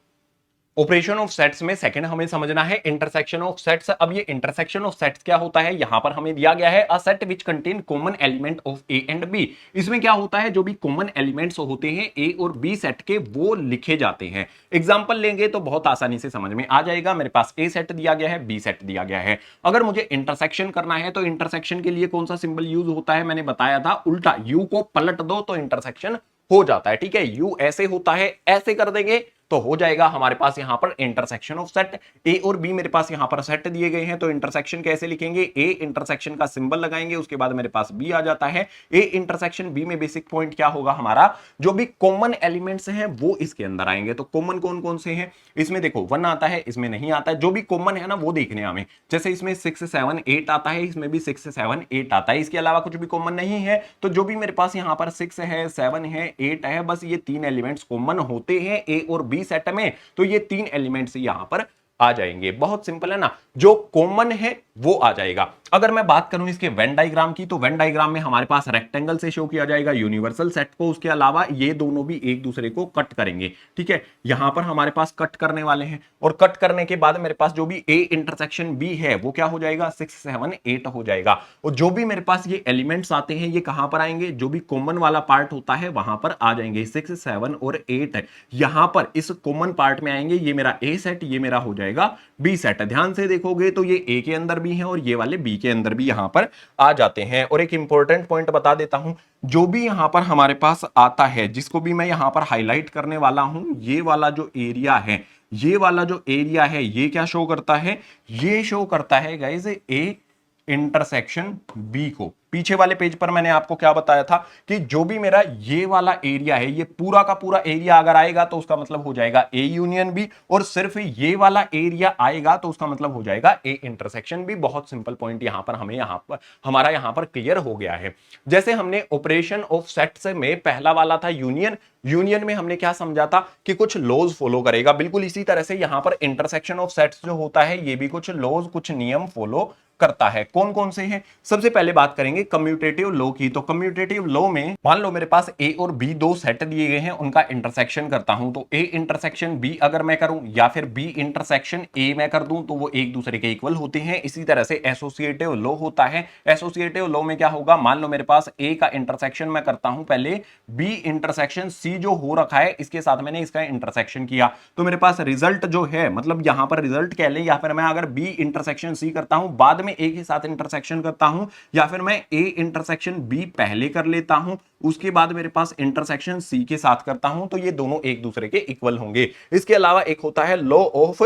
ऑपरेशन ऑफ सेट्स में सेकंड हमें समझना है इंटरसेक्शन ऑफ सेट्स। अब ये इंटरसेक्शन ऑफ सेट्स क्या होता है, यहां पर हमें दिया गया है a set which contain common element of A and B. इसमें क्या होता है, जो भी कॉमन एलिमेंट्स होते हैं ए और बी सेट के, वो लिखे जाते हैं। एग्जांपल लेंगे तो बहुत आसानी से समझ में आ जाएगा। मेरे पास ए सेट दिया गया है, बी सेट दिया गया है। अगर मुझे इंटरसेक्शन करना है तो इंटरसेक्शन के लिए कौन सा सिंबल यूज होता है, मैंने बताया था उल्टा, यू को पलट दो तो इंटरसेक्शन हो जाता है। ठीक है, यू ऐसे होता है, ऐसे कर देंगे तो हो जाएगा हमारे पास यहां पर इंटरसेक्शन ऑफ सेट। ए और बी मेरे पास यहां पर सेट दिए गए हैं, तो इंटरसेक्शन कैसे लिखेंगे, ए इंटरसेक्शन का सिंबल लगाएंगे, उसके बाद मेरे पास बी आ जाता है। ए इंटरसेक्शन बी में बेसिक पॉइंट क्या होगा हमारा, जो भी कॉमन एलिमेंट्स हैं वो इसके अंदर आएंगे। तो कॉमन कौन कौन से हैं, इसमें देखो 1 आता है, इसमें नहीं आता है। जो भी कॉमन है ना वो देखने हमें, जैसे इसमें 6 7 8 आता है, इसमें भी 6 7 8 आता है। इसके अलावा कुछ भी कॉमन नहीं है। तो जो भी मेरे पास यहां पर 6 है, 7 है, 8 है, बस ये 3 एलिमेंट्स कॉमन होते हैं ए और बी सेट में, तो ये 3 एलिमेंट्स यहां पर आ जाएंगे। बहुत सिंपल है ना, जो कॉमन है वो आ जाएगा। अगर मैं बात करूं इसके वेन डायग्राम की, तो वेन डायग्राम में हमारे पास रेक्टेंगल से शो किया जाएगा यूनिवर्सल सेट को, उसके अलावा ये दोनों भी एक दूसरे को कट करेंगे। ठीक है, यहां पर हमारे पास कट करने वाले हैं, और कट करने के बाद मेरे पास जो भी ए इंटरसेक्शन बी है वो क्या हो जाएगा, 6 7 8 हो जाएगा। और जो भी मेरे पास ये एलिमेंट्स आते हैं ये कहां पर आएंगे, जो भी कॉमन वाला पार्ट होता है वहां पर आ जाएंगे। 6 7 और 8 यहां पर इस कॉमन पार्ट में आएंगे। ये मेरा ए सेट, ये मेरा हो जाएगा बी सेट। ध्यान से देखोगे तो ये ए के अंदर भी है और ये वाले बी के अंदर भी यहां पर आ जाते हैं। और एक इंपॉर्टेंट पॉइंट बता देता हूं, जो भी यहां पर हमारे पास आता है, जिसको भी मैं यहां पर हाईलाइट करने वाला हूं, ये वाला जो एरिया है, ये वाला जो एरिया है, ये क्या शो करता है, ये शो करता है गाइस ए इंटरसेक्शन बी को। पीछे वाले पेज पर मैंने आपको क्या बताया था कि जो भी मेरा ये वाला एरिया है, ये पूरा का पूरा एरिया अगर आएगा तो उसका मतलब हो जाएगा ए यूनियन बी, और सिर्फ ये वाला एरिया आएगा तो उसका मतलब हो जाएगा ए इंटरसेक्शन बी। बहुत सिंपल पॉइंट यहां पर हमें हमारा यहां पर क्लियर हो गया है। जैसे हमने ऑपरेशन ऑफ सेट्स में पहला वाला था यूनियन, यूनियन में हमने क्या समझा था कि कुछ लॉज फॉलो करेगा। बिल्कुल इसी तरह से यहां पर इंटरसेक्शन ऑफ सेट्स जो होता है ये भी कुछ लॉज, कुछ नियम फॉलो करता है। कौन कौन से हैं, सबसे पहले बात करेंगे कम्यूटेटिव लॉ की। तो कम्यूटेटिव लॉ में मान लो मेरे पास ए और बी दो सेट दिए गए हैं, उनका इंटरसेक्शन करता हूं, तो ए इंटरसेक्शन बी अगर मैं करूं या फिर बी इंटरसेक्शन ए मैं कर दूं तो वो एक दूसरे के इक्वल होते हैं। इसी तरह से एसोसिएटिव लॉ होता है। एसोसिएटिव लॉ में क्या होगा, मान लो मेरे पास ए का इंटरसेक्शन मैं करता हूं पहले, बी इंटरसेक्शन सी जो हो रखा है इसके साथ मैंने इसका इंटरसेक्शन किया, तो मेरे पास रिजल्ट जो है, मतलब यहां पर रिजल्ट कह ले, या फिर मैं अगर बी इंटरसेक्शन सी करता हूं बाद में ए के साथ इंटरसेक्शन करता हूं, या फिर मैं ए इंटरसेक्शन बी पहले कर लेता हूं उसके बाद मेरे पास इंटरसेक्शन सी के साथ करता हूं, तो ये दोनों एक दूसरे के इक्वल होंगे। इसके अलावा एक होता है लॉ ऑफ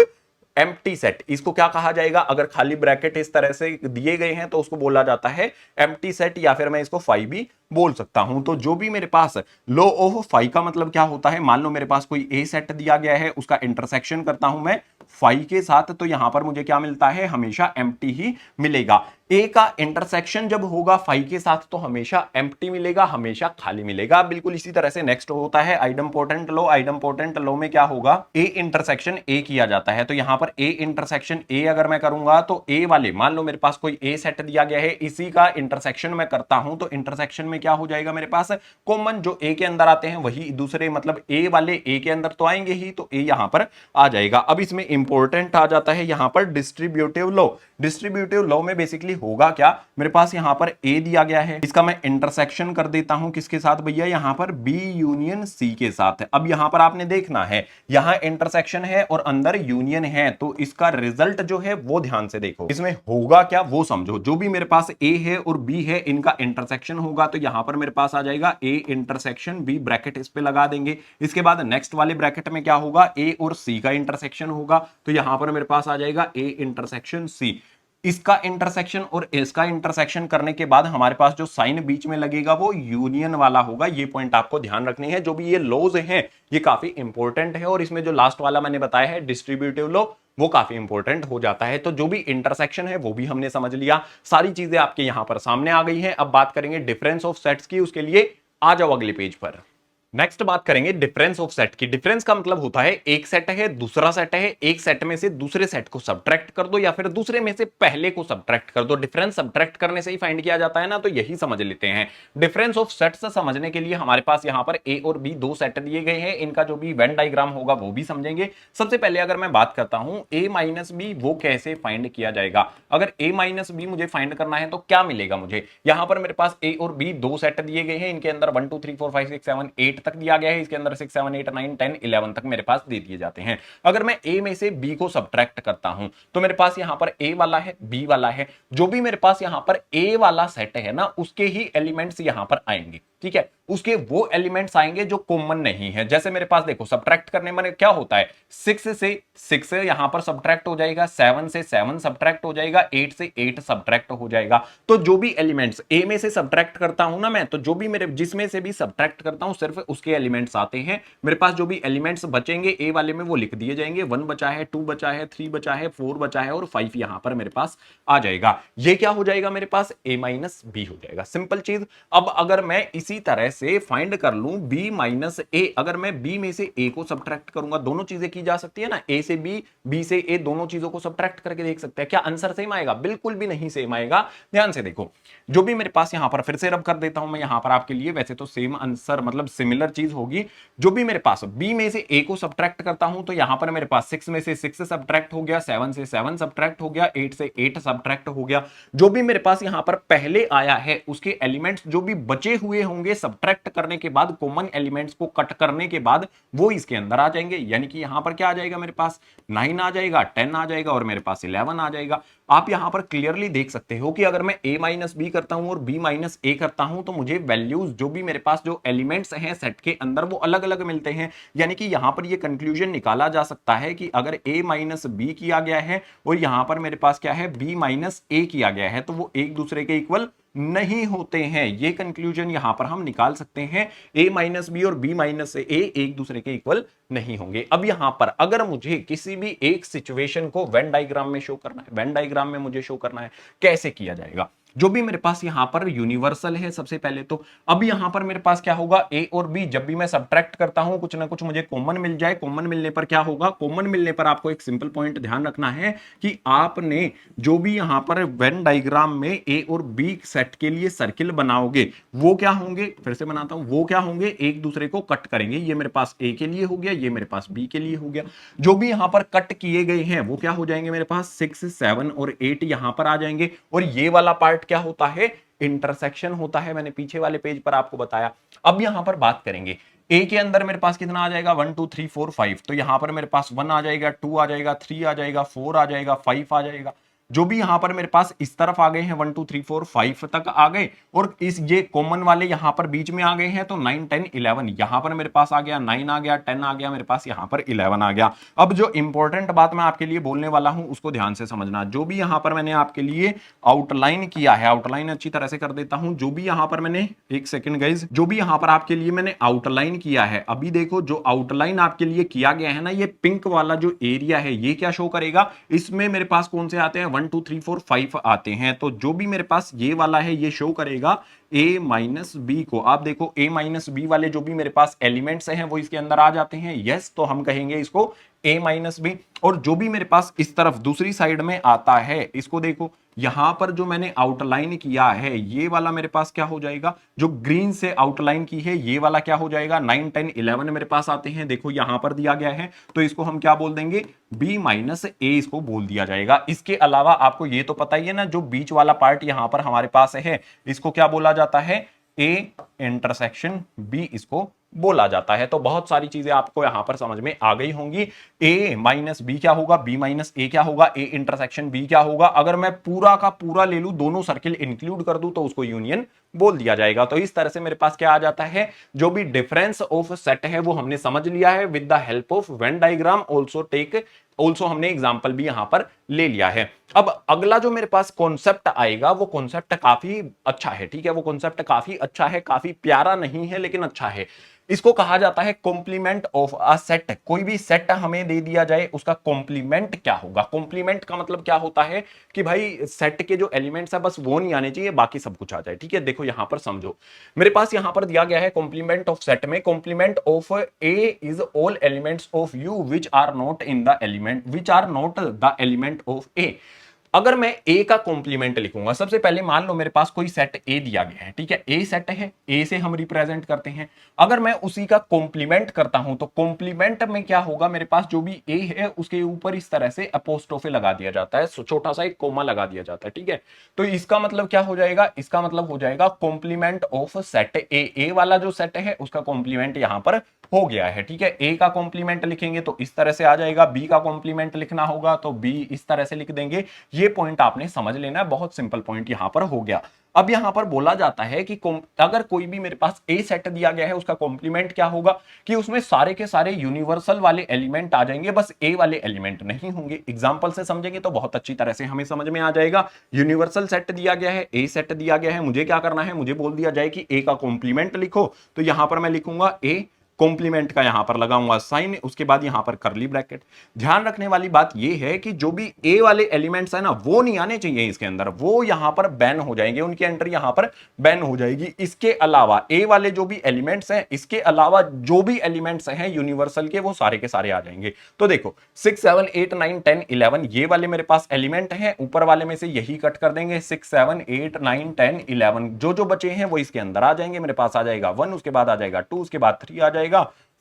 एम्प्टी सेट। इसको क्या कहा जाएगा, अगर खाली ब्रैकेट इस तरह से दिए गए हैं तो उसको बोला जाता है एम्प्टी सेट, या फिर मैं इसको फाई भी बोल सकता हूं। तो जो भी मेरे पास लॉ ऑफ फाई का मतलब क्या होता है, मान लो मेरे पास कोई ए सेट दिया गया है, उसका इंटरसेक्शन करता हूं मैं फाई के साथ, तो यहां पर मुझे क्या मिलता है, हमेशा एम्प्टी ही मिलेगा। ए का इंटरसेक्शन जब होगा फाई के साथ तो हमेशा एम्प्टी मिलेगा, हमेशा खाली मिलेगा। बिल्कुल इसी तरह से नेक्स्ट होता है आइडम्पोटेंट लॉ। आइडम्पोटेंट लॉ में क्या होगा, ए इंटरसेक्शन ए किया जाता है, तो यहां पर ए इंटरसेक्शन ए अगर मैं करूंगा तो ए वाले, मान लो मेरे पास कोई ए सेट दिया गया है, इसी का इंटरसेक्शन मैं करता हूं, तो इंटरसेक्शन में क्या हो जाएगा, मेरे पास कॉमन जो ए के अंदर आते हैं वही दूसरे, मतलब ए वाले ए के अंदर तो आएंगे ही, तो ए यहां पर आ जाएगा। अब इसमें इंपॉर्टेंट आ जाता है यहां पर डिस्ट्रीब्यूटिव लॉ। डिस्ट्रीब्यूटिव लॉ में बेसिकली होगा क्या, मेरे पास यहां पर ए दिया गया है, इसका मैं इंटरसेक्शन कर देता हूं किसके साथ भैया, यहां पर बी यूनियन सी के साथ। अब यहां पर आपने देखना है, यहां इंटरसेक्शन है और अंदर यूनियन है, तो इसका रिजल्ट जो है वो ध्यान से देखो, इसमें होगा क्या वो समझो। जो भी मेरे पास ए है और बी है, इनका इंटरसेक्शन होगा, तो यहां पर मेरे पास आ जाएगा ए इंटरसेक्शन बी, ब्रैकेट इस पे लगा देंगे। इसके बाद नेक्स्ट वाले ब्रैकेट में क्या होगा, ए और सी का इंटरसेक्शन होगा, तो यहां पर मेरे पास आ जाएगा ए इंटरसेक्शन सी। इसका इंटरसेक्शन और इसका इंटरसेक्शन करने के बाद हमारे पास जो साइन बीच में लगेगा वो यूनियन वाला होगा। ये पॉइंट आपको ध्यान रखनी है। जो भी ये लॉज हैं ये काफी इंपॉर्टेंट है, और इसमें जो लास्ट वाला मैंने बताया है डिस्ट्रीब्यूटिव लॉ, वो काफी इंपॉर्टेंट हो जाता है। तो जो भी इंटरसेक्शन है वो भी हमने समझ लिया, सारी चीजें आपके यहां पर सामने आ गई हैं। अब बात करेंगे डिफरेंस ऑफ सेट्स की, उसके लिए आ जाओ अगले पेज पर। नेक्स्ट बात करेंगे डिफरेंस ऑफ सेट की। डिफरेंस का मतलब होता है एक सेट है, दूसरा सेट है, एक सेट में से दूसरे सेट को सब्ट्रैक्ट कर दो या फिर दूसरे में से पहले को सब्ट्रैक्ट कर दो। डिफरेंस सब्ट्रैक्ट करने से ही फाइंड किया जाता है ना, तो यही समझ लेते हैं। डिफरेंस ऑफ सेट्स समझने के लिए हमारे पास यहां पर ए और बी दो सेट दिए गए हैं, इनका जो भी वेन डायग्राम होगा वो भी समझेंगे। सबसे पहले अगर मैं बात करता हूं ए माइनस बी, वो कैसे फाइंड किया जाएगा। अगर ए माइनस बी मुझे फाइंड करना है तो क्या मिलेगा मुझे। यहां पर मेरे पास ए और बी दो सेट दिए गए हैं, इनके अंदर 1 2 3 4 5 6 7 8 तक दिया गया है, इसके अंदर 6 7 8 9 10 11 तक मेरे पास दे दिए जाते हैं। अगर मैं ए में से बी को सब्ट्रैक्ट करता हूं तो मेरे पास यहां पर ए वाला है, बी वाला है, जो भी मेरे पास यहां पर ए वाला सेट है ना उसके ही एलिमेंट्स यहां पर आएंगे, ठीक है। उसके वो एलिमेंट्स आएंगे जो कॉमन नहीं है। जैसे मेरे पास देखो सब्ट्रैक्ट करने में क्या होता है, 6 से 6 यहां पर सब्ट्रैक्ट हो जाएगा, 7 से 7 सब्ट्रैक्ट हो जाएगा, 8 से 8 सब्ट्रैक्ट हो जाएगा। तो जो भी एलिमेंट्स ए में से सब्ट्रैक्ट करता हूं ना मैं, तो जो भी मेरे जिसमें से भी सब्ट्रैक्ट करता हूं सिर्फ उसके एलिमेंट्स आते हैं। मेरे पास जो भी एलिमेंट्स बचेंगे ए वाले में वो लिख दिए जाएंगे। 1 बचा है, 2 बचा है, 3 बचा है, 4 बचा है और 5 यहां पर मेरे पास आ जाएगा। ये क्या हो जाएगा मेरे पास, ए माइनस बी हो जाएगा। सिंपल चीज। अब अगर मैं इसी तरह से फाइंड कर लूं b माइनस ए, अगर मैं b में से a को सब्ट्रैक्ट करूंगा, दोनों चीजें की जा सकती है ना, a से b, b से a, दोनों चीजों को सब्ट्रैक्ट करके देख सकते हैं। क्या आंसर सेम आएगा? बिल्कुल भी नहीं सेम आएगा। ध्यान से देखो, जो भी मेरे पास यहां पर फिर से रब कर देता हूं मैं यहां पर आपके लिए, वैसे तो सेम आंसर मतलब सिमिलर चीज होगी। जो भी मेरे पास b में से a को सब्ट्रैक्ट करता हूं तो यहां पर मेरे पास 6 में से 6 सब्ट्रैक्ट हो गया, 7 से 7 सब्ट्रैक्ट हो गया, 8 से 8 सब्ट्रैक्ट हो गया। जो भी मेरे पास यहां पर पहले आया है उसके एलिमेंट्स जो भी बचे हुए होंगे सब्ट्रैक्ट करने के बाद, कॉमन एलिमेंट्स को कट करने के बाद, वो इसके अंदर आ जाएंगे। यानी कि यहां पर क्या आ जाएगा मेरे पास, 9 आ जाएगा, 10 आ जाएगा और मेरे पास 11 आ जाएगा। आप यहां पर क्लियरली देख सकते हो कि अगर मैं a माइनस बी करता हूं और b माइनस ए करता हूं तो मुझे वैल्यूज जो भी मेरे पास जो एलिमेंट्स हैं सेट के अंदर वो अलग अलग मिलते हैं। यानी कि यहां पर ये कंक्लूजन निकाला जा सकता है कि अगर a माइनस बी किया गया है और यहां पर मेरे पास क्या है, b माइनस ए किया गया है, तो वो एक दूसरे के इक्वल नहीं होते हैं। ये कंक्लूजन यहां पर हम निकाल सकते हैं, a माइनस बी और b माइनस ए एक दूसरे के इक्वल नहीं होंगे। अब यहां पर अगर मुझे किसी भी एक सिचुएशन को वेन डायग्राम में शो करना है, वेन डायग्राम में मुझे शो करना है, कैसे किया जाएगा। जो भी मेरे पास यहां पर यूनिवर्सल है सबसे पहले तो, अब यहां पर मेरे पास क्या होगा, a और b जब भी मैं सब्ट्रैक्ट करता हूं कुछ ना कुछ मुझे कॉमन मिल जाए। कॉमन मिलने पर क्या होगा, कॉमन मिलने पर आपको एक सिंपल पॉइंट ध्यान रखना है कि आपने जो भी यहां पर वेन डायग्राम में a और b सेट के लिए सर्किल बनाओगे वो क्या होंगे, फिर से बनाता हूं, वो क्या होंगे, एक दूसरे को कट करेंगे। ये मेरे पास a के लिए हो गया, ये मेरे पास b के लिए हो गया। जो भी यहां पर कट किए गए हैं वो क्या हो जाएंगे मेरे पास, 6 7 और 8 यहां पर आ जाएंगे। और ये वाला पार्ट क्या होता है, इंटरसेक्शन होता है। मैंने पीछे वाले पेज पर आपको बताया। अब यहां पर बात करेंगे ए के अंदर मेरे पास कितना आ जाएगा, 1 2 3 4 5, तो यहां पर मेरे पास 1 आ जाएगा, 2 आ जाएगा, 3 आ जाएगा, 4 आ जाएगा, 5 आ जाएगा। जो भी यहां पर मेरे पास इस तरफ आ गए हैं 1 2 3 4 5 तक आ गए, और इस ये कॉमन वाले यहां पर बीच में आ गए हैं तो 9 10 11 यहां पर मेरे पास आ गया, 9 आ गया, 10 आ गया, मेरे पास यहां पर 11 आ गया। अब जो इंपॉर्टेंट बात मैं आपके लिए बोलने वाला हूं उसको ध्यान से समझना। जो भी यहां पर मैंने आपके लिए आउटलाइन किया है, आउटलाइन अच्छी तरह से कर देता हूं। जो भी यहां पर मैंने, एक सेकंड गाइज, जो भी यहां पर आपके लिए मैंने आउटलाइन किया है, अभी देखो जो आउटलाइन आपके लिए किया गया है ना, ये पिंक वाला जो एरिया है ये क्या शो करेगा, इसमें मेरे पास कौन से आते हैं, 1 2 3 4 5 आते हैं। तो जो भी मेरे पास ये वाला है ये शो करेगा a माइनस बी को। आप देखो a माइनस बी वाले जो भी मेरे पास एलिमेंट्स हैं वो इसके अंदर आ जाते हैं। यस, तो हम कहेंगे इसको a माइनस बी। और जो भी मेरे पास इस तरफ दूसरी साइड में आता है, इसको देखो, यहां पर जो मैंने आउटलाइन किया है ये वाला मेरे पास क्या हो जाएगा, जो ग्रीन से आउटलाइन की है ये वाला क्या हो जाएगा, 9 10 11 मेरे पास आते हैं। देखो यहां पर दिया गया है तो इसको हम क्या बोल देंगे, b माइनस ए इसको बोल दिया जाएगा। इसके अलावा आपको ये तो पता ही है ना, जो बीच वाला पार्ट यहां पर हमारे पास है इसको क्या बोला जाता है, a इंटरसेक्शन b इसको बोला जाता है। तो बहुत सारी चीजें आपको यहां पर समझ में आ गई होंगी। a माइनस बी क्या होगा, b माइनस ए क्या होगा, a इंटरसेक्शन b क्या होगा। अगर मैं पूरा का पूरा ले लूं, दोनों सर्किल इंक्लूड कर दूं तो उसको यूनियन बोल दिया जाएगा। तो इस तरह से मेरे पास क्या आ जाता है, जो भी डिफरेंस ऑफ सेट है वो हमने समझ लिया है with the help of Venn diagram, also हमने एग्जांपल भी यहां पर ले लिया है। अब अगला जो मेरे पास कॉन्सेप्ट आएगा वो कॉन्सेप्ट काफी अच्छा है, ठीक है, वो कॉन्सेप्ट काफी अच्छा है, काफी प्यारा नहीं है लेकिन अच्छा है। इसको कहा जाता है कॉम्प्लीमेंट ऑफ अ सेट। कोई भी सेट हमें दे दिया जाए उसका कॉम्प्लीमेंट क्या होगा। कॉम्प्लीमेंट का मतलब क्या होता है कि भाई सेट के जो एलिमेंट्स है बस वो नहीं आने चाहिए, बाकी सब कुछ आ जाए, ठीक है। देखो यहां पर समझो, मेरे पास यहां पर दिया गया है कॉम्प्लीमेंट ऑफ सेट में, complement of A is all elements of U which are not in the element, which are not the element of A. अगर मैं ए का कॉम्प्लीमेंट लिखूंगा, सबसे पहले मान लो मेरे पास कोई सेट ए दिया गया है, ठीक है, ए सेट है, ए से हम रिप्रेजेंट करते हैं। अगर मैं उसी का कॉम्प्लीमेंट करता हूं तो कॉम्प्लीमेंट में क्या होगा, मेरे पास जो भी ए है उसके ऊपर इस तरह से अपोस्ट्रोफे लगा दिया जाता है, छोटा सा एक कोमा लगा दिया जाता है, ठीक है। तो इसका मतलब क्या हो जाएगा, इसका मतलब हो जाएगा कॉम्प्लीमेंट ऑफ सेट ए। ए वाला जो सेट है उसका कॉम्प्लीमेंट यहां पर हो गया है, ठीक है। ए का कॉम्प्लीमेंट लिखेंगे तो इस तरह से आ जाएगा, बी का कॉम्प्लीमेंट लिखना होगा तो बी इस तरह से लिख देंगे। ये पॉइंट आपने समझ लेना है, बहुत सिंपल पॉइंट यहां पर हो गया। अब यहां पर बोला जाता है कि अगर कोई भी मेरे पास ए सेट दिया गया है उसका कॉम्प्लीमेंट क्या होगा, कि उसमें सारे के सारे यूनिवर्सल वाले एलिमेंट आ जाएंगे, बस ए वाले एलिमेंट नहीं होंगे। एग्जांपल से समझेंगे तो बहुत अच्छी तरह से हमें समझ में आ जाएगा। यूनिवर्सल सेट दिया गया है, ए सेट दिया गया है, मुझे क्या करना है, मुझे बोल दिया जाए कि ए का कॉम्प्लीमेंट लिखो, तो यहां पर मैं लिखूंगा ए, कॉम्प्लीमेंट का यहां पर लगाऊंगा साइन, उसके बाद यहां पर करली ब्रैकेट। ध्यान रखने वाली बात यह है कि जो भी ए वाले एलिमेंट्स है ना वो नहीं आने चाहिए इसके अंदर, वो यहां पर बैन हो जाएंगे, उनकी एंट्री यहां पर बैन हो जाएगी। इसके अलावा ए वाले जो भी एलिमेंट्स हैं, इसके अलावा जो भी एलिमेंट्स हैं यूनिवर्सल के, वो सारे के सारे आ जाएंगे। तो देखो 6 7 8 9 10 11 ये वाले मेरे पास एलिमेंट हैं, ऊपर वाले में से यही कट कर देंगे, 6 7 8 9 10 11 जो जो बचे हैं वो इसके अंदर आ जाएंगे। मेरे पास आ जाएगा 1, उसके बाद आ जाएगा 2, उसके बाद 3 आ जाएगा,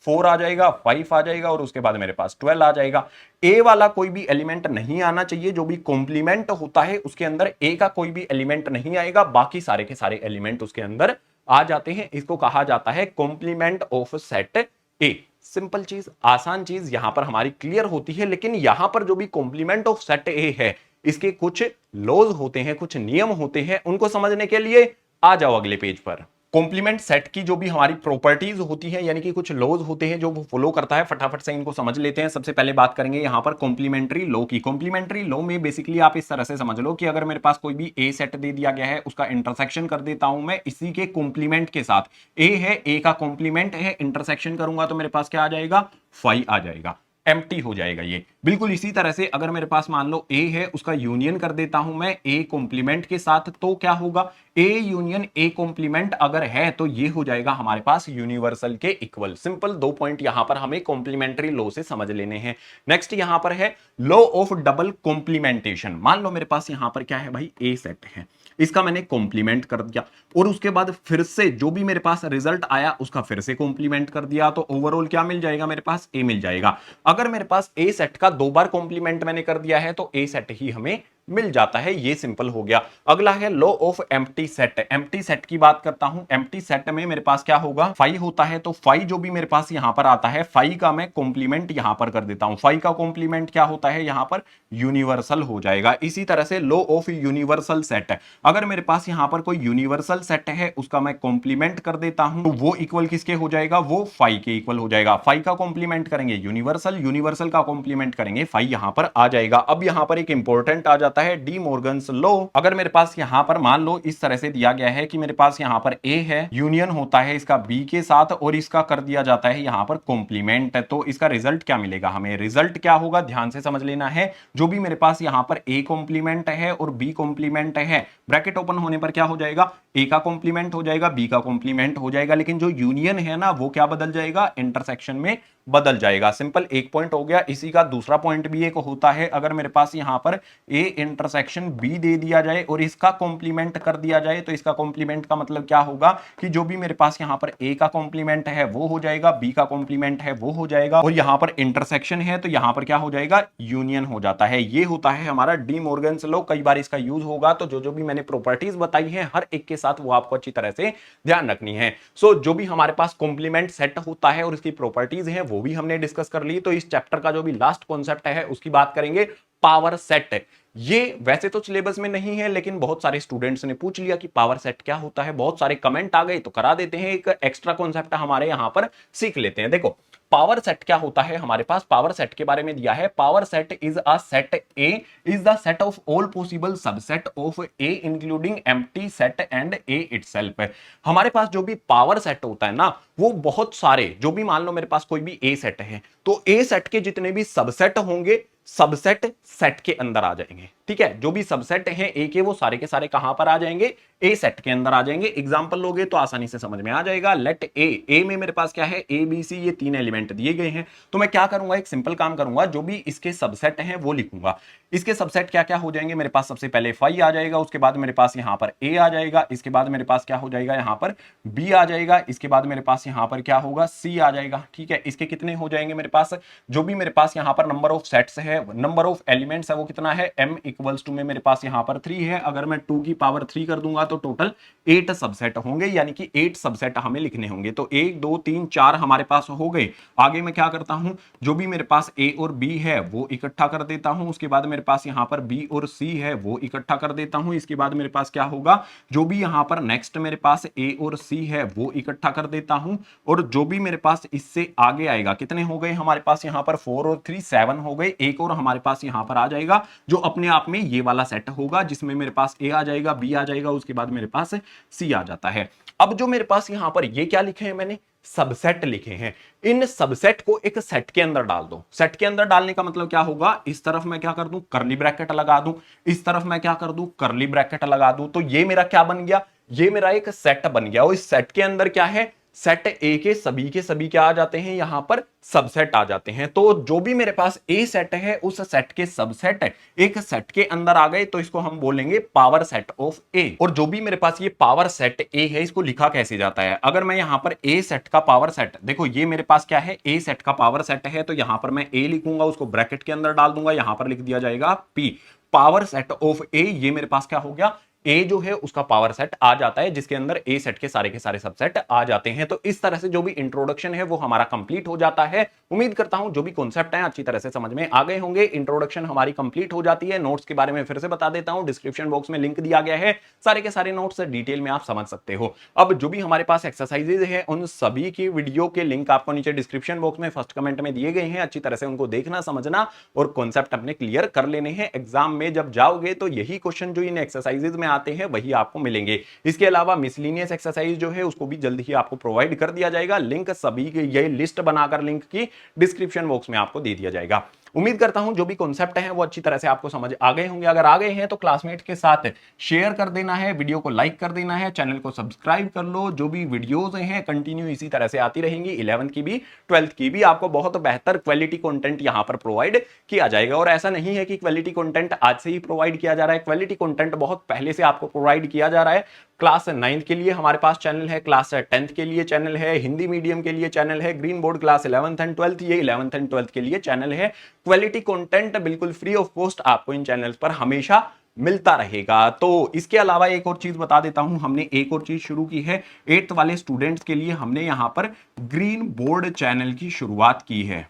4 आ जाएगा, 5 आ जाएगा और उसके बाद मेरे पास 12 आ जाएगा। ए वाला कोई भी एलिमेंट नहीं आना चाहिए, जो भी कॉम्प्लीमेंट होता है उसके अंदर ए का कोई भी एलिमेंट नहीं आएगा, बाकी सारे के सारे एलिमेंट उसके अंदर आ जाते हैं। इसको कहा जाता है complement of set A. Simple चीज, आसान चीज यहां पर हमारी क्लियर होती है। लेकिन यहां पर जो भी कॉम्प्लीमेंट ऑफ सेट ए है इसके कुछ लॉज होते हैं, कुछ नियम होते हैं, उनको समझने के लिए आ जाओ अगले पेज पर। कॉम्प्लीमेंट सेट की जो भी हमारी प्रॉपर्टीज होती है, यानी कि कुछ लॉज होते हैं जो वो फॉलो करता है, फटाफट से इनको समझ लेते हैं। सबसे पहले बात करेंगे यहां पर कॉम्प्लीमेंट्री लॉ की। कॉम्प्लीमेंट्री लॉ में बेसिकली आप इस तरह से समझ लो कि अगर मेरे पास कोई भी ए सेट दे दिया गया है, उसका इंटरसेक्शन कर देता हूं मैं इसी के कॉम्प्लीमेंट के साथ। ए है, ए का कॉम्प्लीमेंट है, इंटरसेक्शन करूंगा तो मेरे पास क्या आ जाएगा, 5 आ जाएगा, एम्प्टी हो जाएगा ये। बिल्कुल इसी तरह से अगर मेरे पास मान लो ए है, उसका यूनियन कर देता हूं मैं ए कॉम्प्लीमेंट के साथ, तो क्या होगा, ए यूनियन ए कॉम्प्लीमेंट अगर है तो ये हो जाएगा हमारे पास यूनिवर्सल के इक्वल। सिंपल 2 पॉइंट यहां पर हमें कॉम्प्लीमेंट्री लॉ से समझ लेने हैं। नेक्स्ट यहां पर है लॉ ऑफ डबल कॉम्प्लीमेंटेशन। मान लो मेरे पास यहां पर क्या है भाई, ए सेट है, इसका मैंने कॉम्प्लीमेंट कर दिया और उसके बाद फिर से जो भी मेरे पास रिजल्ट आया उसका फिर से कॉम्प्लीमेंट कर दिया, तो ओवरऑल क्या मिल जाएगा, मेरे पास ए मिल जाएगा। अगर मेरे पास ए सेट का 2 बार कॉम्प्लीमेंट मैंने कर दिया है तो ए सेट ही हमें मिल जाता है। ये सिंपल हो गया। अगला है law of empty set. Empty set की बात करता हूं। एम्प्टी सेट में मेरे पास क्या होगा, 5 होता है, तो 5 जो भी मेरे पास यहां पर आता है, 5 का मैं कॉम्प्लीमेंट यहां पर कर देता हूं। 5 का कॉम्प्लीमेंट क्या होता है, यहां पर यूनिवर्सल हो जाएगा। इसी तरह से लॉ ऑफ यूनिवर्सल सेट, अगर मेरे पास यहां पर कोई यूनिवर्सल सेट है उसका मैं कॉम्प्लीमेंट कर देता हूं तो वो इक्वल किसके हो जाएगा, वो 5 के इक्वल हो जाएगा। 5 का कॉम्प्लीमेंट करेंगे यूनिवर्सल, यूनिवर्सल का कॉम्प्लीमेंट करेंगे 5, यहां पर आ जाएगा। अब यहां पर एक इंपॉर्टेंट आ जाता है डी मॉर्गन्स लॉ। अगर मेरे पास यहां पर मान लो इस तरह से दिया गया है कि मेरे पास यहां पर ए है, यूनियन होता है इसका बी के साथ और इसका कर दिया जाता है यहां पर कॉम्प्लीमेंट, तो इसका रिजल्ट क्या मिलेगा हमें, रिजल्ट क्या होगा ध्यान से समझ लेना है। जो भी मेरे पास यहां पर ए कॉम्प्लीमेंट है और बी कॉम्प्लीमेंट है, ब्रैकेट ओपन होने पर क्या हो जाएगा, ए का कॉम्प्लीमेंट हो जाएगा, बी का कॉम्प्लीमेंट हो जाएगा, लेकिन जो यूनियन है ना वो क्या बदल जाएगा, इंटरसेक्शन में बदल जाएगा। सिंपल एक पॉइंट हो गया। इसी का दूसरा पॉइंट भी एक होता है, अगर मेरे पास यहां पर ए इंटरसेक्शन बी दे दिया जाए और इसका कॉम्प्लीमेंट कर दिया जाए, तो इसका कॉम्प्लीमेंट का मतलब क्या होगा कि जो भी मेरे पास यहां पर ए का कॉम्प्लीमेंट है वो हो जाएगा, बी का कॉम्प्लीमेंट है वो हो जाएगा, और यहां पर इंटरसेक्शन है तो यहां पर क्या हो जाएगा, यूनियन हो जाता है। ये होता है हमारा डी मॉर्गन्स लॉ। कई बार इसका यूज होगा, तो जो जो भी मैंने प्रॉपर्टीज बताई है हर एक के साथ वो आपको अच्छी तरह से ध्यान रखनी है। सो जो भी हमारे पास कॉम्प्लीमेंट सेट होता है और इसकी प्रॉपर्टीज है वो भी हमने डिस्कस कर ली। तो इस चैप्टर का जो भी लास्ट कॉन्सेप्ट है उसकी बात करेंगे पावर सेट। ये वैसे तो सिलेबस में नहीं है, लेकिन बहुत सारे स्टूडेंट्स ने पूछ लिया कि पावर सेट क्या होता है, बहुत सारे कमेंट आ गए, तो करा देते हैं, एक एक्स्ट्रा कॉन्सेप्ट हमारे यहां पर सीख लेते हैं। देखो पावर सेट क्या होता है, हमारे पास पावर सेट के बारे में दिया है। Power set is a set A is the set of all possible subset of A including empty set and A itself. हमारे पास जो भी पावर सेट होता है ना, वो बहुत सारे, जो भी मान लो मेरे पास कोई भी ए सेट है, तो ए सेट के जितने भी सबसेट होंगे, सबसेट सेट के अंदर आ जाएंगे। ठीक है, जो भी सबसेट हैं ए के, वो सारे के सारे कहां पर आ जाएंगे, ए सेट के अंदर आ जाएंगे। एग्जांपल लोगे तो आसानी से समझ में आ जाएगा। लेट ए में मेरे पास क्या है, ए बी सी, ये तीन एलिमेंट दिए गए हैं। तो मैं क्या करूंगा, एक सिंपल काम करूंगा, जो भी इसके सबसेट हैं वो लिखूंगा। इसके सबसेट क्या क्या हो जाएंगे, मेरे पास सबसे पहले फाई आ जाएगा, उसके बाद मेरे पास यहां पर ए आ जाएगा, इसके बाद मेरे पास क्या हो जाएगा, यहां पर बी आ जाएगा, इसके बाद मेरे पास यहां पर क्या होगा, सी आ जाएगा। ठीक है, इसके कितने हो जाएंगे मेरे पास, जो भी मेरे पास यहां पर नंबर ऑफ सेट्स है, नंबर ऑफ एलिमेंट्स है, वो कितना है, m इक्वल्स टू में मेरे पास यहां पर 3 है। अगर मैं 2 की पावर 3 कर दूंगा तो टोटल 8 सबसेट होंगे, यानी कि 8 सबसेट हमें लिखने होंगे। तो 1 2 3 4 हमारे पास हो गए। आगे मैं क्या करता हूं, जो भी मेरे पास a और b है वो इकट्ठा कर देता हूं, उसके बाद मेरे पास यहां पर b और c है वो इकट्ठा कर देता हूं, इसके बाद मेरे पास क्या होगा, जो भी यहां पर नेक्स्ट मेरे पास a और c है वो इकट्ठा कर देता हूं, और जो भी मेरे पास इससे आगे आएगा, कितने हो गए हमारे पास यहां पर 4 और 3 7 हो गए, एक और हमारे पास यहां पर आ जाएगा, जो अपने आप में ये वाला सेट होगा, जिसमें मेरे पास a आ जाएगा, b आ जाएगा, उसके बाद मेरे पास c आ जाता है। अब जो मेरे पास यहां पर ये क्या लिखे हैं, मैंने सबसेट लिखे हैं। इन सबसेट को एक सेट के अंदर डाल दो। सेट के अंदर डालने का मतलब क्या होगा, इस तरफ मैं क्या कर दूं, करली ब्रैकेट लगा दूं, इस तरफ मैं क्या कर दूं, करली ब्रैकेट लगा दूं, तो ये मेरा क्या बन गया, ये मेरा एक सेट बन गया। और इस सेट के अंदर क्या है, सेट ए के सभी क्या आ जाते हैं, यहां पर सबसेट आ जाते हैं। तो जो भी मेरे पास ए सेट है, उस सेट के सबसेट एक सेट के अंदर आ गए, तो इसको हम बोलेंगे पावर सेट ऑफ ए। और जो भी मेरे पास ये पावर सेट ए है, इसको लिखा कैसे जाता है, अगर मैं यहां पर ए सेट का पावर सेट, देखो ये मेरे पास क्या है, ए सेट का पावर सेट है, तो यहां पर मैं ए लिखूंगा, उसको ब्रैकेट के अंदर डाल दूंगा, यहां पर लिख दिया जाएगा पी। पावर सेट ऑफ ए, ये मेरे पास क्या हो गया, ए जो है उसका पावर सेट आ जाता है, जिसके अंदर ए सेट के सारे सबसेट आ जाते हैं। तो इस तरह से जो भी इंट्रोडक्शन है वो हमारा कंप्लीट हो जाता है। उम्मीद करता हूं जो भी कॉन्सेप्ट है अच्छी तरह से समझ में आ गए होंगे। इंट्रोडक्शन हमारी कंप्लीट हो जाती है। नोट्स के बारे में फिर से बता देता हूं, डिस्क्रिप्शन बॉक्स में लिंक दिया गया है, सारे के सारे नोट्स डिटेल में आप समझ सकते हो। अब जो भी हमारे पास एक्सरसाइजेज है, उन सभी की वीडियो के लिंक आपको नीचे डिस्क्रिप्शन बॉक्स में फर्स्ट कमेंट में दिए गए हैं। अच्छी तरह से उनको देखना, समझना और कॉन्सेप्ट अपने क्लियर कर लेने हैं। एग्जाम में जब जाओगे तो यही क्वेश्चन जो इन एक्सरसाइजेज में आते हैं वही आपको मिलेंगे। इसके अलावा मिसलिनियस एक्सरसाइज जो है उसको भी जल्द ही आपको प्रोवाइड कर दिया जाएगा। लिंक सभी की ये लिस्ट बनाकर लिंक की डिस्क्रिप्शन बॉक्स में आपको दे दिया जाएगा। उम्मीद करता हूं जो भी कॉन्सेप्ट है वो अच्छी तरह से आपको समझ आ गए होंगे। अगर आ गए हैं तो क्लासमेट के साथ शेयर कर देना है, वीडियो को लाइक कर देना है, चैनल को सब्सक्राइब कर लो। जो भी वीडियोस हैं कंटिन्यू इसी तरह से आती रहेंगी, 11th की भी 12th की भी आपको बहुत बेहतर क्वालिटी कंटेंट यहां पर प्रोवाइड किया जाएगा। और ऐसा नहीं है कि क्वालिटी कंटेंट आज से ही प्रोवाइड किया जा रहा है, क्वालिटी कंटेंट बहुत पहले से आपको प्रोवाइड किया जा रहा है। क्लास 9th के लिए हमारे पास चैनल है, क्लास 10th के लिए चैनल है, हिंदी मीडियम के लिए चैनल है, green board class 11th and 12th, ये 11th एंड 12th के लिए चैनल है। क्वालिटी कंटेंट बिल्कुल फ्री ऑफ कॉस्ट आपको इन चैनल्स पर हमेशा मिलता रहेगा। तो इसके अलावा एक और चीज बता देता हूं, हमने एक और चीज शुरू की है 8th वाले स्टूडेंट्स के लिए। हमने यहां पर ग्रीन बोर्ड चैनल की शुरुआत की है।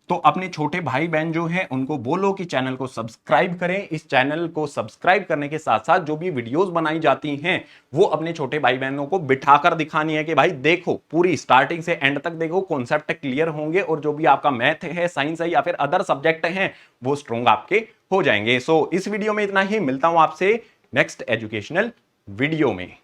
तो अपने छोटे भाई बहन जो हैं उनको बोलो कि चैनल को सब्सक्राइब करें। इस चैनल को सब्सक्राइब करने के साथ साथ जो भी वीडियोस बनाई जाती हैं वो अपने छोटे भाई बहनों को बिठाकर दिखानी है कि भाई देखो, पूरी स्टार्टिंग से एंड तक देखो, कॉन्सेप्ट क्लियर होंगे और जो भी आपका मैथ है, साइंस है या फिर अदर सब्जेक्ट हैं वो स्ट्रॉन्ग आपके हो जाएंगे। सो इस वीडियो में इतना ही, मिलता हूं आपसे नेक्स्ट एजुकेशनल वीडियो में।